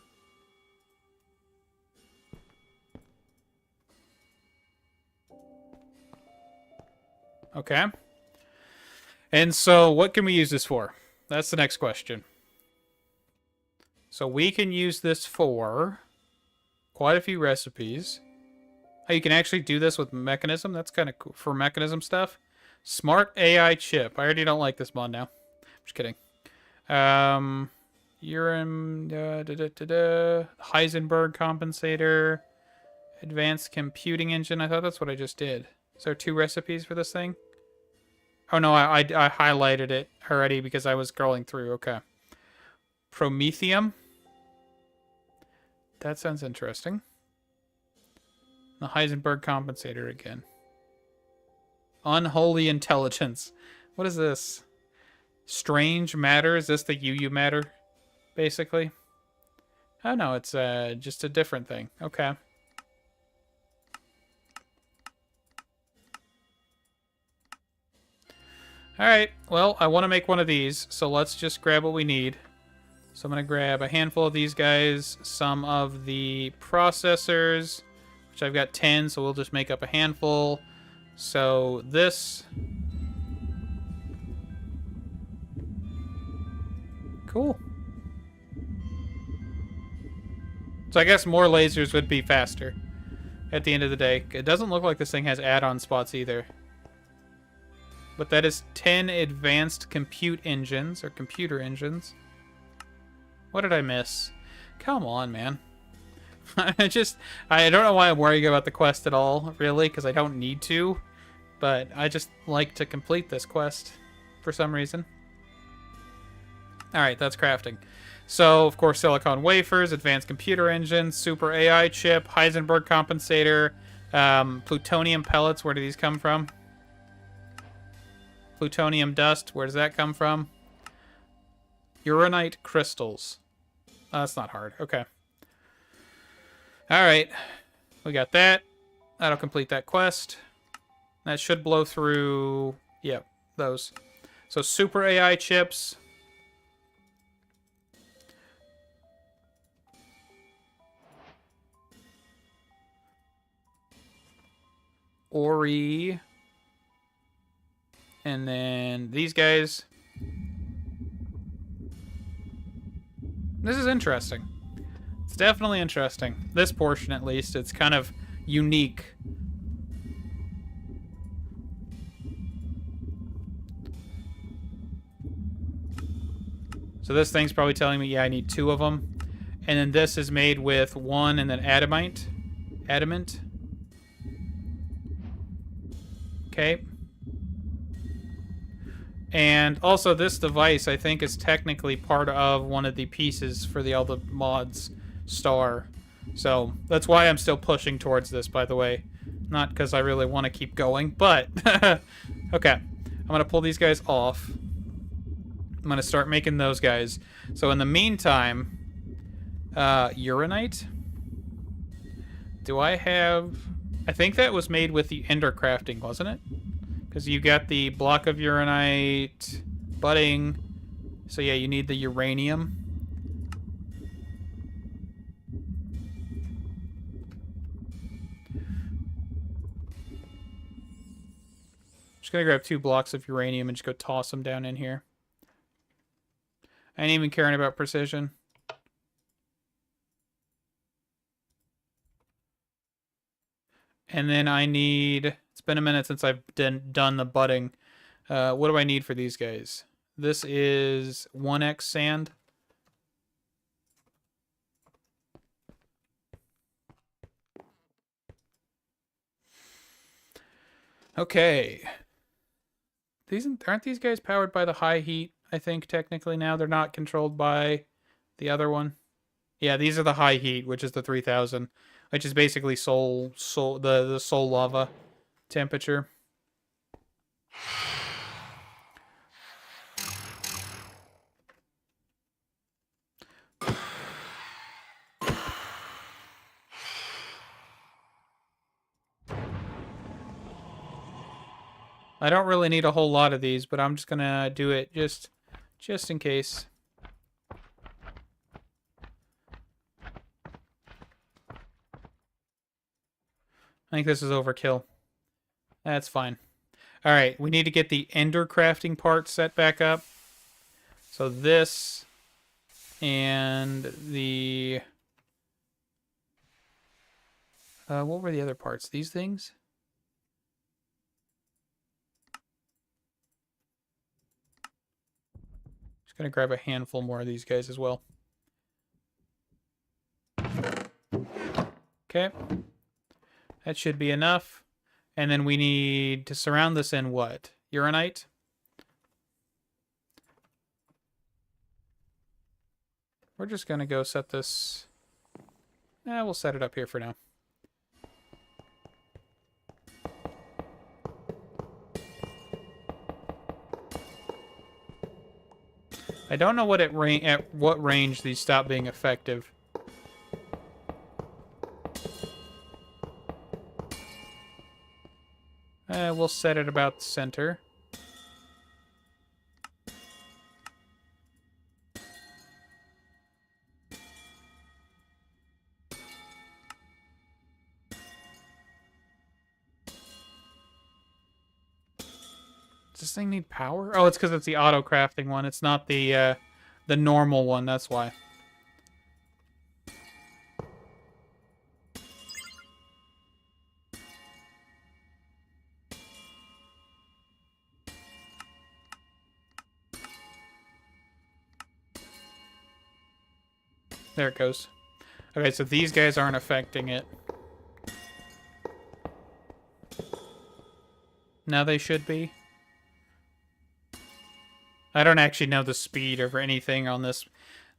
Okay. And so what can we use this for? That's the next question. So we can use this for quite a few recipes. Oh, you can actually do this with mechanism. That's kind of cool for mechanism stuff. Smart AI chip. I already don't like this mod now. I'm just kidding. Urine, Heisenberg compensator, advanced computing engine. I thought that's what I just did. Is there 2 recipes for this thing? Oh no, I highlighted it already because I was scrolling through. Okay. Promethium. That sounds interesting. The Heisenberg compensator again. Unholy intelligence. What is this? Strange matter? Is this the UU matter, basically? Oh, no, it's just a different thing. Okay. Alright, well, I want to make one of these, so let's just grab what we need. So I'm going to grab a handful of these guys, some of the processors, which I've got 10, so we'll just make up a handful. So this... Cool. So I guess more lasers would be faster at the end of the day. It doesn't look like this thing has add-on spots either. But that is 10 advanced compute engines, or computer engines. What did I miss? Come on, man. I don't know why I'm worrying about the quest at all, really, because I don't need to. But I just like to complete this quest for some reason. Alright, that's crafting. So, of course, silicon wafers, advanced computer engines, super AI chip, Heisenberg compensator, plutonium pellets. Where do these come from? Plutonium dust. Where does that come from? Uranite crystals. That's not hard. Okay. Alright. We got that. That'll complete that quest. That should blow through... Yep, those. So, super AI chips... Ori, and then these guys. This is interesting. It's definitely interesting. This portion, at least, it's kind of unique. So this thing's probably telling me, yeah, I need 2 of them. And then this is made with 1 and then adamant. Okay. And also this device, I think, is technically part of one of the pieces for the other mods star. So that's why I'm still pushing towards this, by the way. Not because I really want to keep going, but... Okay. I'm going to pull these guys off. I'm going to start making those guys. So in the meantime... Uranite? Do I have... I think that was made with the ender crafting, wasn't it? Because you got the block of uranite, budding. So yeah, you need the uranium. Just gonna grab 2 blocks of uranium and just go toss them down in here. I ain't even caring about precision. And then I need... It's been a minute since I've done the budding. What do I need for these guys? This is 1x sand. Okay. Aren't these guys powered by the high heat, I think, technically now? They're not controlled by the other one. Yeah, these are the high heat, which is the 3000. Which is basically the soul lava temperature. I don't really need a whole lot of these, but I'm just gonna do it just in case. I think this is overkill. That's fine. Alright, we need to get the ender crafting part set back up. So this and the... what were the other parts? These things? Just gonna grab a handful more of these guys as well. Okay. That should be enough. And then we need to surround this in what? Uranite? We're just going to go set this We'll set it up here for now. I don't know what at what range these stop being effective. We'll set it about the center. Does this thing need power? Oh, it's because it's the auto crafting one. It's not the normal one. That's why. There it goes. Okay, so these guys aren't affecting it. Now they should be. I don't actually know the speed or anything on this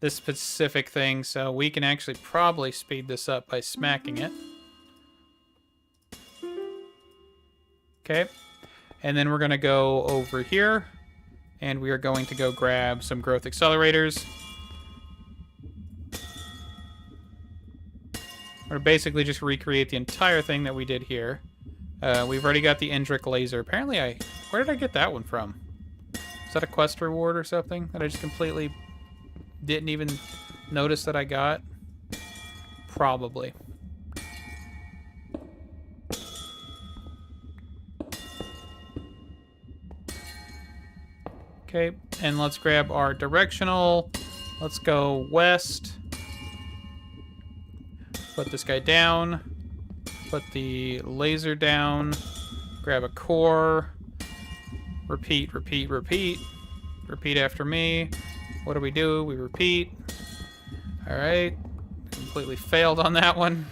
specific thing, so we can actually probably speed this up by smacking it. Okay. And then we're going to go over here, and we are going to go grab some growth accelerators. We're basically just recreate the entire thing that we did here. We've already got the Indrik laser. Apparently where did I get that one from? Is that a quest reward or something that I just completely didn't even notice that I got? Probably. Okay, and let's grab our directional. Let's go west. Put this guy down. Put the laser down. Grab a core. Repeat, repeat, repeat. Repeat after me. What do? We repeat. Alright. Completely failed on that one.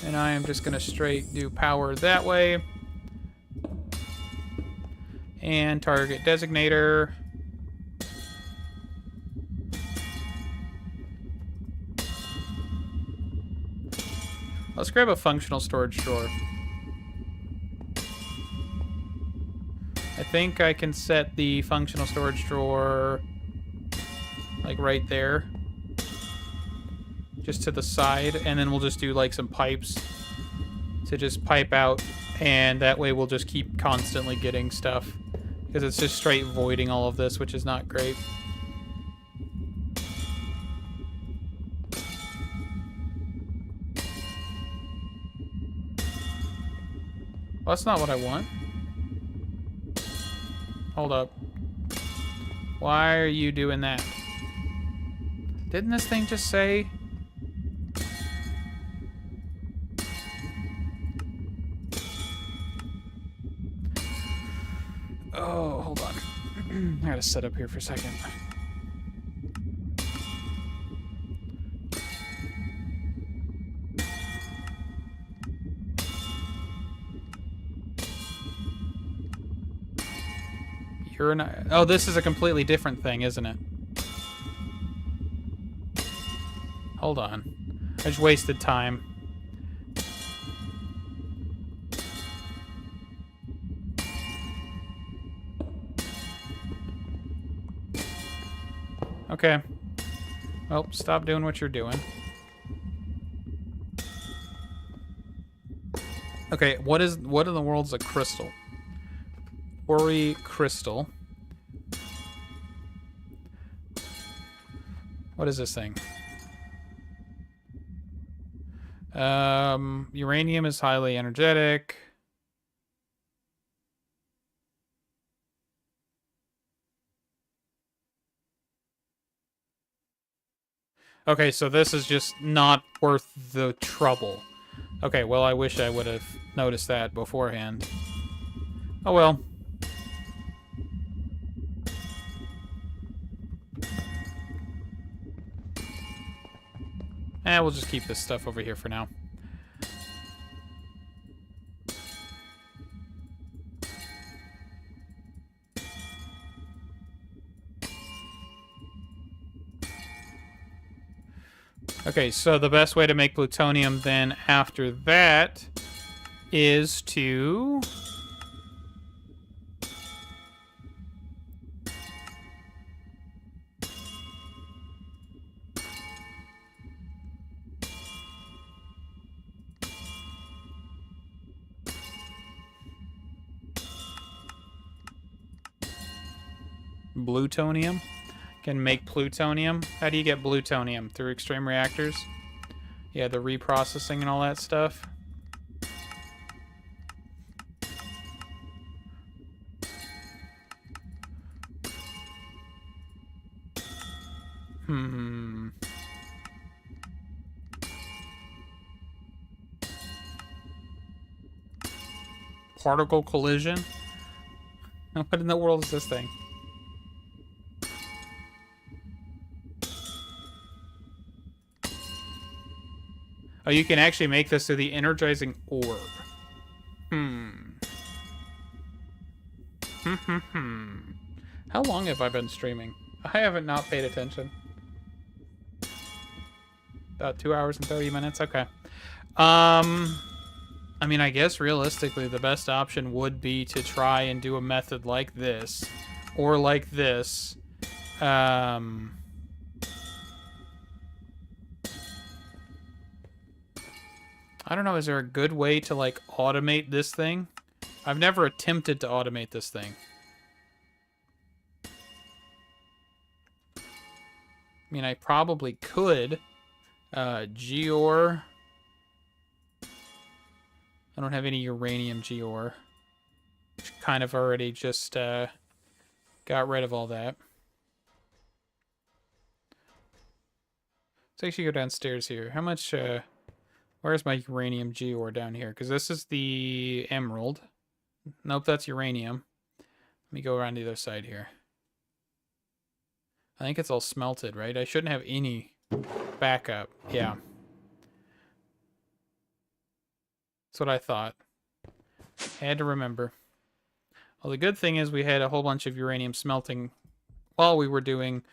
And I am just going to straight do power that way. And target designator. Let's grab a functional storage drawer. I think I can set the functional storage drawer like right there. Just to the side, and then we'll just do like some pipes to just pipe out, and that way we'll just keep constantly getting stuff. Because it's just straight voiding all of this, which is not great. Well, that's not what I want. Hold up. Why are you doing that? Didn't this thing just say... Oh, hold on. I gotta set up here for a second. You're not... Oh, this is a completely different thing, isn't it? Hold on. I just wasted time. Okay. Well, stop doing what you're doing. Okay, what in the world's a crystal? Ori crystal. What is this thing? Uranium is highly energetic. Okay, so this is just not worth the trouble. Okay, well, I wish I would have noticed that beforehand. Oh well. We'll just keep this stuff over here for now. Okay, so the best way to make plutonium then after that is to... Plutonium. Can make plutonium. How do you get plutonium? Through extreme reactors? Yeah, the reprocessing and all that stuff. Particle collision? What in the world is this thing? Oh, you can actually make this through the energizing orb. How long have I been streaming? I haven't not paid attention. About 2 hours and 30 minutes? Okay. I mean, I guess realistically the best option would be to try and do a method like this. Or like this. I don't know, is there a good way to, like, automate this thing? I've never attempted to automate this thing. I mean, I probably could. Geor. I don't have any uranium Geor. Kind of already just got rid of all that. Let's actually go downstairs here. How much... where's my uranium Geor down here? Because this is the emerald. Nope, that's uranium. Let me go around the other side here. I think it's all smelted, right? I shouldn't have any backup. Yeah. That's what I thought. Had to remember. Well, the good thing is we had a whole bunch of uranium smelting while we were doing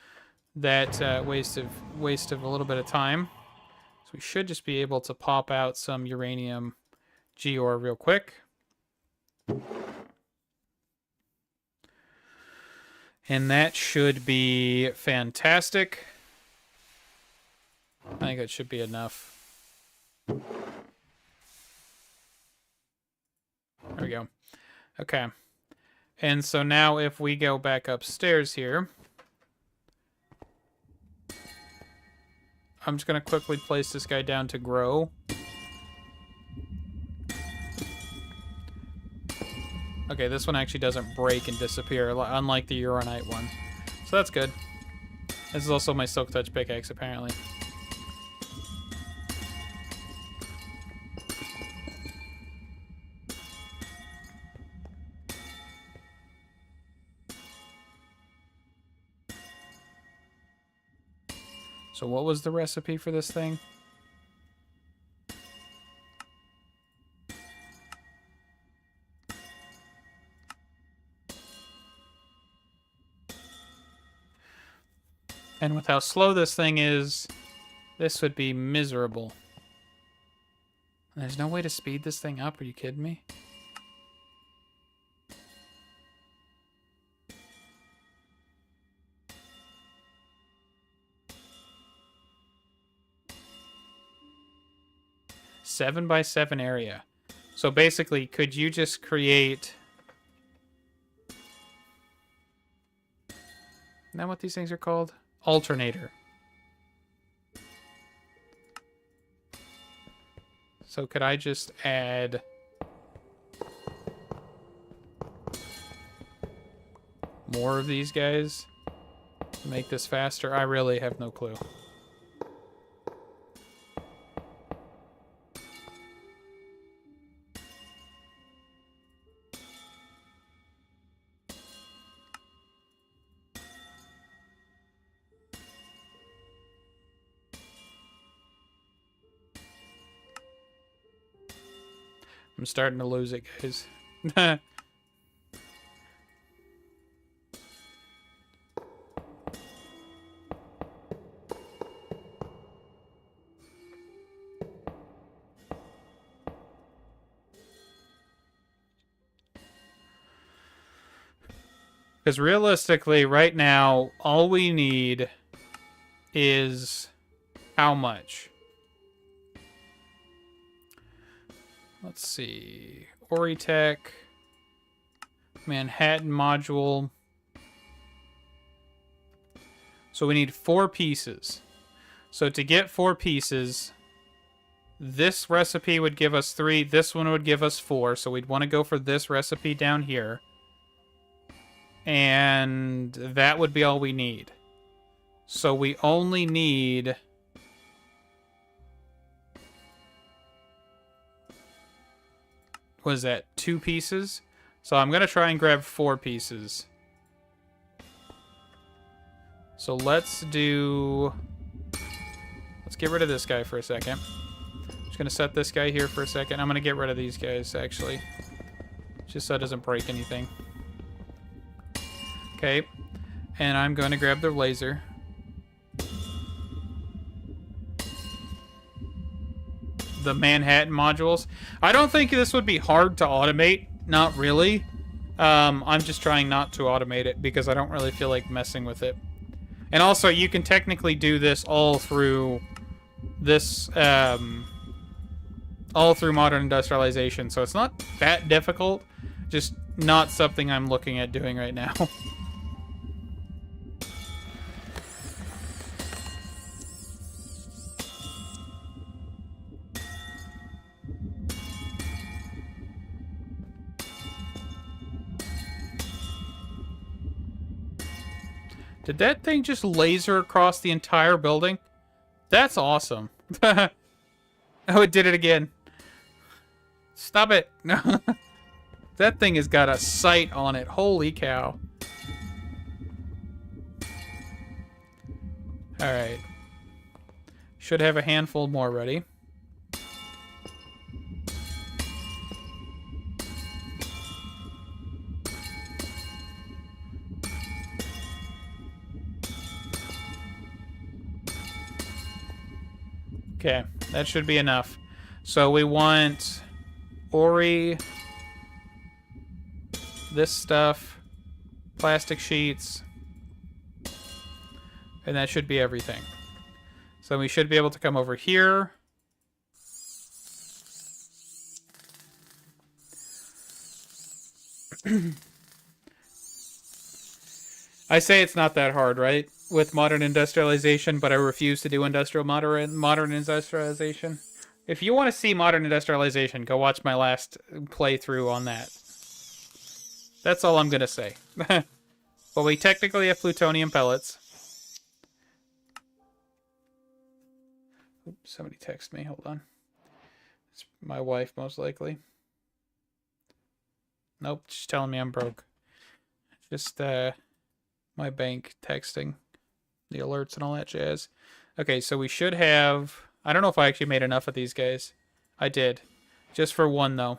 that waste of a little bit of time. So we should just be able to pop out some uranium Geor real quick. And that should be fantastic. I think it should be enough. There we go. Okay. And so now if we go back upstairs here, I'm just going to quickly place this guy down to grow. Okay, this one actually doesn't break and disappear, unlike the uranite one. So that's good. This is also my Silk Touch pickaxe, apparently. So what was the recipe for this thing? And with how slow this thing is, this would be miserable. There's no way to speed this thing up. Are you kidding me? Seven by 7 area. So basically, could you just create... Isn't that what these things are called? Alternator. So could I just add... more of these guys to make this faster? I really have no clue. I'm starting to lose it, guys. Because realistically, right now, all we need is how much? Let's see. Oritech. Manhattan module. So we need 4 pieces. So to get 4 pieces, this recipe would give us 3. This one would give us 4. So we'd want to go for this recipe down here. And that would be all we need. So we only need... what is that? 2 pieces? So I'm going to try and grab 4 pieces. So let's do... let's get rid of this guy for a second. Just going to set this guy here for a second. I'm going to get rid of these guys, actually. Just so it doesn't break anything. Okay. And I'm going to grab the laser. The Manhattan modules. I don't think this would be hard to automate. Not really. I'm just trying not to automate it because I don't really feel like messing with it. And also, you can technically do this all through this, all through modern industrialization. So it's not that difficult. Just not something I'm looking at doing right now. Did that thing just laser across the entire building? That's awesome. Oh, it did it again. Stop it. No. That thing has got a sight on it. Holy cow. Alright. Should have a handful more ready. Okay, that should be enough. So we want Ori, this stuff, plastic sheets, and that should be everything. So we should be able to come over here. I say it's not that hard, right? With modern industrialization, but I refuse to do modern industrialization. If you want to see modern industrialization, go watch my last playthrough on that. That's all I'm going to say. But we technically have plutonium pellets. Oops, somebody text me. Hold on. It's my wife, most likely. Nope, she's telling me I'm broke. Just my bank texting. The alerts and all that jazz. Okay, so we should have... I don't know if I actually made enough of these guys. I did. Just for one, though.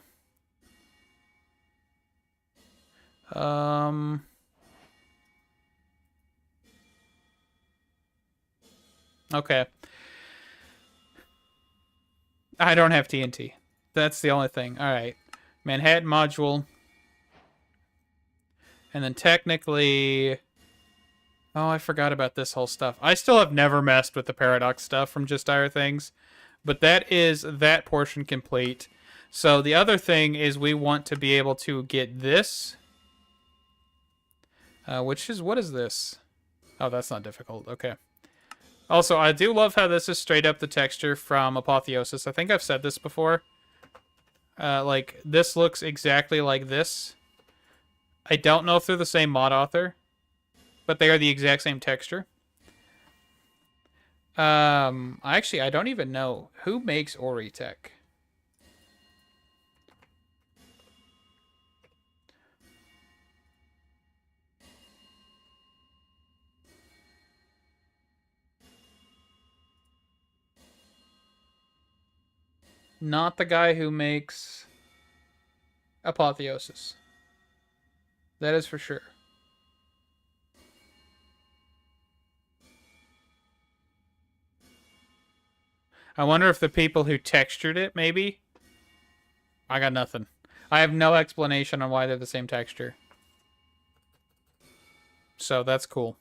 Okay. I don't have TNT. That's the only thing. Alright. Manhattan module. And then technically... oh, I forgot about this whole stuff. I still have never messed with the paradox stuff from Just Dire Things. But that is that portion complete. So the other thing is we want to be able to get this. Which is, what is this? Oh, that's not difficult. Okay. Also, I do love how this is straight up the texture from Apotheosis. I think I've said this before. Like, this looks exactly like this. I don't know if they're the same mod author, but they are the exact same texture. Actually, I don't even know. Who makes Oritech? Not the guy who makes Apotheosis. That is for sure. I wonder if the people who textured it, maybe? I got nothing. I have no explanation on why they're the same texture. So that's cool.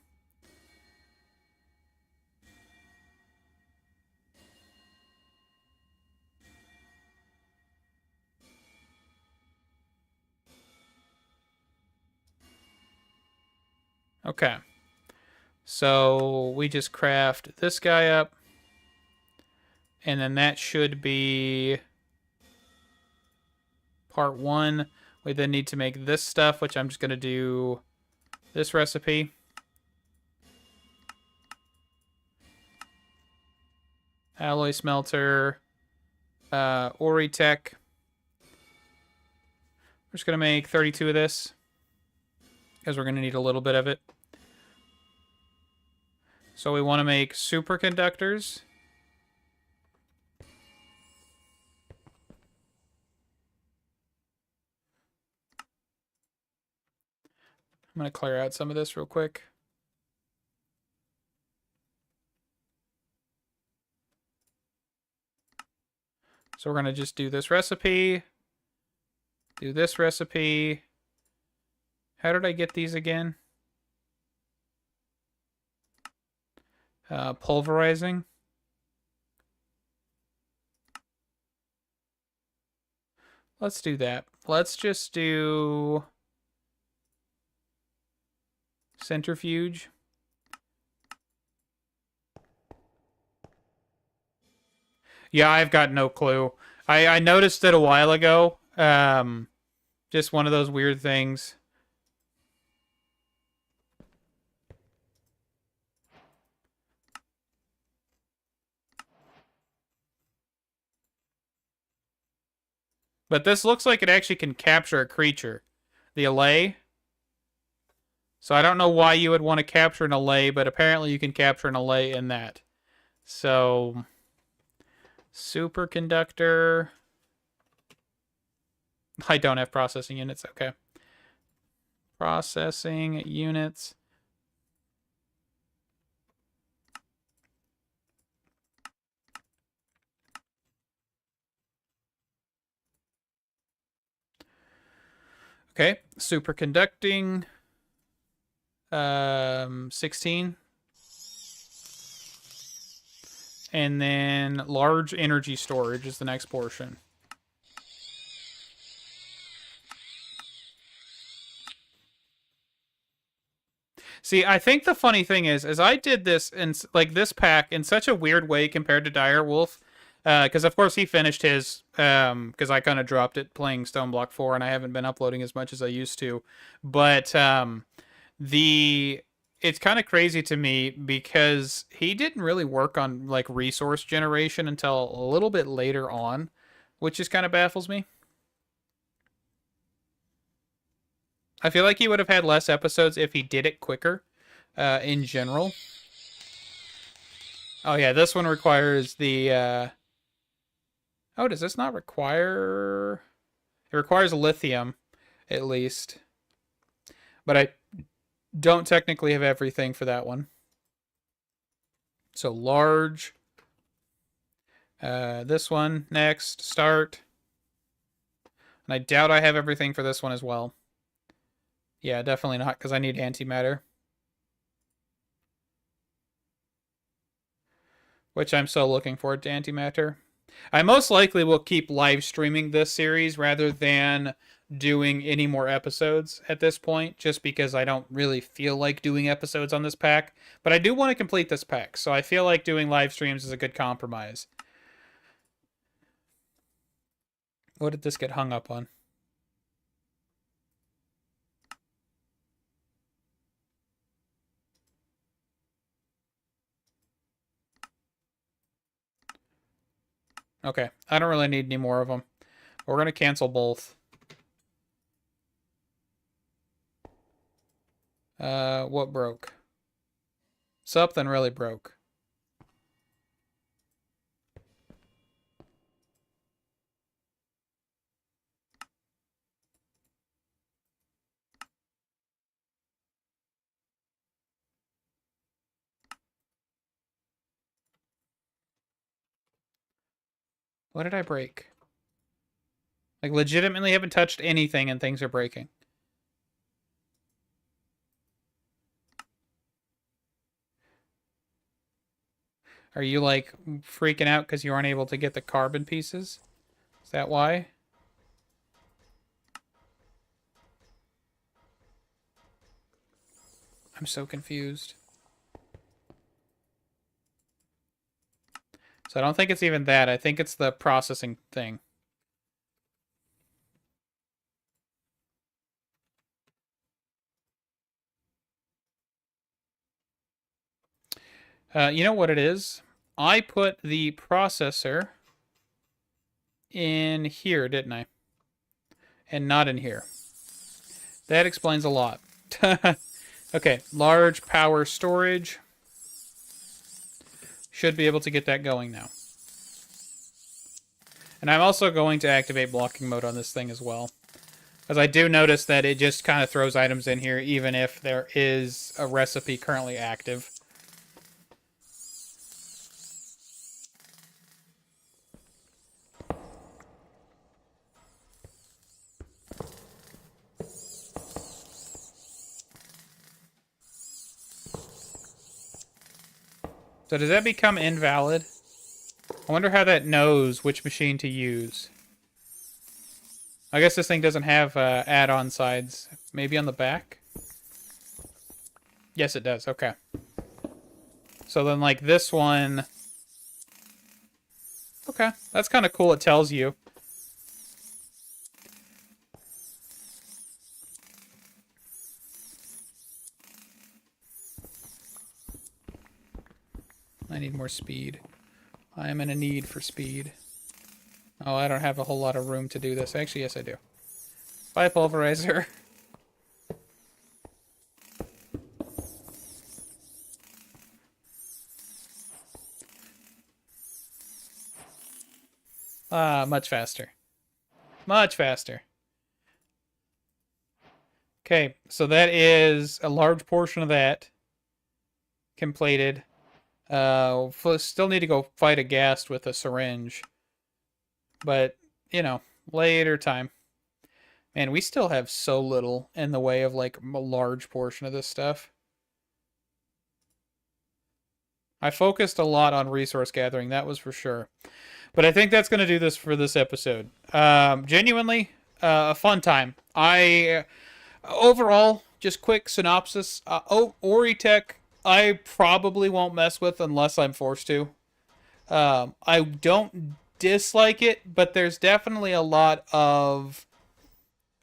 Okay. So we just craft this guy up. And then that should be part 1. We then need to make this stuff, which I'm just going to do this recipe. Alloy smelter. Oritech. We're just going to make 32 of this, because we're going to need a little bit of it. So we want to make superconductors. I'm going to clear out some of this real quick. So we're going to just do this recipe. Do this recipe. How did I get these again? Pulverizing. Let's do that. Let's just do centrifuge. Yeah, I've got no clue. I noticed it a while ago. Just one of those weird things. But this looks like it actually can capture a creature. The allay. So I don't know why you would want to capture an allay, but apparently you can capture an allay in that. So, superconductor. I don't have processing units. Okay. Processing units. Okay. Superconducting. 16. And then large energy storage is the next portion. See, I think the funny thing is I did this in like this pack in such a weird way compared to Direwolf, because of course he finished his, because I kind of dropped it playing Stoneblock 4 and I haven't been uploading as much as I used to, but it's kind of crazy to me because he didn't really work on like resource generation until a little bit later on, which just kind of baffles me. I feel like he would have had less episodes if he did it quicker, in general. Oh yeah, this one requires the, oh, does this not require... It requires lithium, at least. But I don't technically have everything for that one. So large. This one, next, start. And I doubt I have everything for this one as well. Yeah, definitely not, because I need antimatter. Which I'm so looking forward to antimatter. I most likely will keep live streaming this series rather than doing any more episodes at this point, just because I don't really feel like doing episodes on this pack. But I do want to complete this pack, so I feel like doing live streams is a good compromise. What did this get hung up on? Okay, I don't really need any more of them. We're going to cancel both. What broke? Something really broke. What did I break? Like, legitimately haven't touched anything and things are breaking. Are you, like, freaking out because you aren't able to get the carbon pieces? Is that why? I'm so confused. So I don't think it's even that. I think it's the processing thing. You know what it is? I put the processor in here, didn't I? And not in here. That explains a lot. Okay, large power storage. Should be able to get that going now. And I'm also going to activate blocking mode on this thing as well. Because I do notice that it just kind of throws items in here even if there is a recipe currently active. So does that become invalid? I wonder how that knows which machine to use. I guess this thing doesn't have add-on sides. Maybe on the back? Yes, it does. Okay. So then, like, this one... Okay, that's kind of cool. It tells you. I need more speed. I am in a need for speed. Oh, I don't have a whole lot of room to do this. Actually, yes, I do. Bye, pulverizer. Much faster. Much faster. Okay, so that is a large portion of that completed. Still need to go fight a ghast with a syringe. But, you know, later time. Man, we still have so little in the way of, like, a large portion of this stuff. I focused a lot on resource gathering, that was for sure. But I think that's going to do this for this episode. Genuinely, a fun time. Overall, just quick synopsis. Oritech, I probably won't mess with unless I'm forced to. I don't dislike it, but there's definitely a lot of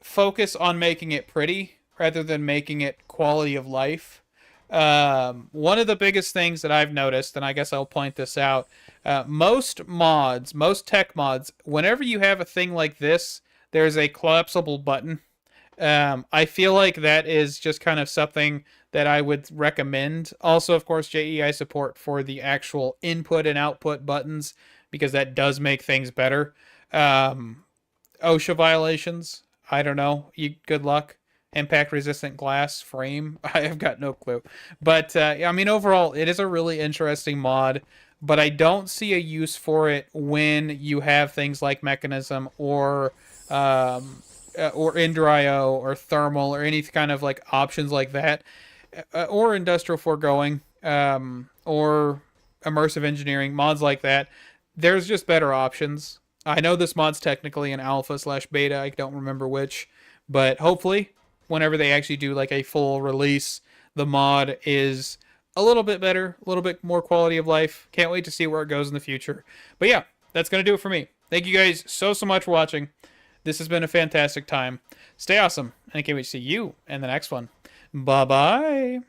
focus on making it pretty rather than making it quality of life. One of the biggest things that I've noticed, and I guess I'll point this out, most mods, most tech mods, whenever you have a thing like this, there's a collapsible button. I feel like that is just kind of something that I would recommend. Also, of course, JEI support for the actual input and output buttons, because that does make things better. OSHA violations, I don't know. Good luck. Impact resistant glass frame, I have got no clue. But, I mean, overall, it is a really interesting mod, but I don't see a use for it when you have things like mechanism or Indrio or thermal or any kind of like options like that, or industrial foregoing, or immersive engineering mods like that. There's just better options. I know this mod's technically an alpha/beta, I don't remember which, but hopefully whenever they actually do like a full release, the mod is a little bit better, a little bit more quality of life. Can't wait to see where it goes in the future. But yeah, that's going to do it for me. Thank you guys so much for watching. This has been a fantastic time. Stay awesome, and I can't wait to see you in the next one. Bye-bye.